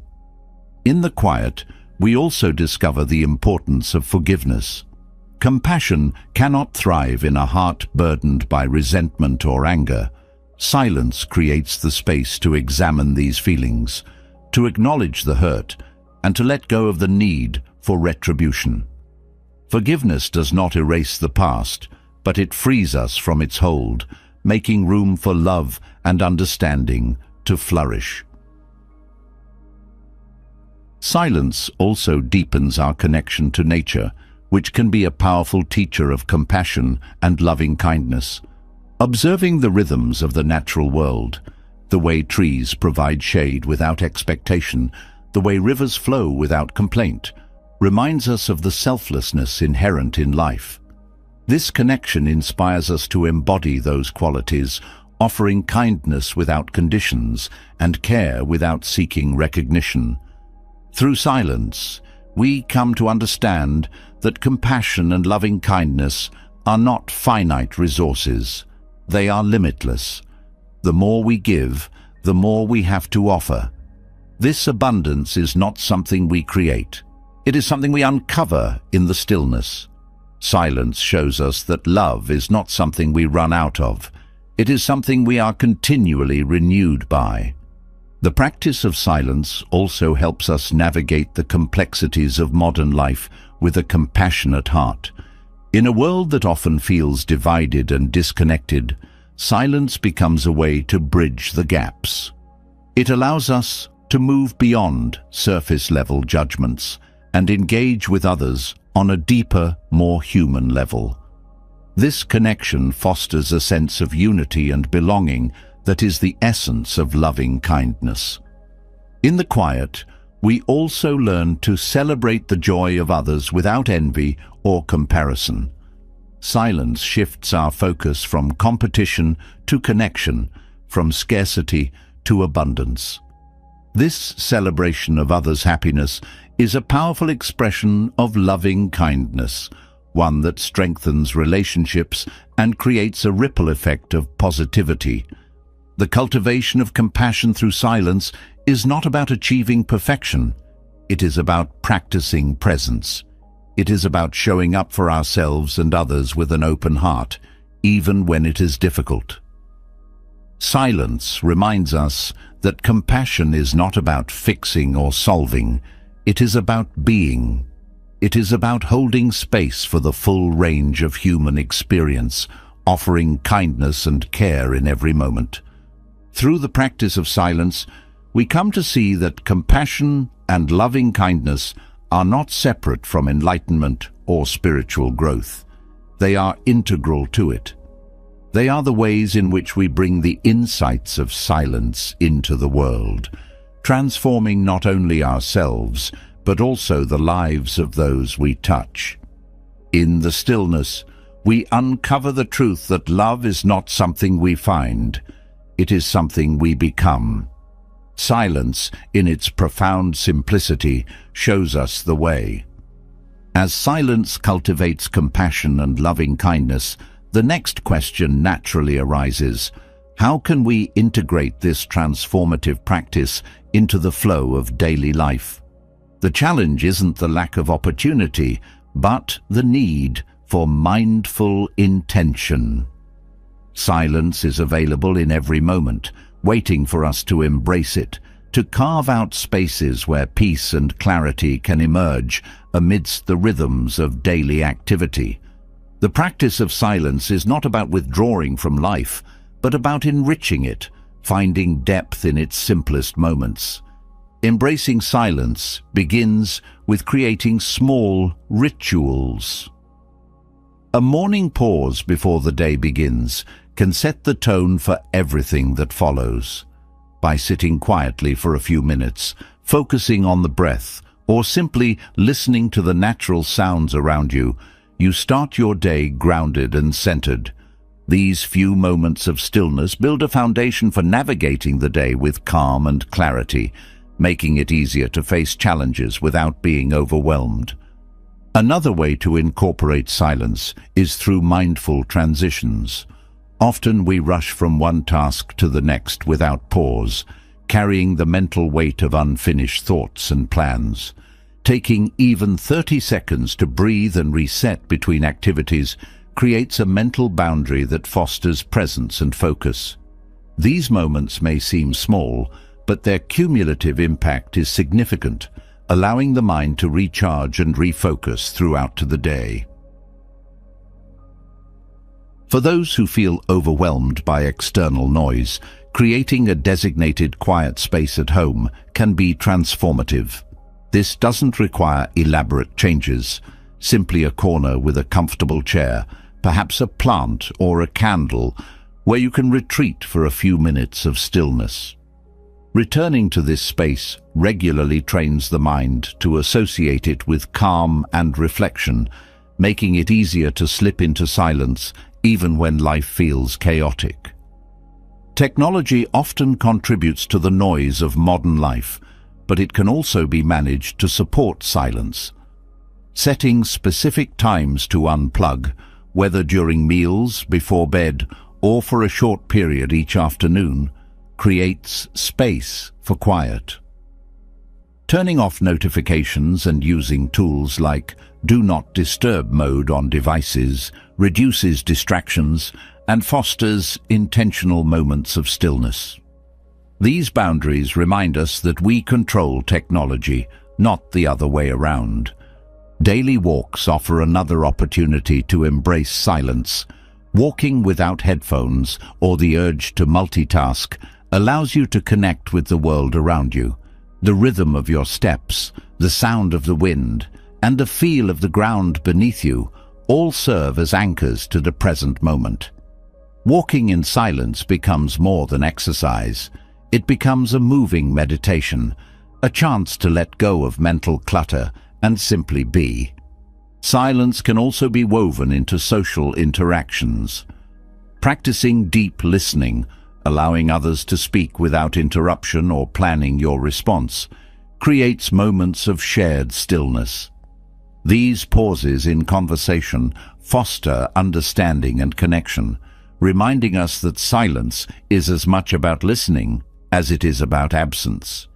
In the quiet, we also discover the importance of forgiveness. Compassion cannot thrive in a heart burdened by resentment or anger. Silence creates the space to examine these feelings, to acknowledge the hurt, and to let go of the need for retribution. Forgiveness does not erase the past, but it frees us from its hold, making room for love and understanding to flourish. Silence also deepens our connection to nature, which can be a powerful teacher of compassion and loving kindness. Observing the rhythms of the natural world, the way trees provide shade without expectation, the way rivers flow without complaint, reminds us of the selflessness inherent in life. This connection inspires us to embody those qualities, offering kindness without conditions and care without seeking recognition. Through silence, we come to understand that compassion and loving kindness are not finite resources. They are limitless. The more we give, the more we have to offer. This abundance is not something we create. It is something we uncover in the stillness. Silence shows us that love is not something we run out of. It is something we are continually renewed by. The practice of silence also helps us navigate the complexities of modern life with a compassionate heart. In a world that often feels divided and disconnected, silence becomes a way to bridge the gaps. It allows us to move beyond surface-level judgments and engage with others on a deeper, more human level. This connection fosters a sense of unity and belonging that is the essence of loving kindness. In the quiet, we also learn to celebrate the joy of others without envy or comparison. Silence shifts our focus from competition to connection, from scarcity to abundance. This celebration of others' happiness is a powerful expression of loving kindness, one that strengthens relationships and creates a ripple effect of positivity. The cultivation of compassion through silence is not about achieving perfection. It is about practicing presence. It is about showing up for ourselves and others with an open heart, even when it is difficult. Silence reminds us that compassion is not about fixing or solving. It is about being. It is about holding space for the full range of human experience, offering kindness and care in every moment. Through the practice of silence, we come to see that compassion and loving kindness are not separate from enlightenment or spiritual growth. They are integral to it. They are the ways in which we bring the insights of silence into the world, transforming not only ourselves, but also the lives of those we touch. In the stillness, we uncover the truth that love is not something we find. It is something we become. Silence, in its profound simplicity, shows us the way. As silence cultivates compassion and loving kindness, the next question naturally arises: how can we integrate this transformative practice into the flow of daily life? The challenge isn't the lack of opportunity, but the need for mindful intention. Silence is available in every moment, waiting for us to embrace it, to carve out spaces where peace and clarity can emerge amidst the rhythms of daily activity. The practice of silence is not about withdrawing from life, but about enriching it, finding depth in its simplest moments. Embracing silence begins with creating small rituals. A morning pause before the day begins can set the tone for everything that follows. By sitting quietly for a few minutes, focusing on the breath, or simply listening to the natural sounds around you, you start your day grounded and centered. These few moments of stillness build a foundation for navigating the day with calm and clarity, making it easier to face challenges without being overwhelmed. Another way to incorporate silence is through mindful transitions. Often we rush from one task to the next without pause, carrying the mental weight of unfinished thoughts and plans. Taking even 30 seconds to breathe and reset between activities creates a mental boundary that fosters presence and focus. These moments may seem small, but their cumulative impact is significant, allowing the mind to recharge and refocus throughout the day. For those who feel overwhelmed by external noise, creating a designated quiet space at home can be transformative. This doesn't require elaborate changes, simply a corner with a comfortable chair, perhaps a plant or a candle, where you can retreat for a few minutes of stillness. Returning to this space regularly trains the mind to associate it with calm and reflection, making it easier to slip into silence even when life feels chaotic. Technology often contributes to the noise of modern life, but it can also be managed to support silence. Setting specific times to unplug, whether during meals, before bed, or for a short period each afternoon, creates space for quiet. Turning off notifications and using tools like Do Not Disturb mode on devices reduces distractions and fosters intentional moments of stillness. These boundaries remind us that we control technology, not the other way around. Daily walks offer another opportunity to embrace silence. Walking without headphones or the urge to multitask allows you to connect with the world around you. The rhythm of your steps, the sound of the wind, and the feel of the ground beneath you all serve as anchors to the present moment. Walking in silence becomes more than exercise. It becomes a moving meditation, a chance to let go of mental clutter and simply be. Silence can also be woven into social interactions. Practicing deep listening, allowing others to speak without interruption or planning your response, creates moments of shared stillness. These pauses in conversation foster understanding and connection, reminding us that silence is as much about listening as it is about absence.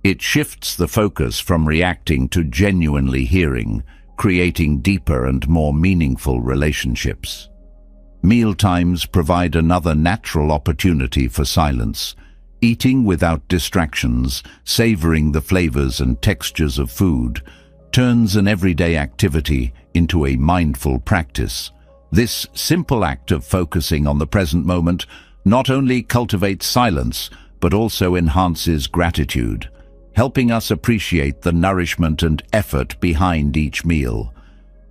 It shifts the focus from reacting to genuinely hearing, creating deeper and more meaningful relationships. Mealtimes provide another natural opportunity for silence. Eating without distractions, savoring the flavors and textures of food, turns an everyday activity into a mindful practice. This simple act of focusing on the present moment not only cultivates silence, but also enhances gratitude, helping us appreciate the nourishment and effort behind each meal.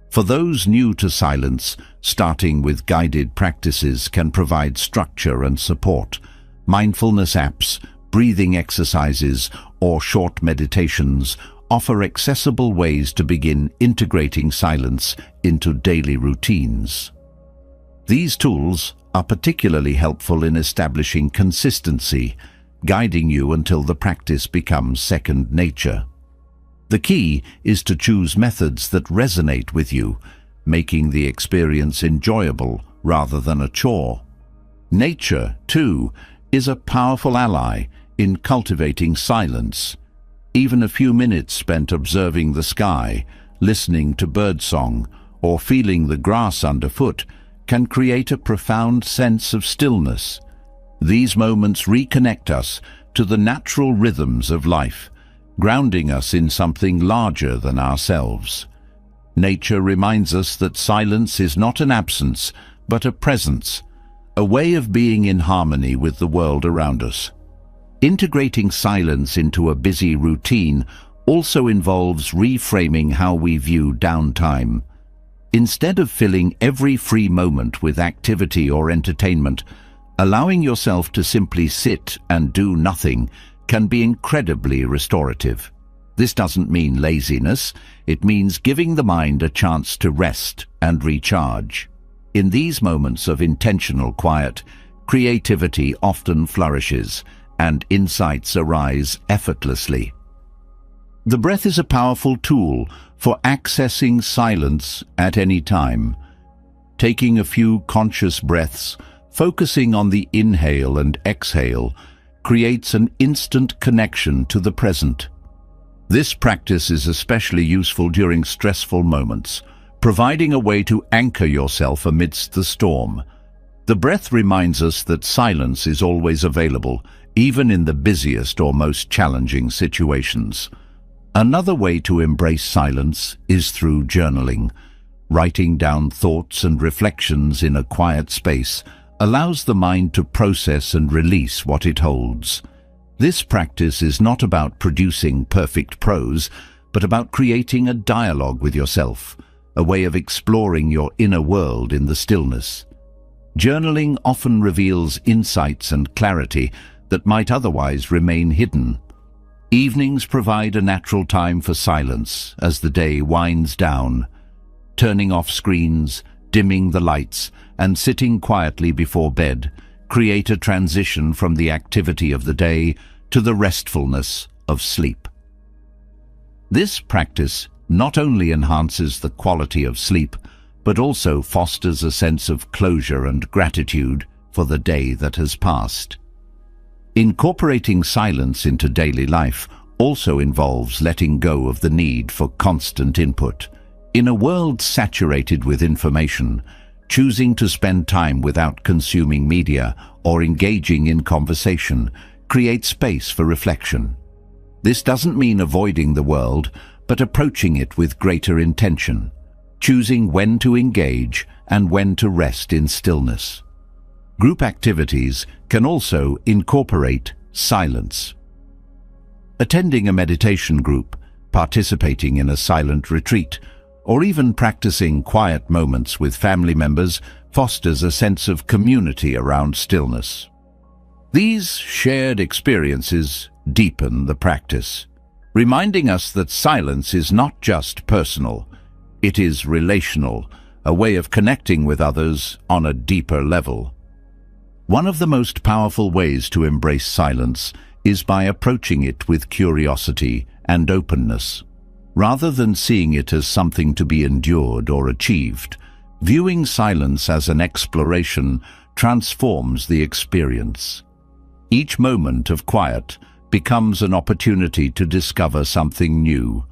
For those new to silence, starting with guided practices can provide structure and support. Mindfulness apps, breathing exercises, or short meditations offer accessible ways to begin integrating silence into daily routines. These tools are particularly helpful in establishing consistency, guiding you until the practice becomes second nature. The key is to choose methods that resonate with you, making the experience enjoyable rather than a chore. Nature, too, is a powerful ally in cultivating silence. Even a few minutes spent observing the sky, listening to birdsong, or feeling the grass underfoot can create a profound sense of stillness. These moments reconnect us to the natural rhythms of life, grounding us in something larger than ourselves. Nature reminds us that silence is not an absence, but a presence, a way of being in harmony with the world around us. Integrating silence into a busy routine also involves reframing how we view downtime. Instead of filling every free moment with activity or entertainment, allowing yourself to simply sit and do nothing can be incredibly restorative. This doesn't mean laziness, it means giving the mind a chance to rest and recharge. In these moments of intentional quiet, creativity often flourishes and insights arise effortlessly. The breath is a powerful tool for accessing silence at any time. Taking a few conscious breaths, focusing on the inhale and exhale, creates an instant connection to the present. This practice is especially useful during stressful moments, providing a way to anchor yourself amidst the storm. The breath reminds us that silence is always available, even in the busiest or most challenging situations. Another way to embrace silence is through journaling. Writing down thoughts and reflections in a quiet space allows the mind to process and release what it holds. This practice is not about producing perfect prose, but about creating a dialogue with yourself, a way of exploring your inner world in the stillness. Journaling often reveals insights and clarity that might otherwise remain hidden. Evenings provide a natural time for silence as the day winds down. Turning off screens, dimming the lights, and sitting quietly before bed create a transition from the activity of the day to the restfulness of sleep. This practice not only enhances the quality of sleep, but also fosters a sense of closure and gratitude for the day that has passed. Incorporating silence into daily life also involves letting go of the need for constant input. In a world saturated with information, choosing to spend time without consuming media or engaging in conversation creates space for reflection. This doesn't mean avoiding the world, but approaching it with greater intention, choosing when to engage and when to rest in stillness. Group activities can also incorporate silence. Attending a meditation group, participating in a silent retreat, or even practicing quiet moments with family members fosters a sense of community around stillness. These shared experiences deepen the practice, reminding us that silence is not just personal, it is relational, a way of connecting with others on a deeper level. One of the most powerful ways to embrace silence is by approaching it with curiosity and openness. Rather than seeing it as something to be endured or achieved, viewing silence as an exploration transforms the experience. Each moment of quiet becomes an opportunity to discover something new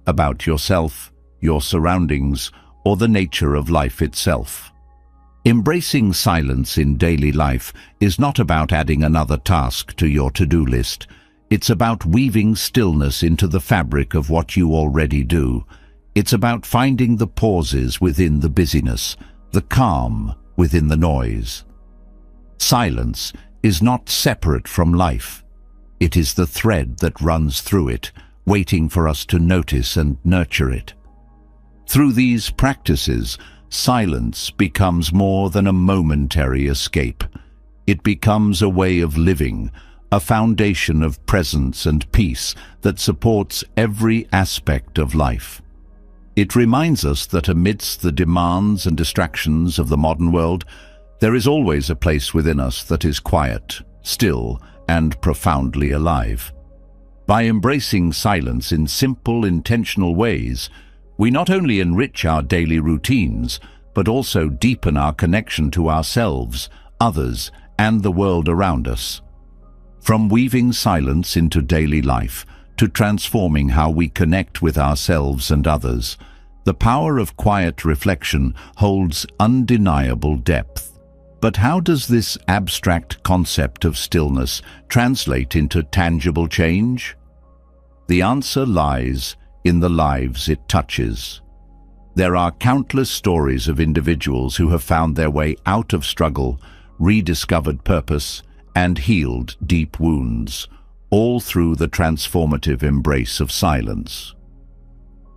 about yourself, your surroundings, or the nature of life itself. Embracing silence in daily life is not about adding another task to your to-do list. It's about weaving stillness into the fabric of what you already do. It's about finding the pauses within the busyness, the calm within the noise. Silence is not separate from life. It is the thread that runs through it, waiting for us to notice and nurture it. Through these practices, silence becomes more than a momentary escape. It becomes a way of living, a foundation of presence and peace that supports every aspect of life. It reminds us that amidst the demands and distractions of the modern world, there is always a place within us that is quiet, still, and profoundly alive. By embracing silence in simple, intentional ways, we not only enrich our daily routines, but also deepen our connection to ourselves, others, and the world around us. From weaving silence into daily life to transforming how we connect with ourselves and others, the power of quiet reflection holds undeniable depth. But how does this abstract concept of stillness translate into tangible change? The answer lies in the lives it touches. There are countless stories of individuals who have found their way out of struggle, rediscovered purpose, and healed deep wounds, all through the transformative embrace of silence.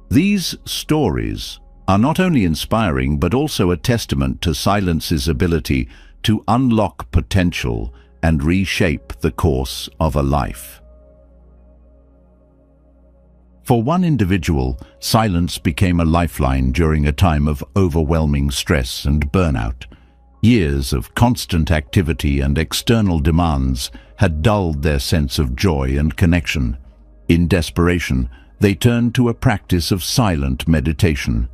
These stories are not only inspiring but also a testament to silence's ability to unlock potential and reshape the course of a life. For one individual, silence became a lifeline during a time of overwhelming stress and burnout. Years of constant activity and external demands had dulled their sense of joy and connection. In desperation, they turned to a practice of silent meditation.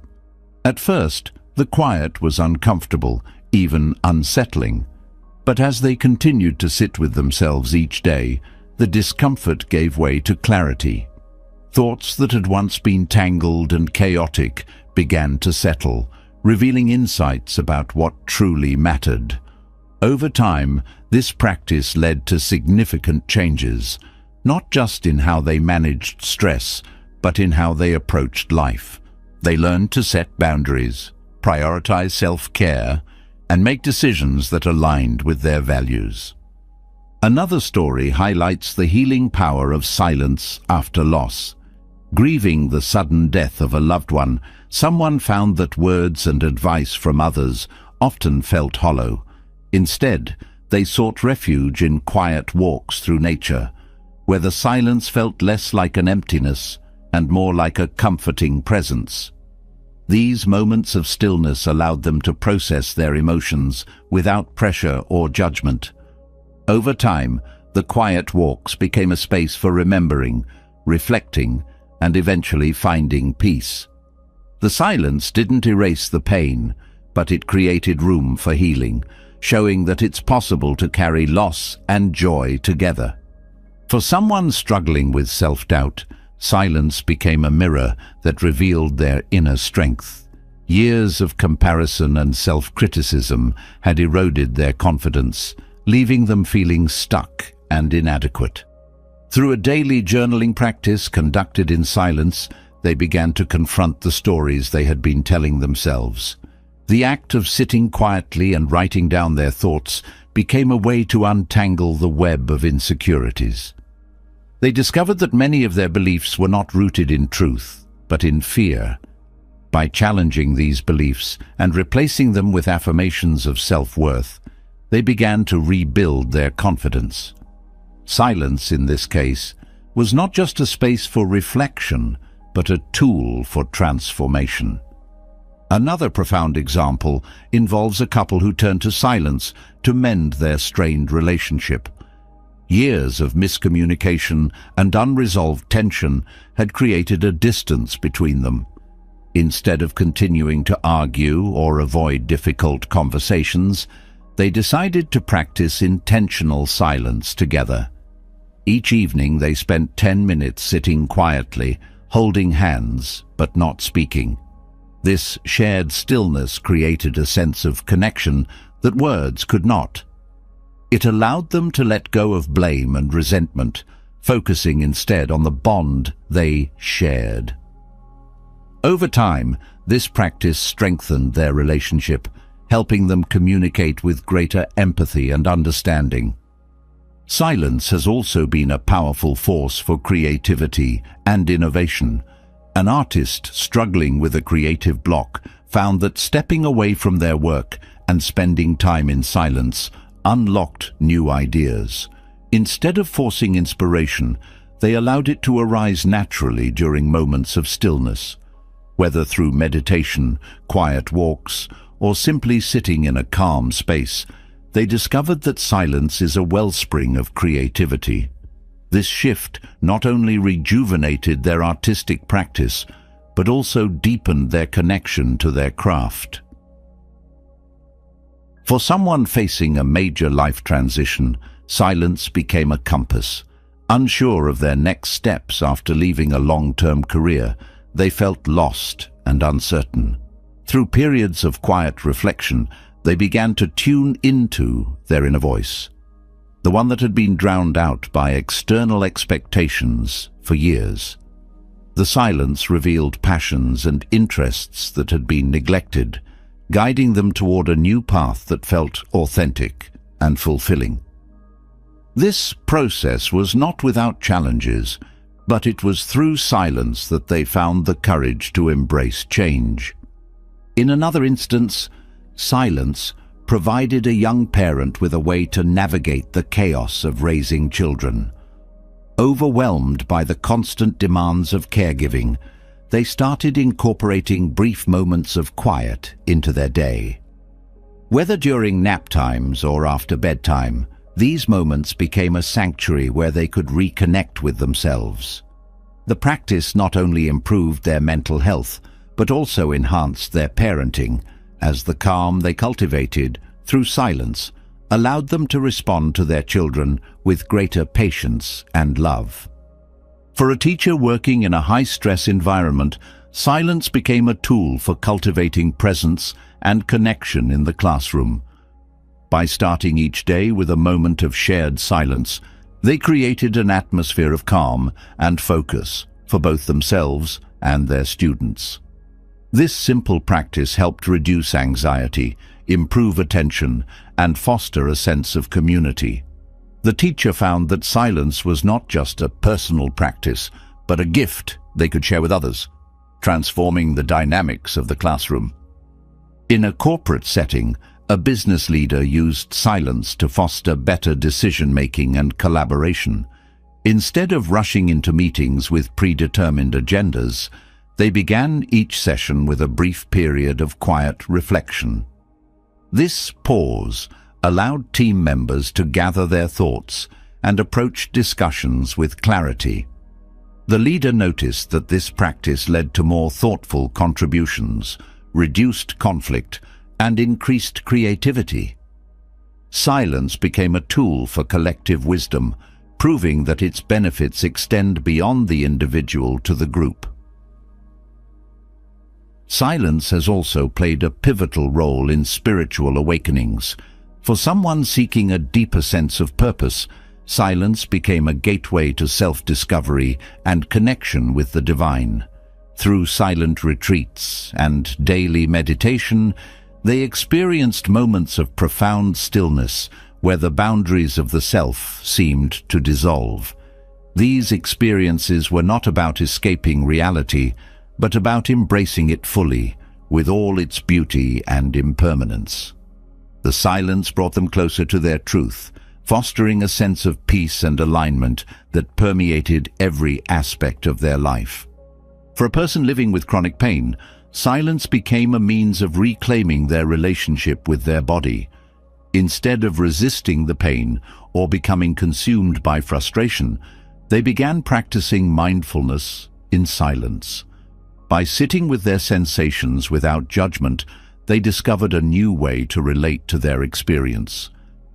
At first, the quiet was uncomfortable, even unsettling. But as they continued to sit with themselves each day, the discomfort gave way to clarity. Thoughts that had once been tangled and chaotic began to settle, revealing insights about what truly mattered. Over time, this practice led to significant changes, not just in how they managed stress, but in how they approached life. They learned to set boundaries, prioritize self-care, and make decisions that aligned with their values. Another story highlights the healing power of silence after loss. Grieving the sudden death of a loved one, someone found that words and advice from others often felt hollow. Instead, they sought refuge in quiet walks through nature, where the silence felt less like an emptiness and more like a comforting presence. These moments of stillness allowed them to process their emotions without pressure or judgment. Over time, the quiet walks became a space for remembering, reflecting, and eventually finding peace. The silence didn't erase the pain, but it created room for healing, showing that it's possible to carry loss and joy together. For someone struggling with self-doubt, silence became a mirror that revealed their inner strength. Years of comparison and self-criticism had eroded their confidence, leaving them feeling stuck and inadequate. Through a daily journaling practice conducted in silence, they began to confront the stories they had been telling themselves. The act of sitting quietly and writing down their thoughts became a way to untangle the web of insecurities. They discovered that many of their beliefs were not rooted in truth, but in fear. By challenging these beliefs and replacing them with affirmations of self-worth, they began to rebuild their confidence. Silence, in this case, was not just a space for reflection, but a tool for transformation. Another profound example involves a couple who turned to silence to mend their strained relationship. Years of miscommunication and unresolved tension had created a distance between them. Instead of continuing to argue or avoid difficult conversations, they decided to practice intentional silence together. Each evening they spent 10 minutes sitting quietly, holding hands but not speaking. This shared stillness created a sense of connection that words could not. It allowed them to let go of blame and resentment, focusing instead on the bond they shared. Over time, this practice strengthened their relationship, helping them communicate with greater empathy and understanding. Silence has also been a powerful force for creativity and innovation. An artist struggling with a creative block found that stepping away from their work and spending time in silence unlocked new ideas. Instead of forcing inspiration, they allowed it to arise naturally during moments of stillness. Whether through meditation, quiet walks, or simply sitting in a calm space, they discovered that silence is a wellspring of creativity. This shift not only rejuvenated their artistic practice, but also deepened their connection to their craft. For someone facing a major life transition, silence became a compass. Unsure of their next steps after leaving a long-term career, they felt lost and uncertain. Through periods of quiet reflection, they began to tune into their inner voice, the one that had been drowned out by external expectations for years. The silence revealed passions and interests that had been neglected, guiding them toward a new path that felt authentic and fulfilling. This process was not without challenges, but it was through silence that they found the courage to embrace change. In another instance, silence provided a young parent with a way to navigate the chaos of raising children. Overwhelmed by the constant demands of caregiving, they started incorporating brief moments of quiet into their day. Whether during nap times or after bedtime, these moments became a sanctuary where they could reconnect with themselves. The practice not only improved their mental health, but also enhanced their parenting, as the calm they cultivated through silence allowed them to respond to their children with greater patience and love. For a teacher working in a high-stress environment, silence became a tool for cultivating presence and connection in the classroom. By starting each day with a moment of shared silence, they created an atmosphere of calm and focus for both themselves and their students. This simple practice helped reduce anxiety, improve attention, and foster a sense of community. The teacher found that silence was not just a personal practice, but a gift they could share with others, transforming the dynamics of the classroom. In a corporate setting, a business leader used silence to foster better decision-making and collaboration. Instead of rushing into meetings with predetermined agendas, They began each session with a brief period of quiet reflection. This pause allowed team members to gather their thoughts and approach discussions with clarity. The leader noticed that this practice led to more thoughtful contributions, reduced conflict, and increased creativity. Silence became a tool for collective wisdom, proving that its benefits extend beyond the individual to the group. Silence has also played a pivotal role in spiritual awakenings. For someone seeking a deeper sense of purpose, silence became a gateway to self-discovery and connection with the divine. Through silent retreats and daily meditation, they experienced moments of profound stillness where the boundaries of the self seemed to dissolve. These experiences were not about escaping reality, but about embracing it fully, with all its beauty and impermanence. The silence brought them closer to their truth, fostering a sense of peace and alignment that permeated every aspect of their life. For a person living with chronic pain, silence became a means of reclaiming their relationship with their body. Instead of resisting the pain or becoming consumed by frustration, they began practicing mindfulness in silence. By sitting with their sensations without judgment, they discovered a new way to relate to their experience.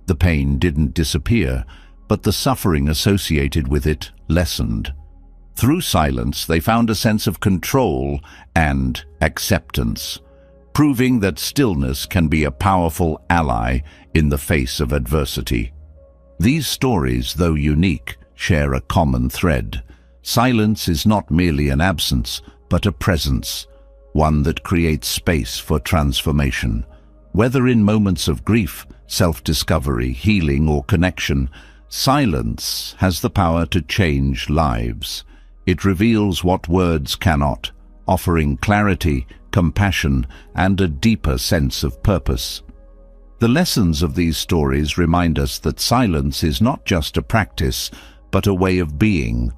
The pain didn't disappear, but the suffering associated with it lessened. Through silence, they found a sense of control and acceptance, proving that stillness can be a powerful ally in the face of adversity. These stories, though unique, share a common thread. Silence is not merely an absence, but a presence, one that creates space for transformation. Whether in moments of grief, self-discovery, healing, or connection, silence has the power to change lives. It reveals what words cannot, offering clarity, compassion, and a deeper sense of purpose. The lessons of these stories remind us that silence is not just a practice, but a way of being,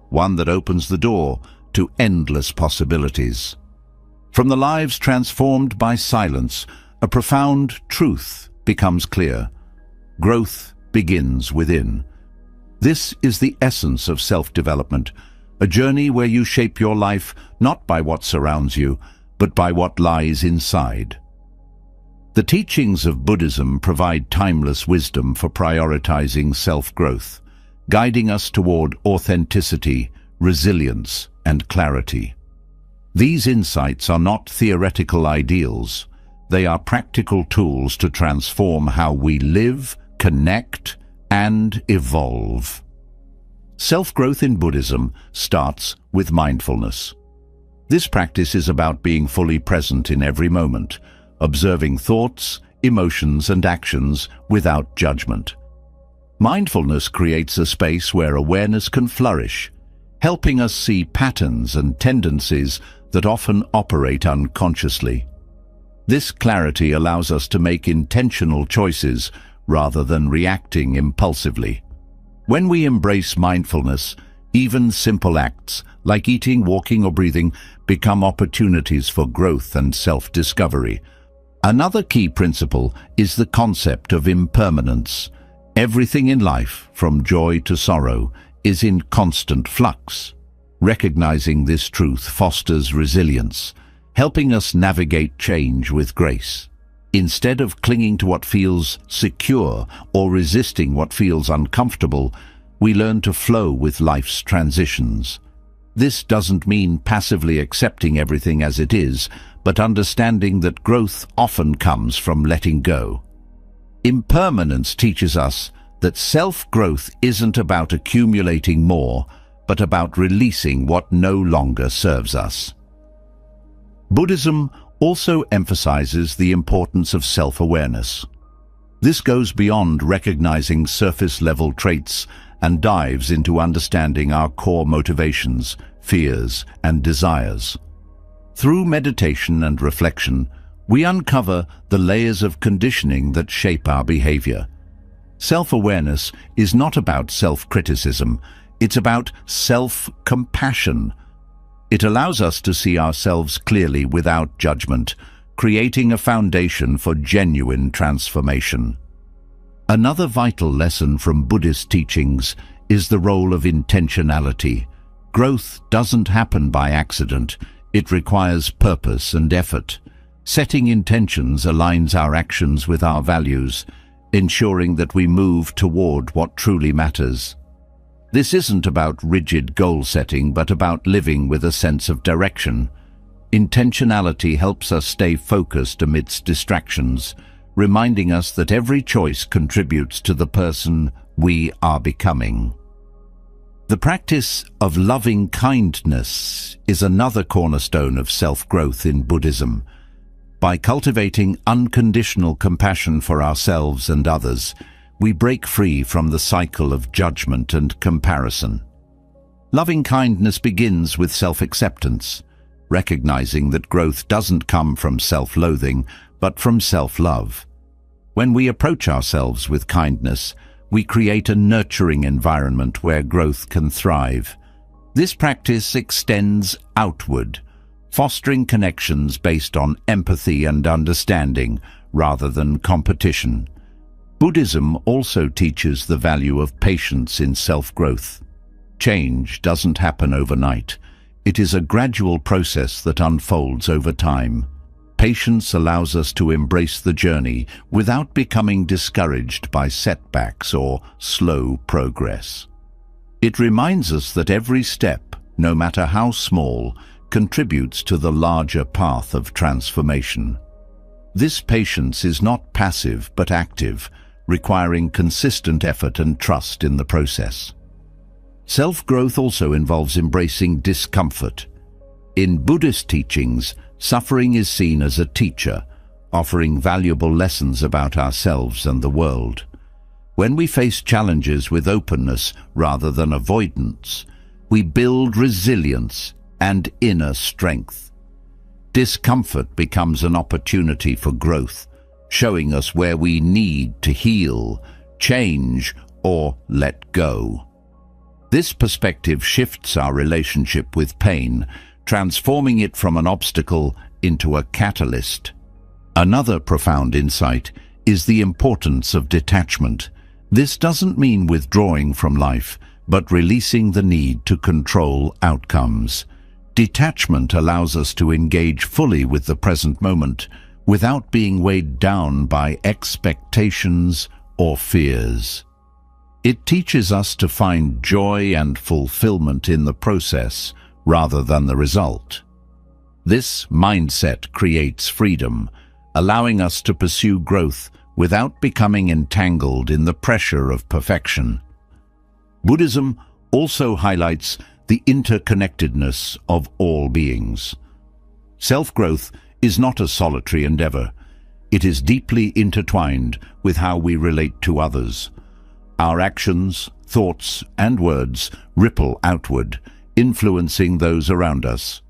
one that opens the door to endless possibilities. From the lives transformed by silence, a profound truth becomes clear. Growth begins within. This is the essence of self-development, a journey where you shape your life not by what surrounds you, but by what lies inside. The teachings of Buddhism provide timeless wisdom for prioritizing self-growth, guiding us toward authenticity, resilience, and clarity. These insights are not theoretical ideals. They are practical tools to transform how we live, connect, and evolve. Self-growth in Buddhism starts with mindfulness. This practice is about being fully present in every moment, observing thoughts, emotions, and actions without judgment. Mindfulness creates a space where awareness can flourish, helping us see patterns and tendencies that often operate unconsciously. This clarity allows us to make intentional choices rather than reacting impulsively. When we embrace mindfulness, even simple acts like eating, walking, or breathing become opportunities for growth and self-discovery. Another key principle is the concept of impermanence. Everything in life, from joy to sorrow, is in constant flux. Recognizing this truth fosters resilience, helping us navigate change with grace. Instead of clinging to what feels secure or resisting what feels uncomfortable, we learn to flow with life's transitions. This doesn't mean passively accepting everything as it is, but understanding that growth often comes from letting go. Impermanence teaches us that self-growth isn't about accumulating more, but about releasing what no longer serves us. Buddhism also emphasizes the importance of self-awareness. This goes beyond recognizing surface-level traits and dives into understanding our core motivations, fears, and desires. Through meditation and reflection, we uncover the layers of conditioning that shape our behavior. Self-awareness is not about self-criticism, it's about self-compassion. It allows us to see ourselves clearly without judgment, creating a foundation for genuine transformation. Another vital lesson from Buddhist teachings is the role of intentionality. Growth doesn't happen by accident. It requires purpose and effort. Setting intentions aligns our actions with our values, ensuring that we move toward what truly matters. This isn't about rigid goal setting, but about living with a sense of direction. Intentionality helps us stay focused amidst distractions, reminding us that every choice contributes to the person we are becoming. The practice of loving kindness is another cornerstone of self-growth in Buddhism. By cultivating unconditional compassion for ourselves and others, we break free from the cycle of judgment and comparison. Loving kindness begins with self-acceptance, recognizing that growth doesn't come from self-loathing, but from self-love. When we approach ourselves with kindness, we create a nurturing environment where growth can thrive. This practice extends outward, fostering connections based on empathy and understanding rather than competition. Buddhism also teaches the value of patience in self-growth. Change doesn't happen overnight. It is a gradual process that unfolds over time. Patience allows us to embrace the journey without becoming discouraged by setbacks or slow progress. It reminds us that every step, no matter how small, contributes to the larger path of transformation. This patience is not passive but active, requiring consistent effort and trust in the process. Self-growth also involves embracing discomfort. In Buddhist teachings, suffering is seen as a teacher, offering valuable lessons about ourselves and the world. When we face challenges with openness rather than avoidance, we build resilience and inner strength. Discomfort becomes an opportunity for growth, showing us where we need to heal, change, or let go. This perspective shifts our relationship with pain, transforming it from an obstacle into a catalyst. Another profound insight is the importance of detachment. This doesn't mean withdrawing from life, but releasing the need to control outcomes. Detachment allows us to engage fully with the present moment, without being weighed down by expectations or fears. It teaches us to find joy and fulfillment in the process rather than the result. This mindset creates freedom, allowing us to pursue growth without becoming entangled in the pressure of perfection. Buddhism also highlights the interconnectedness of all beings. Self-growth is not a solitary endeavor. It is deeply intertwined with how we relate to others. Our actions, thoughts, and words ripple outward, influencing those around us.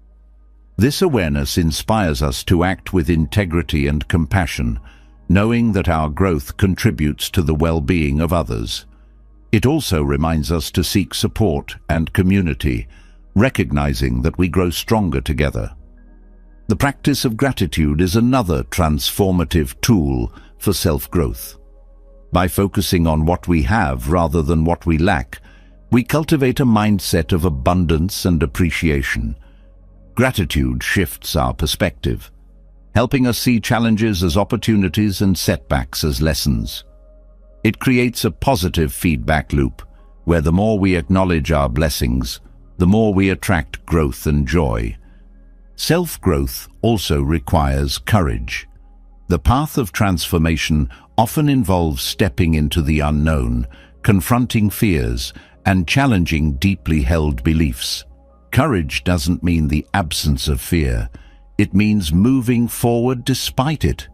This awareness inspires us to act with integrity and compassion, knowing that our growth contributes to the well-being of others. It also reminds us to seek support and community, recognizing that we grow stronger together. The practice of gratitude is another transformative tool for self-growth. By focusing on what we have rather than what we lack, we cultivate a mindset of abundance and appreciation. Gratitude shifts our perspective, helping us see challenges as opportunities and setbacks as lessons. It creates a positive feedback loop, where the more we acknowledge our blessings, the more we attract growth and joy. Self-growth also requires courage. The path of transformation often involves stepping into the unknown, confronting fears, and challenging deeply held beliefs. Courage doesn't mean the absence of fear. It means moving forward despite it.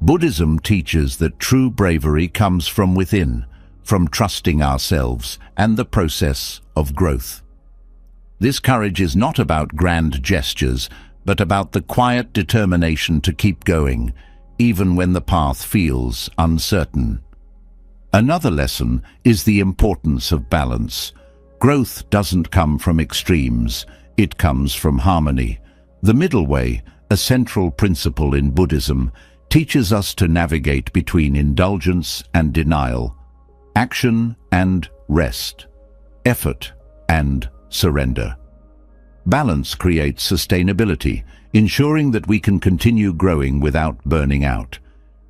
Buddhism teaches that true bravery comes from within, from trusting ourselves and the process of growth. This courage is not about grand gestures, but about the quiet determination to keep going, even when the path feels uncertain. Another lesson is the importance of balance. Growth doesn't come from extremes. It comes from harmony. The middle way, a central principle in Buddhism, teaches us to navigate between indulgence and denial, action and rest, effort and surrender. Balance creates sustainability, ensuring that we can continue growing without burning out.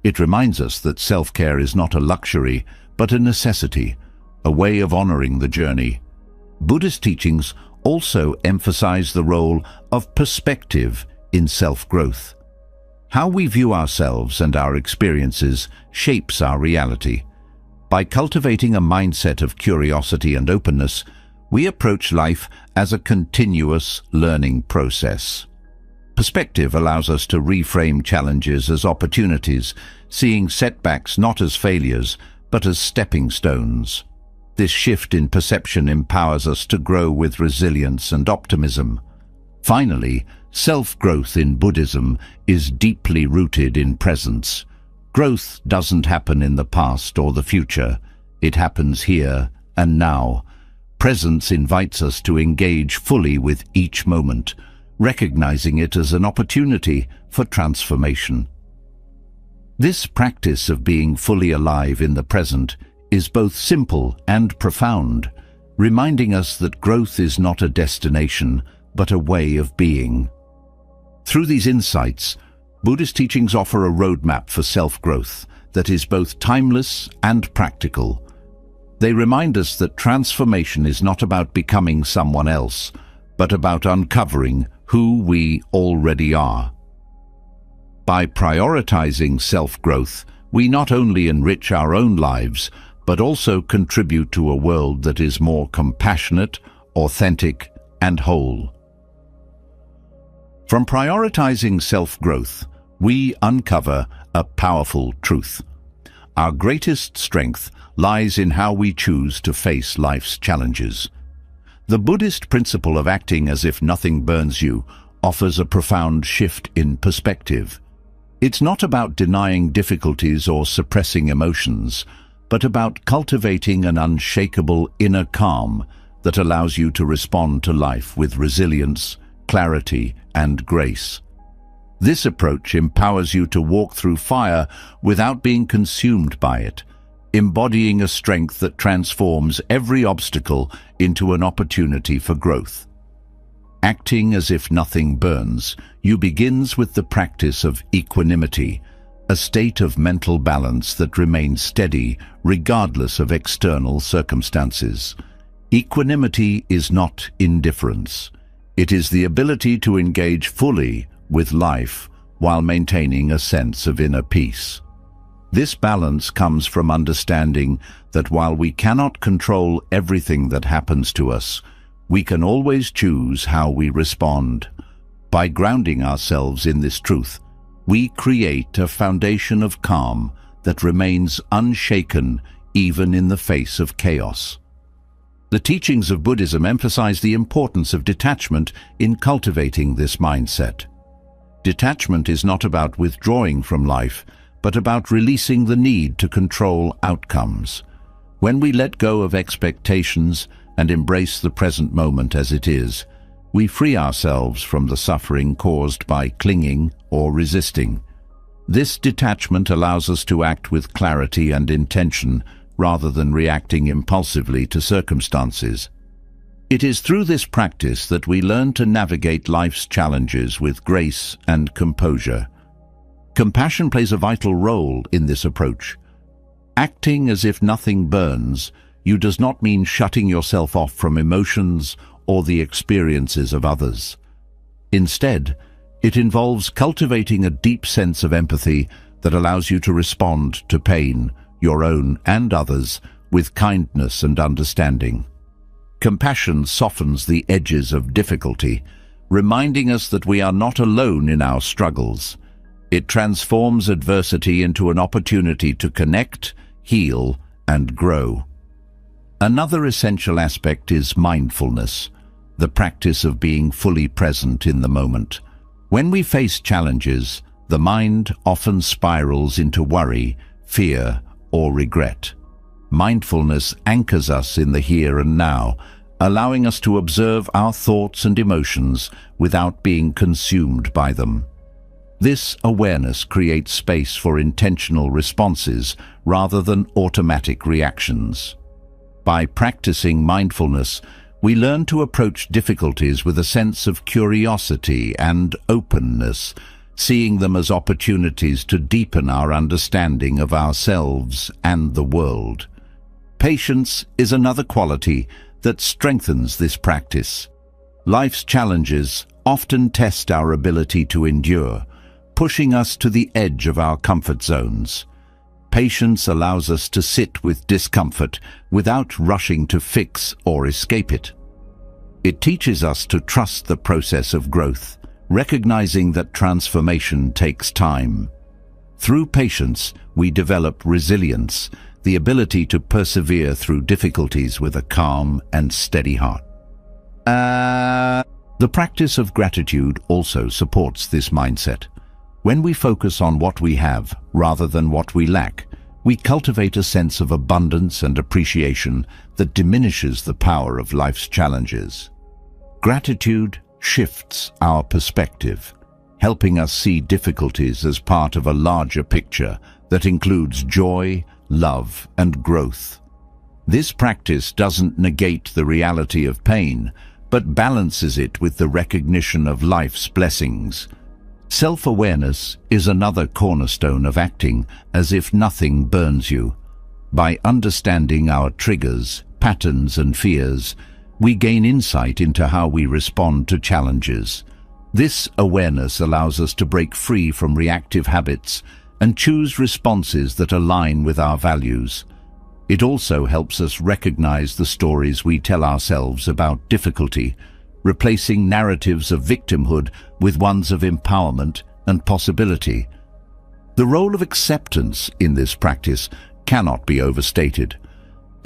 It reminds us that self-care is not a luxury, but a necessity, a way of honoring the journey. Buddhist teachings also emphasize the role of perspective in self-growth. How we view ourselves and our experiences shapes our reality. By cultivating a mindset of curiosity and openness, we approach life as a continuous learning process. Perspective allows us to reframe challenges as opportunities, seeing setbacks not as failures, but as stepping stones. This shift in perception empowers us to grow with resilience and optimism. Finally, self-growth in Buddhism is deeply rooted in presence. Growth doesn't happen in the past or the future. It happens here and now. Presence invites us to engage fully with each moment, recognizing it as an opportunity for transformation. This practice of being fully alive in the present is both simple and profound, reminding us that growth is not a destination, but a way of being. Through these insights, Buddhist teachings offer a roadmap for self-growth that is both timeless and practical. They remind us that transformation is not about becoming someone else, but about uncovering who we already are. By prioritizing self-growth, we not only enrich our own lives, but also contribute to a world that is more compassionate, authentic, and whole. From prioritizing self-growth, we uncover a powerful truth. Our greatest strength lies in how we choose to face life's challenges. The Buddhist principle of acting as if nothing burns you offers a profound shift in perspective. It's not about denying difficulties or suppressing emotions, but about cultivating an unshakable inner calm that allows you to respond to life with resilience, clarity, and grace. This approach empowers you to walk through fire without being consumed by it, embodying a strength that transforms every obstacle into an opportunity for growth. Acting as if nothing burns, you begins with the practice of equanimity, a state of mental balance that remains steady regardless of external circumstances. Equanimity is not indifference. It is the ability to engage fully with life while maintaining a sense of inner peace. This balance comes from understanding that while we cannot control everything that happens to us, we can always choose how we respond. By grounding ourselves in this truth, we create a foundation of calm that remains unshaken even in the face of chaos. The teachings of Buddhism emphasize the importance of detachment in cultivating this mindset. Detachment is not about withdrawing from life, but about releasing the need to control outcomes. When we let go of expectations and embrace the present moment as it is, we free ourselves from the suffering caused by clinging or resisting. This detachment allows us to act with clarity and intention rather than reacting impulsively to circumstances. It is through this practice that we learn to navigate life's challenges with grace and composure. Compassion plays a vital role in this approach. Acting as if nothing burns you does not mean shutting yourself off from emotions or the experiences of others. Instead, it involves cultivating a deep sense of empathy that allows you to respond to pain, your own and others, with kindness and understanding. Compassion softens the edges of difficulty, reminding us that we are not alone in our struggles. It transforms adversity into an opportunity to connect, heal, and grow. Another essential aspect is mindfulness, the practice of being fully present in the moment. When we face challenges, the mind often spirals into worry, fear, or regret. Mindfulness anchors us in the here and now, allowing us to observe our thoughts and emotions without being consumed by them. This awareness creates space for intentional responses rather than automatic reactions. By practicing mindfulness, we learn to approach difficulties with a sense of curiosity and openness, seeing them as opportunities to deepen our understanding of ourselves and the world. Patience is another quality that strengthens this practice. Life's challenges often test our ability to endure, pushing us to the edge of our comfort zones. Patience allows us to sit with discomfort without rushing to fix or escape it. It teaches us to trust the process of growth, recognizing that transformation takes time. Through patience, we develop resilience, the ability to persevere through difficulties with a calm and steady heart. The practice of gratitude also supports this mindset. When we focus on what we have rather than what we lack, we cultivate a sense of abundance and appreciation that diminishes the power of life's challenges. Gratitude shifts our perspective, helping us see difficulties as part of a larger picture that includes joy, love, and growth. This practice doesn't negate the reality of pain, but balances it with the recognition of life's blessings. Self-awareness is another cornerstone of acting as if nothing burns you. By understanding our triggers, patterns, and fears, we gain insight into how we respond to challenges. This awareness allows us to break free from reactive habits and choose responses that align with our values. It also helps us recognize the stories we tell ourselves about difficulty, replacing narratives of victimhood with ones of empowerment and possibility. The role of acceptance in this practice cannot be overstated.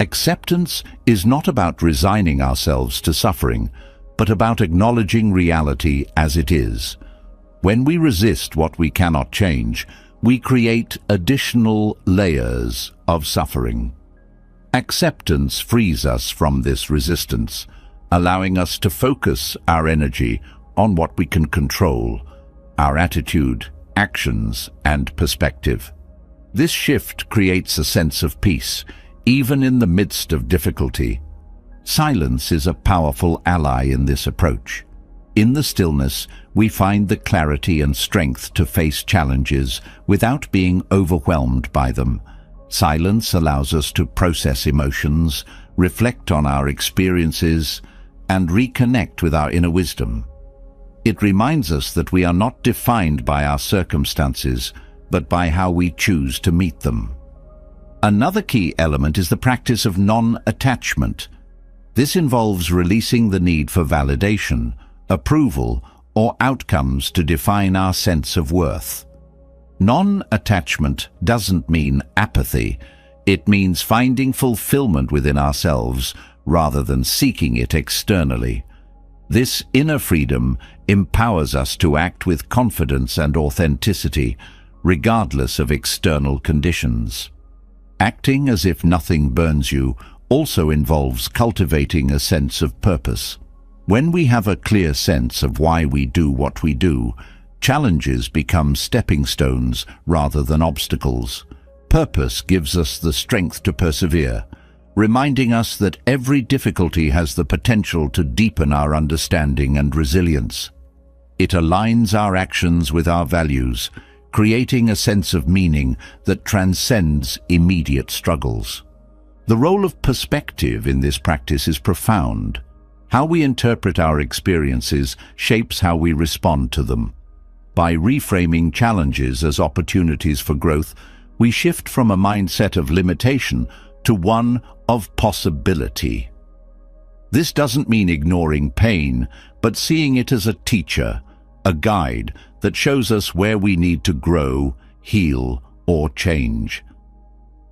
Acceptance is not about resigning ourselves to suffering, but about acknowledging reality as it is. When we resist what we cannot change, we create additional layers of suffering. Acceptance frees us from this resistance, allowing us to focus our energy on what we can control, our attitude, actions, and perspective. This shift creates a sense of peace, even in the midst of difficulty. Silence is a powerful ally in this approach. In the stillness, we find the clarity and strength to face challenges without being overwhelmed by them. Silence allows us to process emotions, reflect on our experiences, and reconnect with our inner wisdom. It reminds us that we are not defined by our circumstances, but by how we choose to meet them. Another key element is the practice of non-attachment. This involves releasing the need for validation, approval, or outcomes to define our sense of worth. Non-attachment doesn't mean apathy. It means finding fulfillment within ourselves rather than seeking it externally. This inner freedom empowers us to act with confidence and authenticity, regardless of external conditions. Acting as if nothing burns you also involves cultivating a sense of purpose. When we have a clear sense of why we do what we do, challenges become stepping stones rather than obstacles. Purpose gives us the strength to persevere, reminding us that every difficulty has the potential to deepen our understanding and resilience. It aligns our actions with our values, creating a sense of meaning that transcends immediate struggles. The role of perspective in this practice is profound. How we interpret our experiences shapes how we respond to them. By reframing challenges as opportunities for growth, we shift from a mindset of limitation to one of possibility. This doesn't mean ignoring pain, but seeing it as a teacher, a guide that shows us where we need to grow, heal, or change.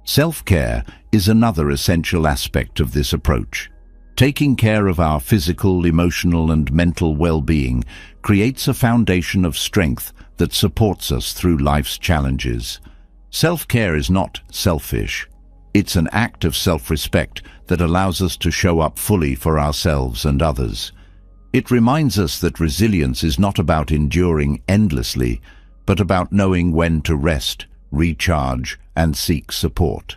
Self-care is another essential aspect of this approach. Taking care of our physical, emotional, and mental well-being creates a foundation of strength that supports us through life's challenges. Self-care is not selfish. It's an act of self-respect that allows us to show up fully for ourselves and others. It reminds us that resilience is not about enduring endlessly, but about knowing when to rest, recharge, and seek support.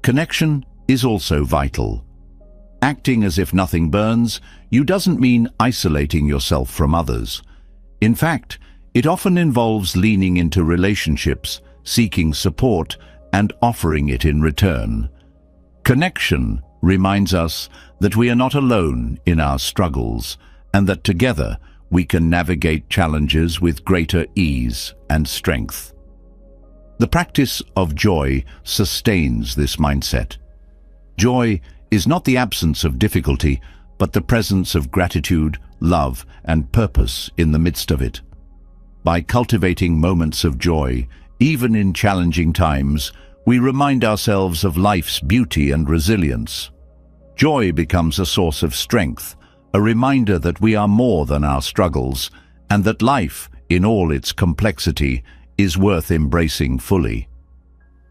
Connection is also vital. Acting as if nothing burns you doesn't mean isolating yourself from others. In fact, it often involves leaning into relationships, seeking support, and offering it in return. Connection reminds us that we are not alone in our struggles, and that together we can navigate challenges with greater ease and strength. The practice of joy sustains this mindset. Joy is not the absence of difficulty, but the presence of gratitude, love, and purpose in the midst of it. By cultivating moments of joy, even in challenging times, we remind ourselves of life's beauty and resilience. Joy becomes a source of strength, a reminder that we are more than our struggles, and that life, in all its complexity, is worth embracing fully.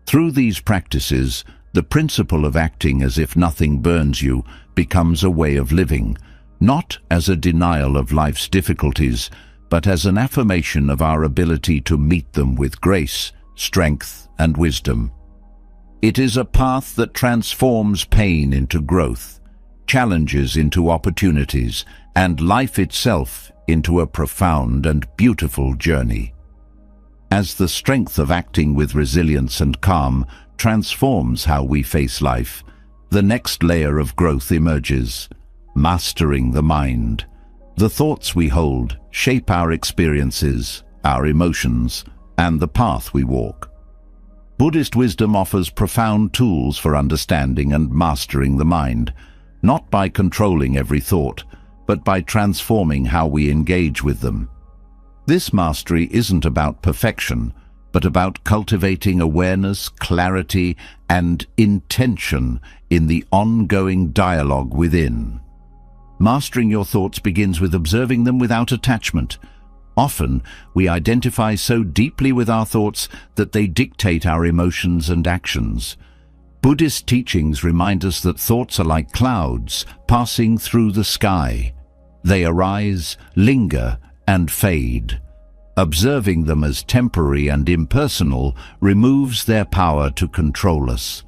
Through these practices, the principle of acting as if nothing burns you becomes a way of living, not as a denial of life's difficulties, but as an affirmation of our ability to meet them with grace, strength, and wisdom. It is a path that transforms pain into growth, challenges into opportunities, and life itself into a profound and beautiful journey. As the strength of acting with resilience and calm transforms how we face life, the next layer of growth emerges, mastering the mind. The thoughts we hold shape our experiences, our emotions, and the path we walk. Buddhist wisdom offers profound tools for understanding and mastering the mind, not by controlling every thought, but by transforming how we engage with them. This mastery isn't about perfection, but about cultivating awareness, clarity, and intention in the ongoing dialogue within. Mastering your thoughts begins with observing them without attachment. Often, we identify so deeply with our thoughts that they dictate our emotions and actions. Buddhist teachings remind us that thoughts are like clouds passing through the sky. They arise, linger, and fade. Observing them as temporary and impersonal removes their power to control us.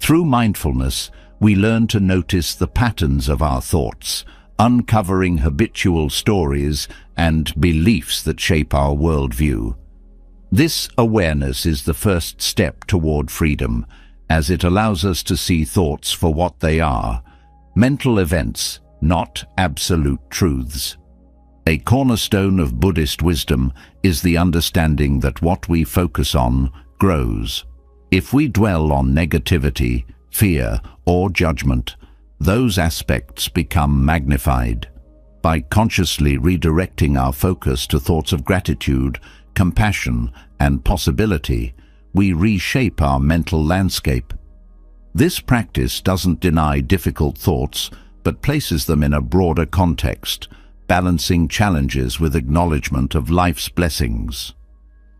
Through mindfulness, we learn to notice the patterns of our thoughts, uncovering habitual stories and beliefs that shape our worldview. This awareness is the first step toward freedom, as it allows us to see thoughts for what they are, mental events, not absolute truths. A cornerstone of Buddhist wisdom is the understanding that what we focus on grows. If we dwell on negativity, fear, or judgment, those aspects become magnified. By consciously redirecting our focus to thoughts of gratitude, compassion, and possibility, we reshape our mental landscape. This practice doesn't deny difficult thoughts, but places them in a broader context, balancing challenges with acknowledgement of life's blessings.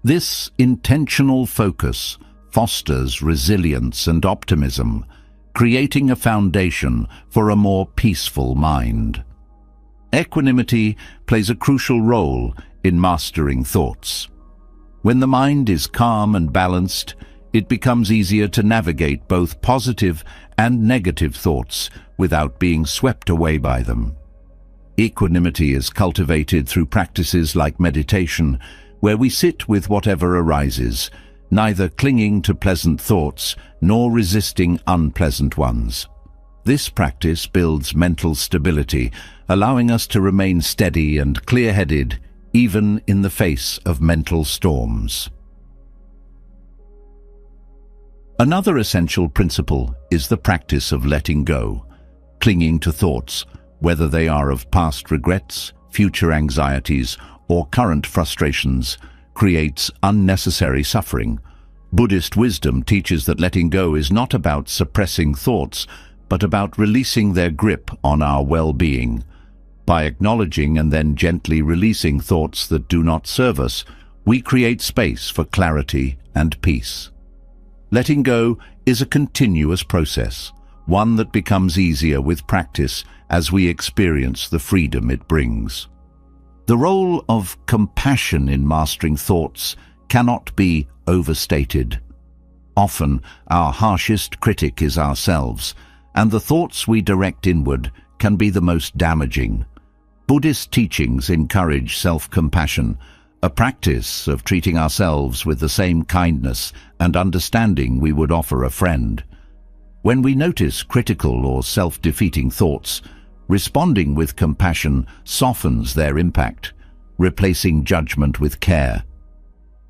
This intentional focus fosters resilience and optimism, creating a foundation for a more peaceful mind. Equanimity plays a crucial role in mastering thoughts. When the mind is calm and balanced, it becomes easier to navigate both positive and negative thoughts without being swept away by them. Equanimity is cultivated through practices like meditation, where we sit with whatever arises, neither clinging to pleasant thoughts nor resisting unpleasant ones. This practice builds mental stability, allowing us to remain steady and clear-headed even in the face of mental storms. Another essential principle is the practice of letting go. Clinging to thoughts, whether they are of past regrets, future anxieties, or current frustrations, creates unnecessary suffering. Buddhist wisdom teaches that letting go is not about suppressing thoughts, but about releasing their grip on our well-being. By acknowledging and then gently releasing thoughts that do not serve us, we create space for clarity and peace. Letting go is a continuous process, one that becomes easier with practice as we experience the freedom it brings. The role of compassion in mastering thoughts cannot be overstated. Often, our harshest critic is ourselves, and the thoughts we direct inward can be the most damaging. Buddhist teachings encourage self-compassion, a practice of treating ourselves with the same kindness and understanding we would offer a friend. When we notice critical or self-defeating thoughts, responding with compassion softens their impact, replacing judgment with care.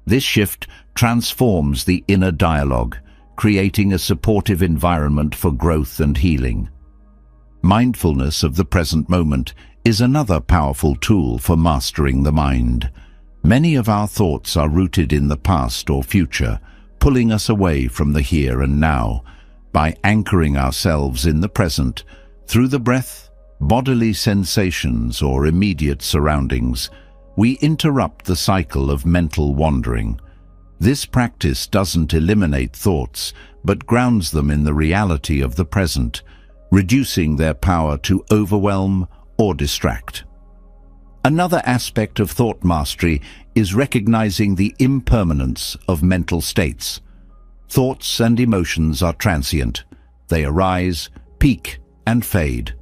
This shift transforms the inner dialogue, creating a supportive environment for growth and healing. Mindfulness of the present moment is another powerful tool for mastering the mind. Many of our thoughts are rooted in the past or future, pulling us away from the here and now. By anchoring ourselves in the present, through the breath, bodily sensations, or immediate surroundings, we interrupt the cycle of mental wandering. This practice doesn't eliminate thoughts, but grounds them in the reality of the present, reducing their power to overwhelm or distract. Another aspect of thought mastery is recognizing the impermanence of mental states. Thoughts and emotions are transient. They arise, peak, and fade.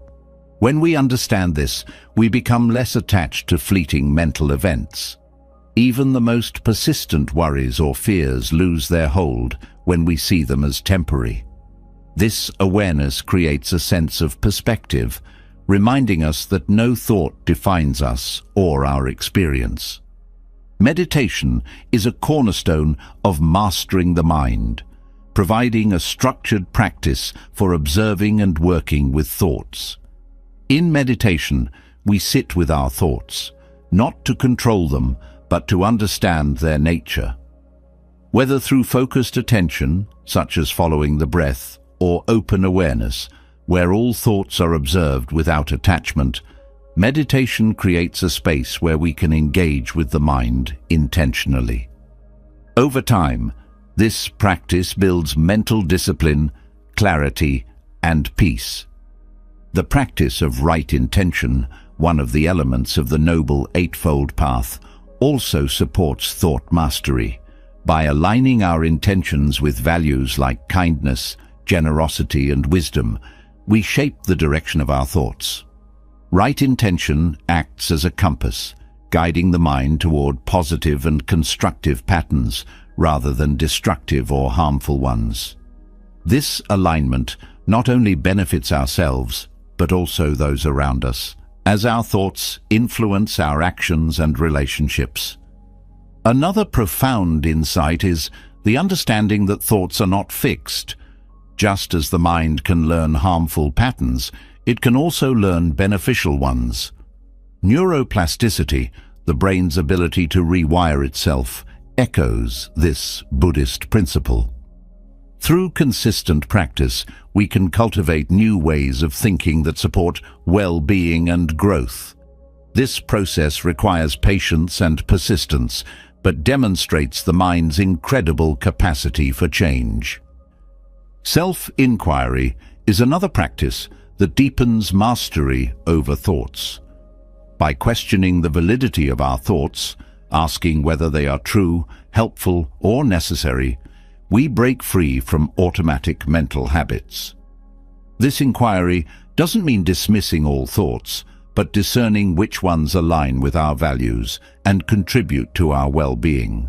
When we understand this, we become less attached to fleeting mental events. Even the most persistent worries or fears lose their hold when we see them as temporary. This awareness creates a sense of perspective, reminding us that no thought defines us or our experience. Meditation is a cornerstone of mastering the mind, providing a structured practice for observing and working with thoughts. In meditation, we sit with our thoughts, not to control them, but to understand their nature. Whether through focused attention, such as following the breath, or open awareness, where all thoughts are observed without attachment, meditation creates a space where we can engage with the mind intentionally. Over time, this practice builds mental discipline, clarity, and peace. The practice of right intention, one of the elements of the Noble Eightfold Path, also supports thought mastery. By aligning our intentions with values like kindness, generosity, and wisdom, we shape the direction of our thoughts. Right intention acts as a compass, guiding the mind toward positive and constructive patterns rather than destructive or harmful ones. This alignment not only benefits ourselves, but also those around us, as our thoughts influence our actions and relationships. Another profound insight is the understanding that thoughts are not fixed. Just as the mind can learn harmful patterns, it can also learn beneficial ones. Neuroplasticity, the brain's ability to rewire itself, echoes this Buddhist principle. Through consistent practice, we can cultivate new ways of thinking that support well-being and growth. This process requires patience and persistence, but demonstrates the mind's incredible capacity for change. Self-inquiry is another practice that deepens mastery over thoughts. By questioning the validity of our thoughts, asking whether they are true, helpful, or necessary, we break free from automatic mental habits. This inquiry doesn't mean dismissing all thoughts, but discerning which ones align with our values and contribute to our well-being.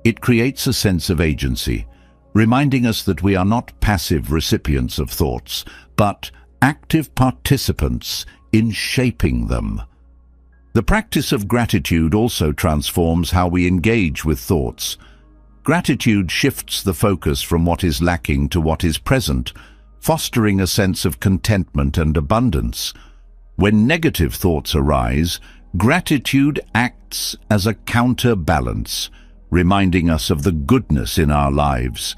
It creates a sense of agency, reminding us that we are not passive recipients of thoughts, but active participants in shaping them. The practice of gratitude also transforms how we engage with thoughts. Gratitude shifts the focus from what is lacking to what is present, fostering a sense of contentment and abundance. When negative thoughts arise, gratitude acts as a counterbalance, reminding us of the goodness in our lives.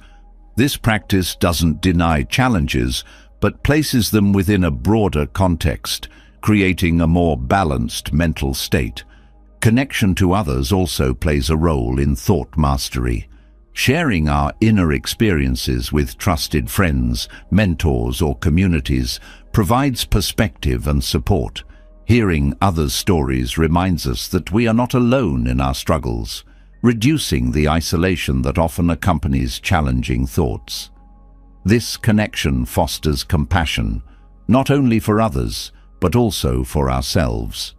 This practice doesn't deny challenges, but places them within a broader context, creating a more balanced mental state. Connection to others also plays a role in thought mastery. Sharing our inner experiences with trusted friends, mentors, or communities provides perspective and support. Hearing others' stories reminds us that we are not alone in our struggles, reducing the isolation that often accompanies challenging thoughts. This connection fosters compassion, not only for others, but also for ourselves.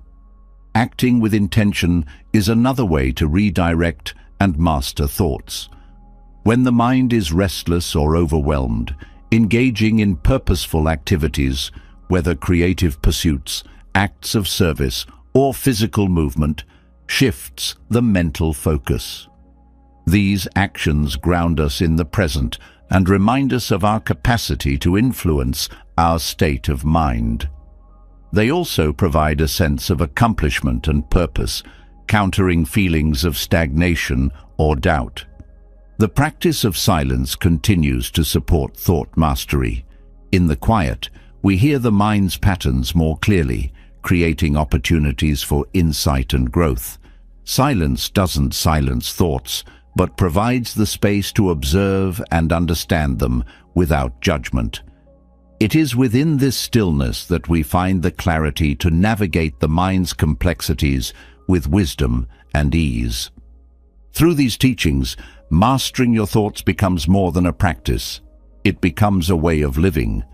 Acting with intention is another way to redirect and master thoughts. When the mind is restless or overwhelmed, engaging in purposeful activities, whether creative pursuits, acts of service, or physical movement, shifts the mental focus. These actions ground us in the present and remind us of our capacity to influence our state of mind. They also provide a sense of accomplishment and purpose, countering feelings of stagnation or doubt. The practice of silence continues to support thought mastery. In the quiet, we hear the mind's patterns more clearly, creating opportunities for insight and growth. Silence doesn't silence thoughts, but provides the space to observe and understand them without judgment. It is within this stillness that we find the clarity to navigate the mind's complexities with wisdom and ease. Through these teachings, mastering your thoughts becomes more than a practice. It becomes a way of living.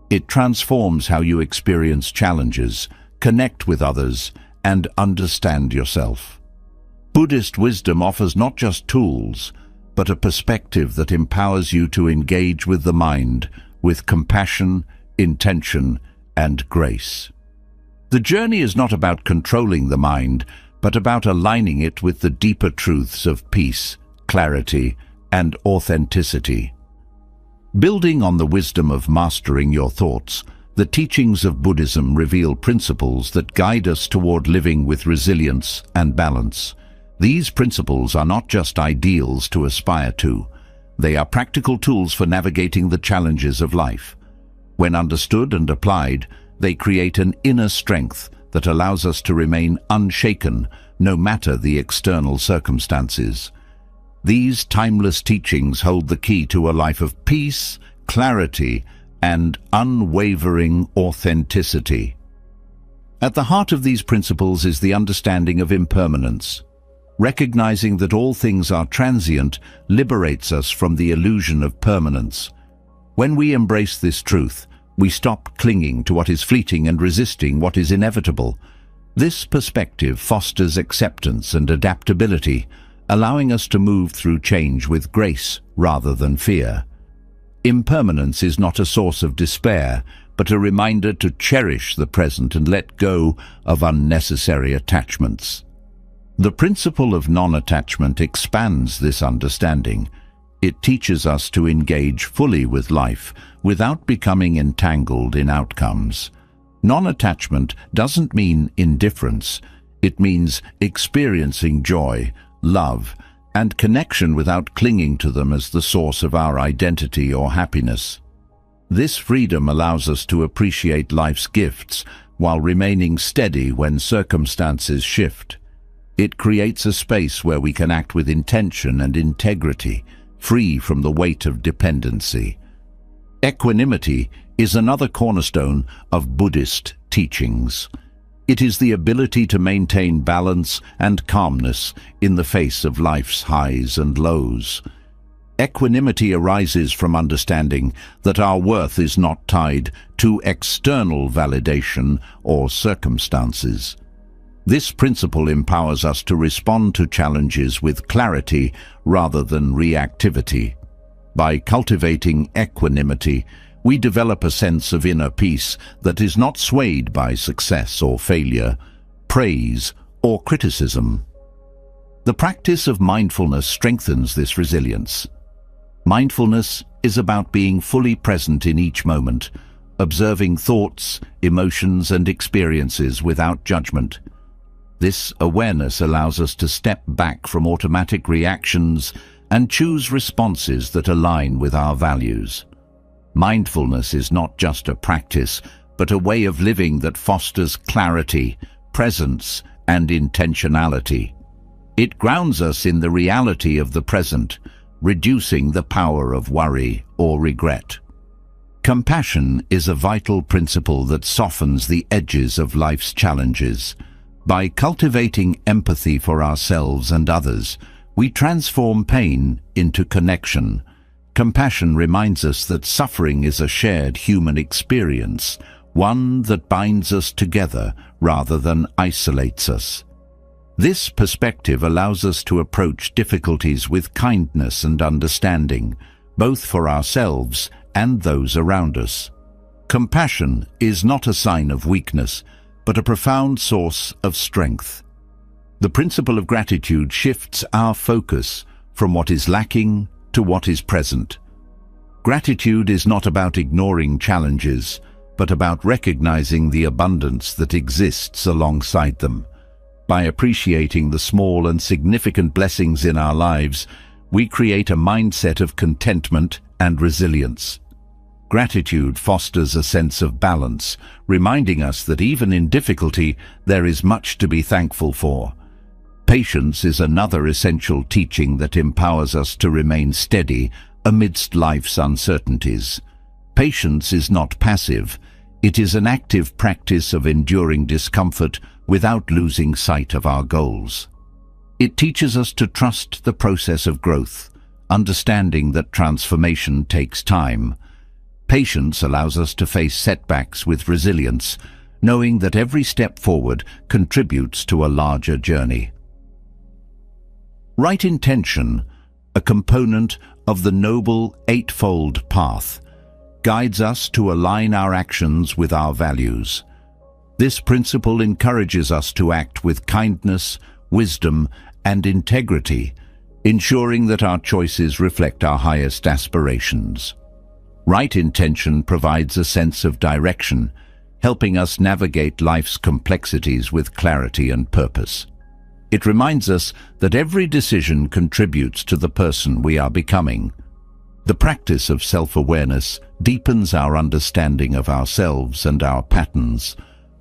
It transforms how you experience challenges, connect with others, and understand yourself. Buddhist wisdom offers not just tools, but a perspective that empowers you to engage with the mind with compassion, intention, and grace. The journey is not about controlling the mind, but about aligning it with the deeper truths of peace, clarity, and authenticity. Building on the wisdom of mastering your thoughts, the teachings of Buddhism reveal principles that guide us toward living with resilience and balance. These principles are not just ideals to aspire to. They are practical tools for navigating the challenges of life. When understood and applied, they create an inner strength that allows us to remain unshaken no matter the external circumstances. These timeless teachings hold the key to a life of peace, clarity, and unwavering authenticity. At the heart of these principles is the understanding of impermanence. Recognizing that all things are transient liberates us from the illusion of permanence. When we embrace this truth, we stop clinging to what is fleeting and resisting what is inevitable. This perspective fosters acceptance and adaptability, allowing us to move through change with grace rather than fear. Impermanence is not a source of despair, but a reminder to cherish the present and let go of unnecessary attachments. The principle of non-attachment expands this understanding. It teaches us to engage fully with life without becoming entangled in outcomes. Non-attachment doesn't mean indifference. It means experiencing joy, love, and connection without clinging to them as the source of our identity or happiness. This freedom allows us to appreciate life's gifts while remaining steady when circumstances shift. It creates a space where we can act with intention and integrity, free from the weight of dependency. Equanimity is another cornerstone of Buddhist teachings. It is the ability to maintain balance and calmness in the face of life's highs and lows. Equanimity arises from understanding that our worth is not tied to external validation or circumstances. This principle empowers us to respond to challenges with clarity rather than reactivity. By cultivating equanimity, we develop a sense of inner peace that is not swayed by success or failure, praise or criticism. The practice of mindfulness strengthens this resilience. Mindfulness is about being fully present in each moment, observing thoughts, emotions, and experiences without judgment. This awareness allows us to step back from automatic reactions and choose responses that align with our values. Mindfulness is not just a practice, but a way of living that fosters clarity, presence, and intentionality. It grounds us in the reality of the present, reducing the power of worry or regret. Compassion is a vital principle that softens the edges of life's challenges. By cultivating empathy for ourselves and others, we transform pain into connection. Compassion reminds us that suffering is a shared human experience, one that binds us together rather than isolates us. This perspective allows us to approach difficulties with kindness and understanding, both for ourselves and those around us. Compassion is not a sign of weakness, but a profound source of strength. The principle of gratitude shifts our focus from what is lacking to what is present. Gratitude is not about ignoring challenges, but about recognizing the abundance that exists alongside them. By appreciating the small and significant blessings in our lives, we create a mindset of contentment and resilience. Gratitude fosters a sense of balance, reminding us that even in difficulty, there is much to be thankful for. Patience is another essential teaching that empowers us to remain steady amidst life's uncertainties. Patience is not passive. It is an active practice of enduring discomfort without losing sight of our goals. It teaches us to trust the process of growth, understanding that transformation takes time. Patience allows us to face setbacks with resilience, knowing that every step forward contributes to a larger journey. Right intention, a component of the Noble Eightfold Path, guides us to align our actions with our values. This principle encourages us to act with kindness, wisdom, and integrity, ensuring that our choices reflect our highest aspirations. Right intention provides a sense of direction, helping us navigate life's complexities with clarity and purpose. It reminds us that every decision contributes to the person we are becoming. The practice of self-awareness deepens our understanding of ourselves and our patterns.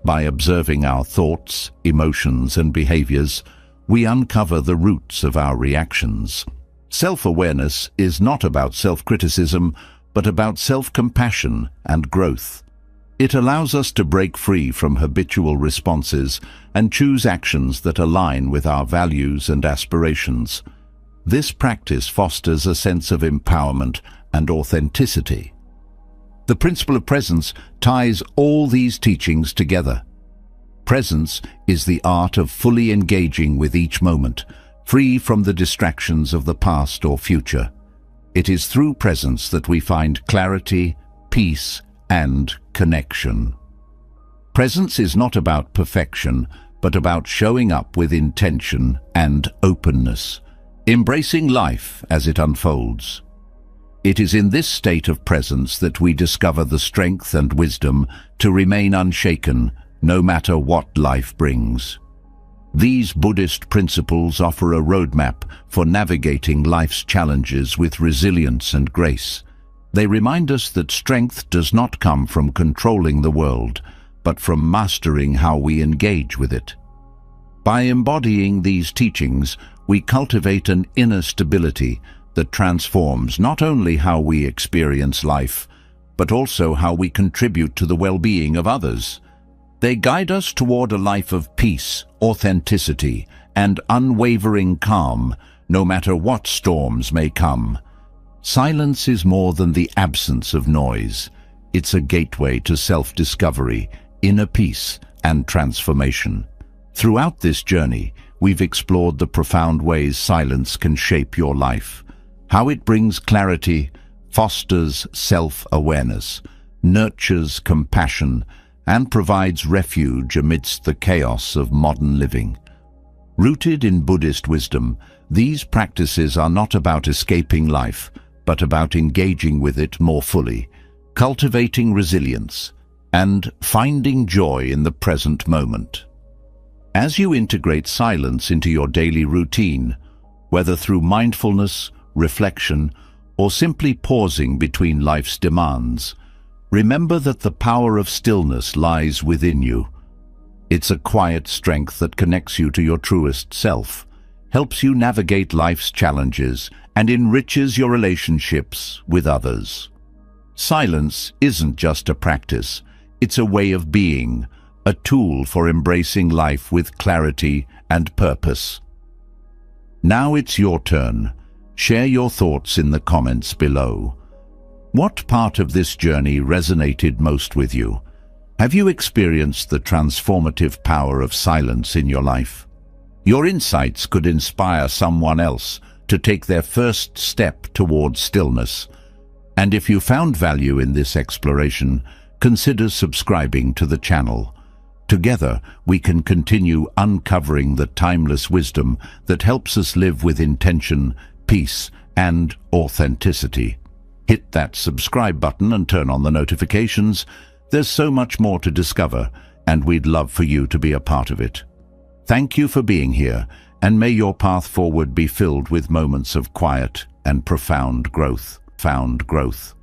By observing our thoughts, emotions, and behaviors, we uncover the roots of our reactions. Self-awareness is not about self-criticism, but about self-compassion and growth. It allows us to break free from habitual responses and choose actions that align with our values and aspirations. This practice fosters a sense of empowerment and authenticity. The principle of presence ties all these teachings together. Presence is the art of fully engaging with each moment, free from the distractions of the past or future. It is through presence that we find clarity, peace, and connection. Presence is not about perfection, but about showing up with intention and openness, embracing life as it unfolds. It is in this state of presence that we discover the strength and wisdom to remain unshaken, no matter what life brings. These Buddhist principles offer a roadmap for navigating life's challenges with resilience and grace. They remind us that strength does not come from controlling the world, but from mastering how we engage with it. By embodying these teachings, we cultivate an inner stability that transforms not only how we experience life, but also how we contribute to the well-being of others. They guide us toward a life of peace, authenticity, and unwavering calm, no matter what storms may come. Silence is more than the absence of noise. It's a gateway to self-discovery, inner peace, and transformation. Throughout this journey, we've explored the profound ways silence can shape your life, how it brings clarity, fosters self-awareness, nurtures compassion, and provides refuge amidst the chaos of modern living. Rooted in Buddhist wisdom, these practices are not about escaping life, but about engaging with it more fully, cultivating resilience, and finding joy in the present moment. As you integrate silence into your daily routine, whether through mindfulness, reflection, or simply pausing between life's demands, remember that the power of stillness lies within you. It's a quiet strength that connects you to your truest self, helps you navigate life's challenges, and enriches your relationships with others. Silence isn't just a practice, it's a way of being, a tool for embracing life with clarity and purpose. Now it's your turn. Share your thoughts in the comments below. What part of this journey resonated most with you? Have you experienced the transformative power of silence in your life? Your insights could inspire someone else to take their first step towards stillness. And if you found value in this exploration, consider subscribing to the channel. Together, we can continue uncovering the timeless wisdom that helps us live with intention, peace, and authenticity. Hit that subscribe button and turn on the notifications. There's so much more to discover, and we'd love for you to be a part of it. Thank you for being here, and may your path forward be filled with moments of quiet and profound growth.